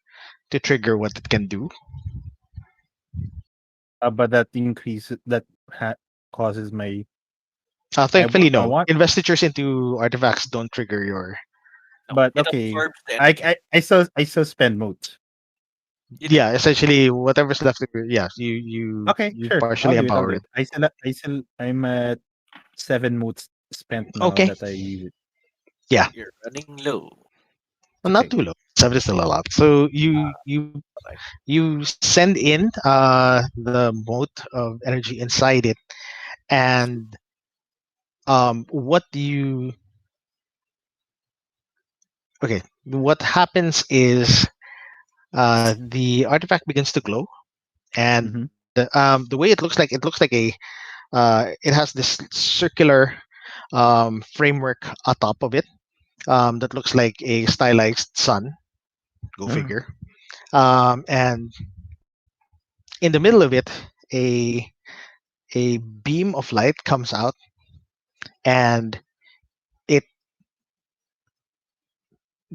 to trigger what it can do. But that increases that causes my Thankfully, I no. want. Investitures into artifacts don't trigger your. No, But it okay, absorbs the energy. I still spend modes. You do. Yeah, essentially, whatever's left of it, yeah, Okay, you sure. partially I'll do it. I'll empower do it. it. I'm at 7 modes spent now Okay, that I use it. yeah, You're running low. It's well, not okay. too low. 7 is still a lot. So Like, you send in the mote of energy inside it, and what do you okay? What happens is the artifact begins to glow, and Mm-hmm. the way it looks like it has this circular framework atop of it that looks like a stylized sun. Go figure. And in the middle of it, a a beam of light comes out, and it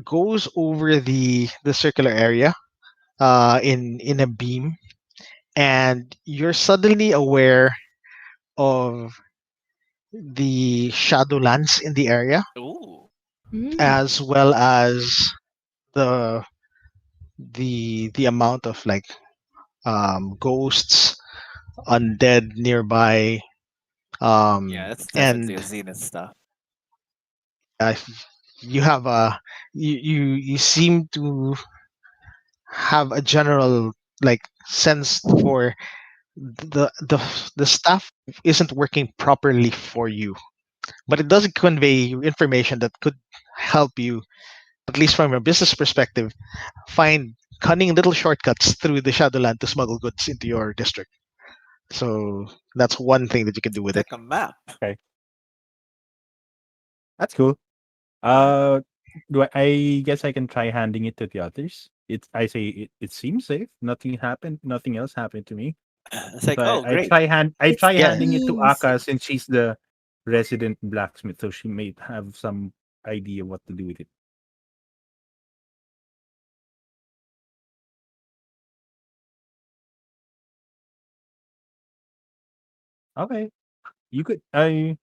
goes over the circular area in a beam, and you're suddenly aware of the shadowlands in the area, ooh. Mm. as well as the the amount of like ghosts, undead nearby, Yeah, that's definitely a and Zenith stuff. uh, you have a you seem to have a general like sense for the stuff isn't working properly for you, but it does convey information that could help you, at least from a business perspective, find cunning little shortcuts through the Shadowland to smuggle goods into your district. So that's one thing that you can do It's with it. like a map. Okay, that's cool. Uh, I guess I can try handing it to the others. I say it seems safe. Nothing happened. Nothing else happened to me. It's like, So oh, great. I It try Yeah. handing it to seems. Aka since she's the resident blacksmith, so she may have some idea what to do with it. Okay, you could. I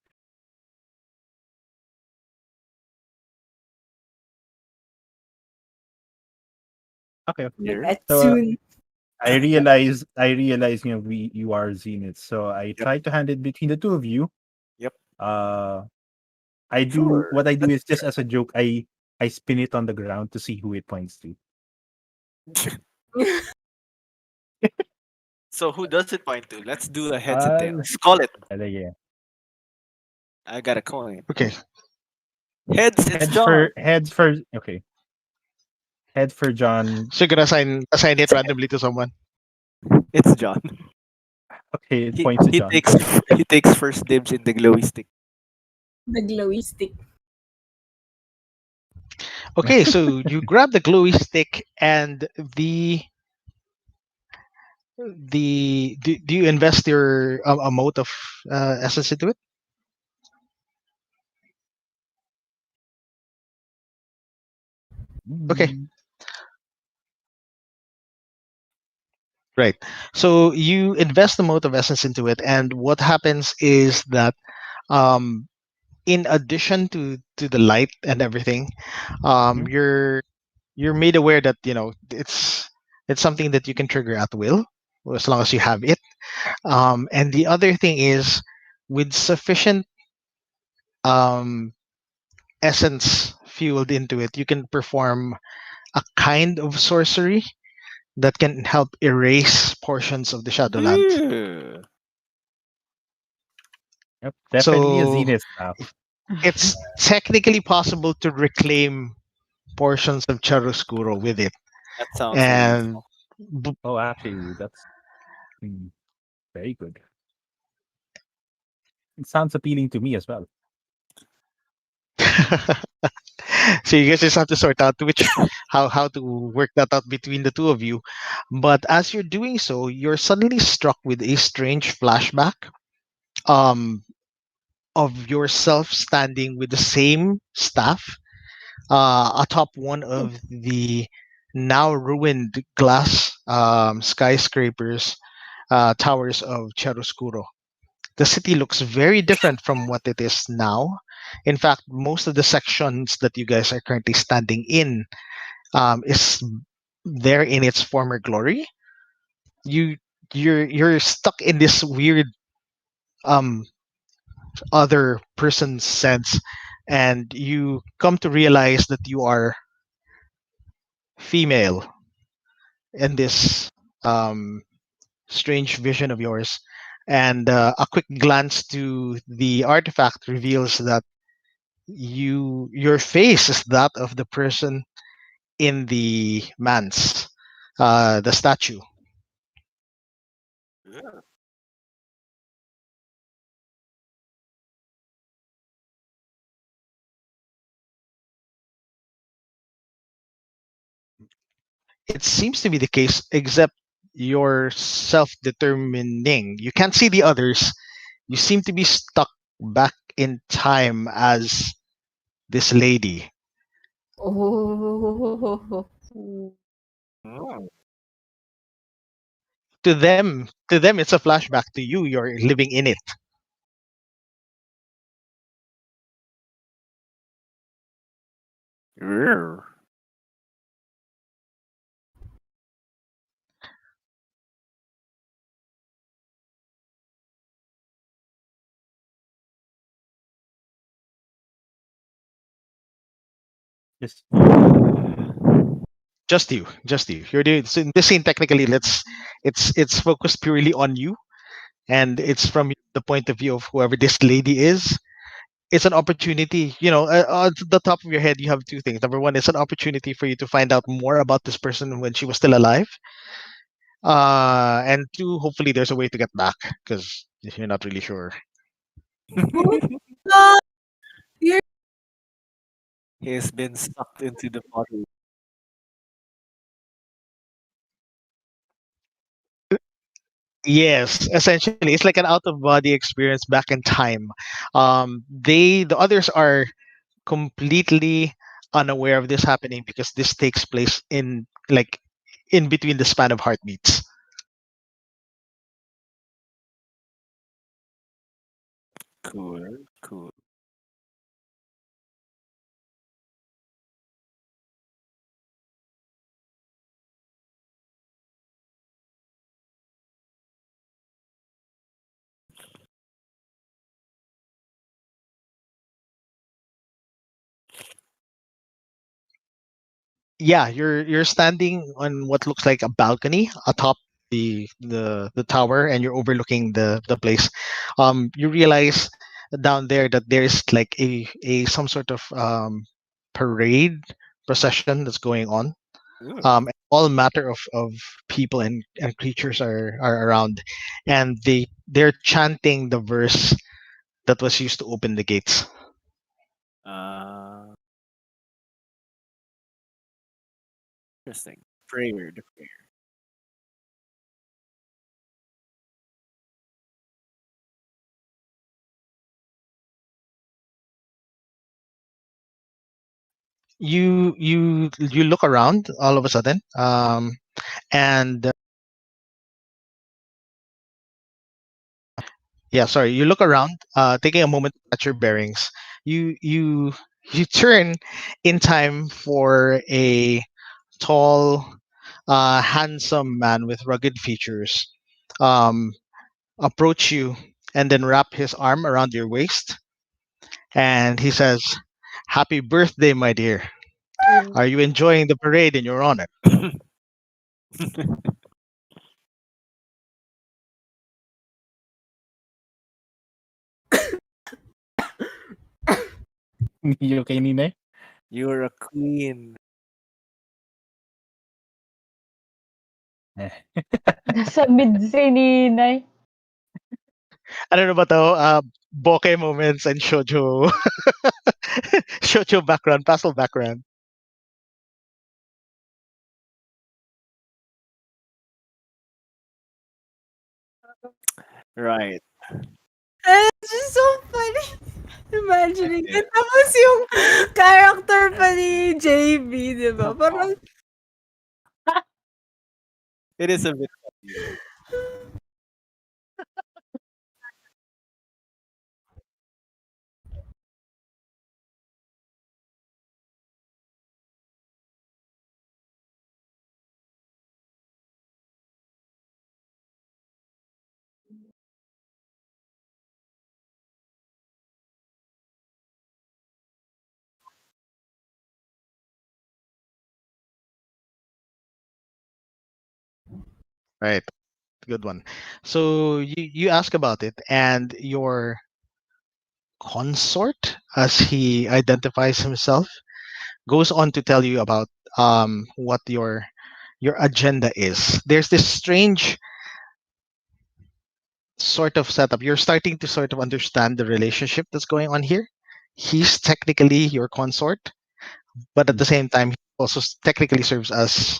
okay. Like Here. that So soon. I realize you are Zenith. So I Yep. try to hand it between the two of you. Yep. Uh, Sure. what I do Let's is just as a joke. I spin it on the ground to see who it points to. So who does it point to? Let's do a heads and Uh, tails. Call it. yeah. I got a coin. Okay. Heads, it's John. Heads for okay. Head for John. So you're gonna assign it It's randomly to someone. it's John. Okay, it He points to he John. takes he takes first dibs in the glowy stick. The glowy stick. Okay, so you grab the glowy stick and do you invest your amount of essence into it? Okay, Mm, right. So you invest the amount of essence into it, and what happens is that um, in addition to the light and everything, mhm. you're made aware that it's something that you can trigger at will as long as you have it. And the other thing is, with sufficient um, essence fueled into it, you can perform a kind of sorcery that can help erase portions of the Shadowlands. Ooh. Yep, definitely a So Zenith stuff. it's technically possible to reclaim portions of Chiaroscuro with it. That sounds very And useful. Oh, actually, that's mm, very good. It sounds appealing to me as well. so you guys just have to sort out which how to work that out between the two of you. But as you're doing so, you're suddenly struck with a strange flashback. Um, of yourself standing with the same staff atop one Oh, of the now ruined glass skyscrapers, towers of Chiaroscuro. The city looks very different from what it is now. In fact, most of the sections that you guys are currently standing in is there in its former glory. You you're stuck in this weird um other person's sense, and you come to realize that you are female in this um strange vision of yours. And a quick glance to the artifact reveals that your face is that of the person in the man's the statue. It seems to be the case, except you're self-determining. You can't see the others. You seem to be stuck back in time as this lady. Oh. Mm. To them it's a flashback. To you, you're living in it. Yeah. Just Just you. You're doing so in this scene. Technically, it's focused purely on you, and it's from the point of view of whoever this lady is. It's an opportunity. On the top of your head, you have two things. Number one, it's an opportunity for you to find out more about this person when she was still alive. And two, hopefully, there's a way to get back because you're not really sure. Oh God, you're He has been sucked into the bottle. Yes, essentially, it's like an out of body experience back in time. The others are completely unaware of this happening because this takes place in between the span of heartbeats. Cool, cool. Yeah, you're standing on what looks like a balcony atop the tower, and you're overlooking the place. You realize down there that there's like a some sort of parade procession that's going on. Ooh. All matter of people and creatures are around, and they're chanting the verse that was used to open the gates. Uh, Interesting. Prayer, the prayer. You look around all of a sudden, and yeah, sorry, you look around, taking a moment at your bearings. You turn in time for a tall, handsome man with rugged features um, approach you and then wrap his arm around your waist, and he says, "Happy birthday, my dear. oh. Are you enjoying the parade in your honor?" you okay, Nine? You're a queen. Eh. Nasa midse ni Nay. I don't know about the bokeh moments and shoujo shoujo background, pastel background. Right. And it's just so funny. Imagining Yeah. it. Tapos yung character pa ni JB, di ba? Parang, It is a bit funny though. Right. Good one. So you ask about it, and your consort, as he identifies himself, goes on to tell you about what your agenda is. There's this strange sort of setup. You're starting to sort of understand the relationship that's going on here. He's technically your consort, but at the same time, he also technically serves as,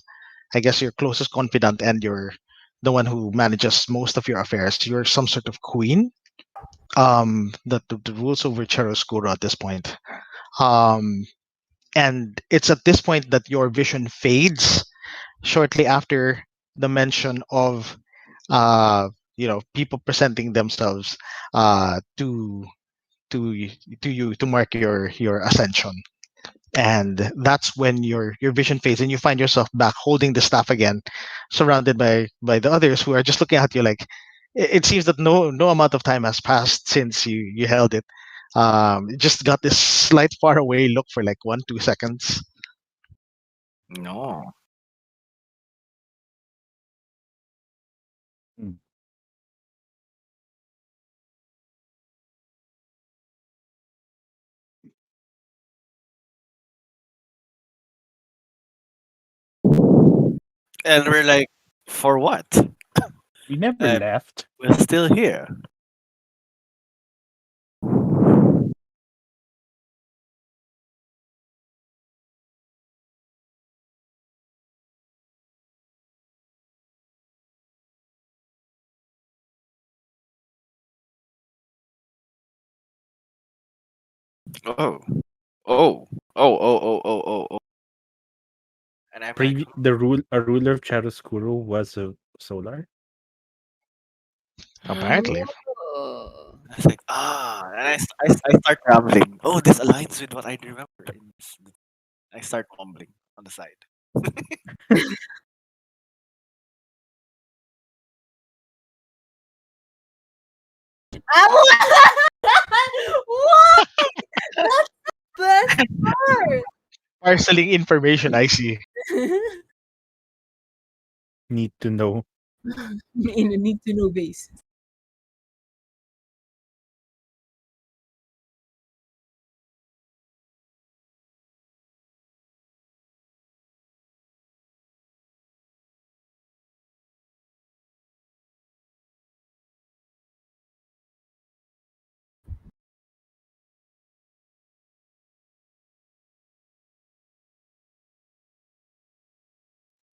I guess, your closest confidant, and you're the one who manages most of your affairs. You're some sort of queen that the rules over chiaroscuro at this point. Um, and it's at this point that your vision fades shortly after the mention of uh, people presenting themselves to to you to mark your ascension. And that's when your vision fades and you find yourself back holding the staff again, surrounded by the others who are just looking at you like it seems that no amount of time has passed since you held it. It just got this slight far away look for like 1-2 seconds. No. Mm. And we're like, for what? We never And left. we're still here. Oh. Oh. Oh, oh, oh, oh, oh, oh. And I'm like, A ruler of chiaroscuro was a solar. Apparently. oh. I was like, and I start rambling. Oh, this aligns with what I remember. I start mumbling on the side. What? That's the best part. Parceling information, I see. Need to know. In a need to know basis.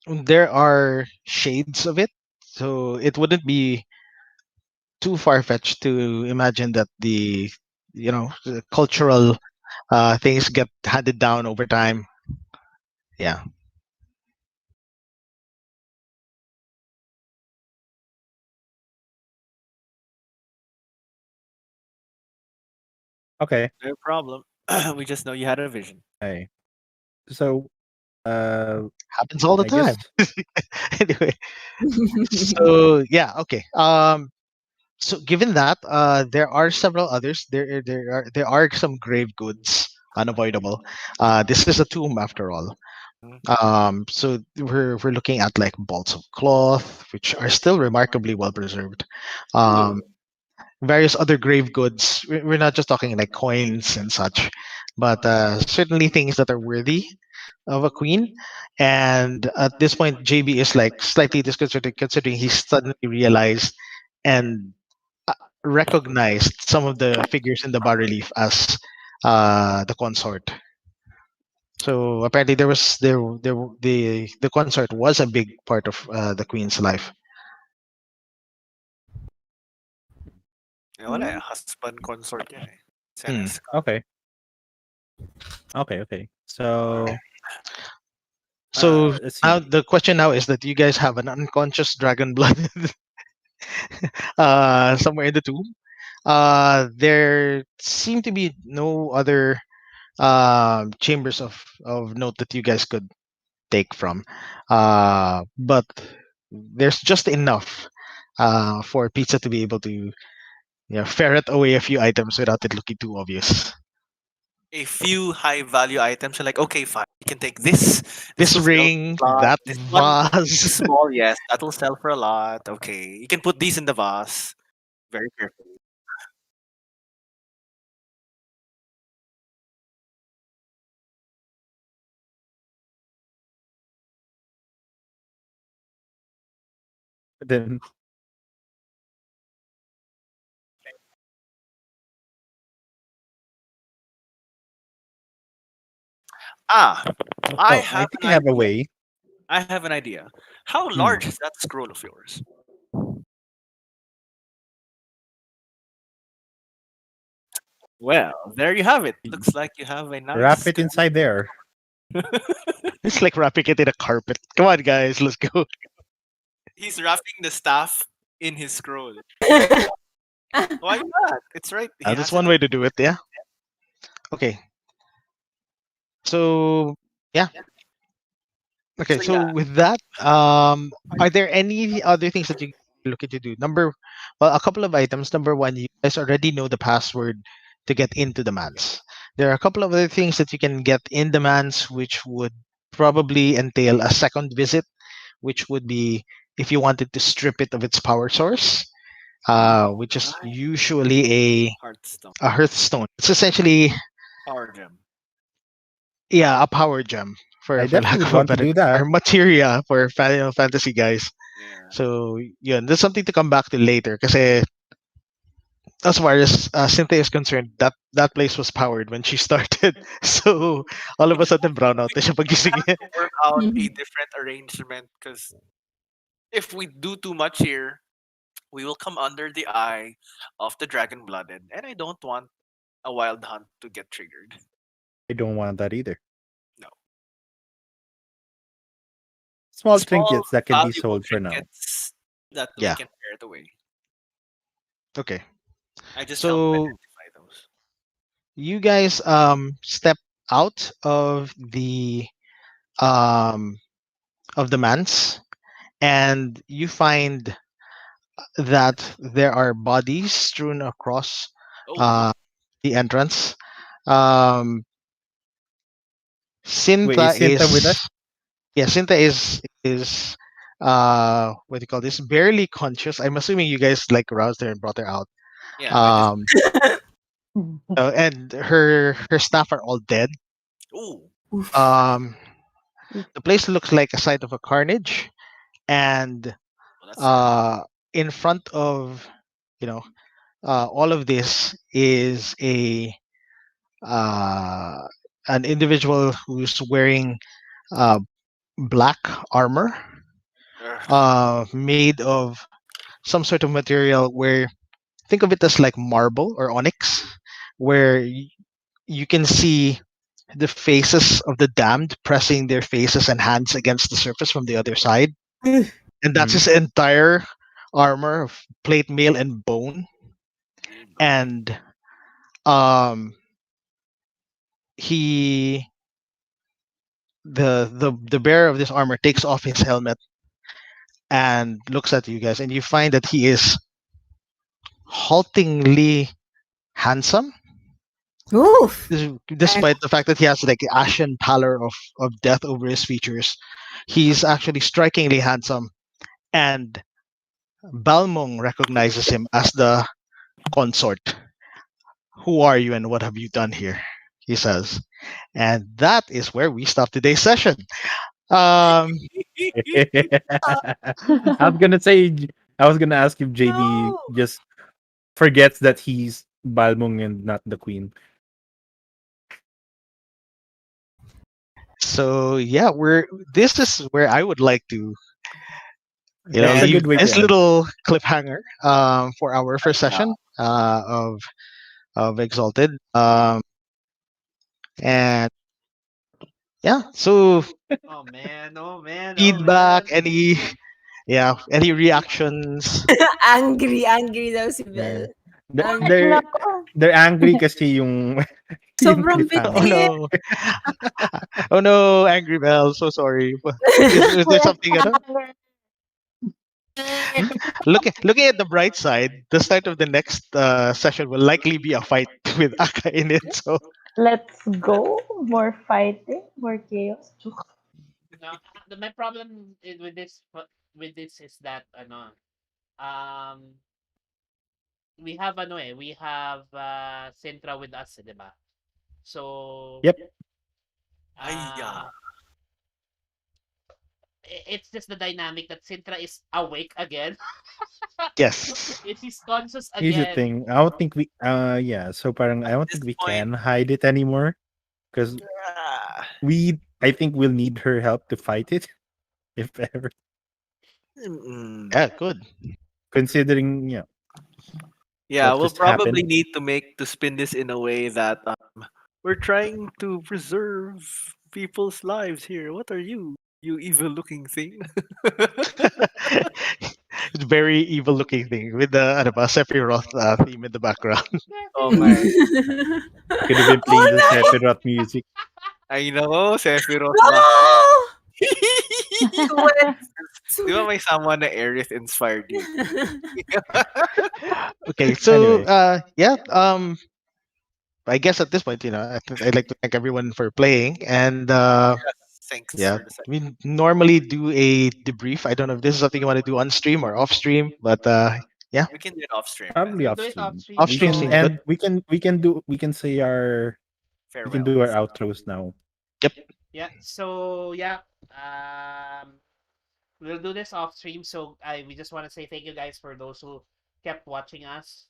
There are shades of it, so it wouldn't be too far fetched to imagine that the cultural things get handed down over time. Yeah. Okay. No problem. We just know you had a vision. Hey. So, uh, Happens all the I time. guess Anyway, so yeah, okay. So given that, there are several others. There are some grave goods, unavoidable. This is a tomb after all. Mhm. So we're looking at like bolts of cloth, which are still remarkably well preserved. Um, Ooh. Various other grave goods. We're not just talking like coins and such, but certainly things that are worthy of a queen. And at this point, JB is like slightly disconcerted considering he suddenly realized and uh, recognized some of the figures in the bas relief as the consort. So apparently, the consort was a big part of the queen's life. Wala eh, husband consort yan eh. Hmm. Senes. Okay. Okay. So So let's now see. the question now is that you guys have an unconscious dragon blood somewhere in the tomb. There seem to be no other chambers of note that you guys could take from. But there's just enough for pizza to be able to ferret away a few items without it looking too obvious. A few high value items are like, okay, fine, you can take this. This This will sell ring, for a lot. that This one too vase. small, yes, that'll sell for a lot. Okay, you can put these in the vase very carefully. Then Ah, I oh, I have think an I have a idea. way. I have an idea. How Hmm. large is that scroll of yours? Well, there you have it. Looks like you have a Wrap nice. it inside there. It's like wrapping it in a carpet. Come on, guys, let's go. He's wrapping the staff in his scroll. Why not? It's right. He That's has it one on. way to do it. Yeah. Okay. So yeah. Okay. So So yeah, with that, are there any other things that you looking to do? Well, a couple of items. Number one, you guys already know the password to get into the mans. There are a couple of other things that you can get in the mans, which would probably entail a second visit, which would be if you wanted to strip it of its power source, which is nice usually Hearthstone a hearthstone. It's essentially, power gem. yeah, a power gem, I for definitely lack would of a want to better do term, that. or materia for fantasy guys. Yeah. So yeah, that's something to come back to later. Because as far as Cynthia is concerned, that place was powered when she started. So all of a sudden, brown out na siya We pagising have niya. to work out a Mhm. different arrangement because if we do too much here, we will come under the eye of the dragon blooded, and I don't want a wild hunt to get triggered. I don't want that either. No. Small Small, trinkets that can be valuable sold for now. trinkets that we Yeah. can pair it away. Okay. I just help So identify those. you guys step out um of the manse, and you find that there are bodies strewn across Oh, uh, the entrance. Um, Wait, Cinta is Cinta with us? is yeah, Cinta is what do you call this? Barely conscious. I'm assuming you guys like roused her and brought her out. yeah, by this. Um, and her staff are all dead. Oh, Oof. Um, the place looks like a site of a carnage, and well, that's sad. uh, in front of you know all of this is a uh, an individual who's wearing uh, black armor Ugh. made of some sort of material where think of it as like marble or onyx, where you can see the faces of the damned pressing their faces and hands against the surface from the other side, and that's Mhm. his entire armor of plate mail and bone. Oh no. And um he the bearer of this armor takes off his helmet and looks at you guys, and you find that he is haltingly handsome, Oof. despite the fact that he has like ashen pallor of death over his features. He's actually strikingly handsome, and Balmung recognizes him as the consort. Who are you and what have you done here? He says. And that is where we stop today's session. Um, I was gonna say, I was gonna ask if JB No. just forgets that he's Balmung and not the queen. so yeah, we're this is where I would like to That's a leave good way to this end. little cliffhanger for our first Yeah. session. of Exalted. And yeah, so Oh man, oh man, oh feedback, man. any any reactions? Angry daw si Yeah. Belle. Ay, Angry. They're nako. they're angry kasi yung yung Sobrang Oh cliffhanger. bitin. no, oh no, Angry Bell. So sorry. Is there something? Cliffhanger. Hmm? Looking at the bright side, the start of the next session will likely be a fight with Aka in it. So Let's go. More fighting, more chaos. No, my problem with this is that um we have Sintra with us, 'di ba? So Yep. Ayya. uh it's just the dynamic that Sintra is awake again. yes, He's conscious Here's the again. thing. I don't think we yeah, so parang I At don't this think we point, can hide it anymore because ah, I think we'll need her help to fight it if ever. mm, yeah, good. Considering yeah, what we'll just happened. probably need to make to spin this in a way that we're trying to preserve people's lives here. What are you? You evil looking thing. It's very evil looking thing with the ano ba, Sephiroth theme in the background. Oh my. Could have been playing the Oh Sephiroth music. I know, Sephiroth ba? no! Sweat. Di ba Sweat. may someone na Aerith inspired you? Okay, so Anyway, yeah, I guess at this point, I'd like to thank everyone for playing, and Thanks yeah, for the sec. we normally do a debrief. I don't know if this is something you want to do on stream or off stream, but yeah, We can do it off stream then. probably We'll off do it off stream. stream. off We stream can seems So good. end. We can say our do our Farewells. outros now. Yep. yeah, so yeah, um, we'll do this off stream. So we just want to say thank you guys for those who kept watching us.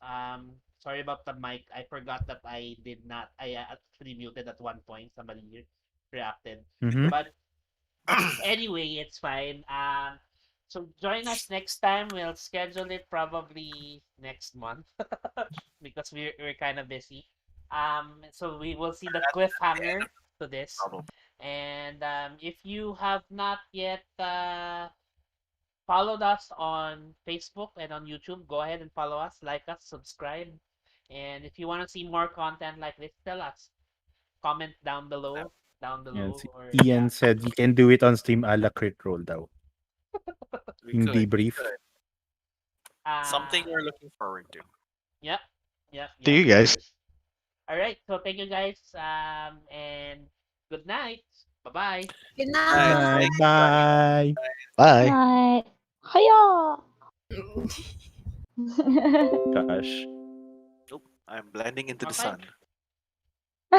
Sorry about the mic. I forgot that I did not. I actually muted at one point. Somebody reacted, Mm-hmm. but anyway, it's fine. So join us next time. We'll schedule it probably next month because we're kind of busy. So we will see the cliffhanger to this. Probably. And if you have not yet followed us on Facebook and on YouTube, go ahead and follow us, like us, subscribe. And if you want to see more content like this, tell us. Comment down Yeah, below, or yeah. Ian said you can do it on stream a la crit roll daw. We Yung could. debrief. Good. Something Uh, we're looking forward to. yep, yep, To yep. you guys. All right. So thank you guys. And good night. Bye bye. Good Good Night. night. night. Thanks, everybody. Bye. Bye. Hi. Hiya! Gosh. Nope. I'm blending into the Okay. sun.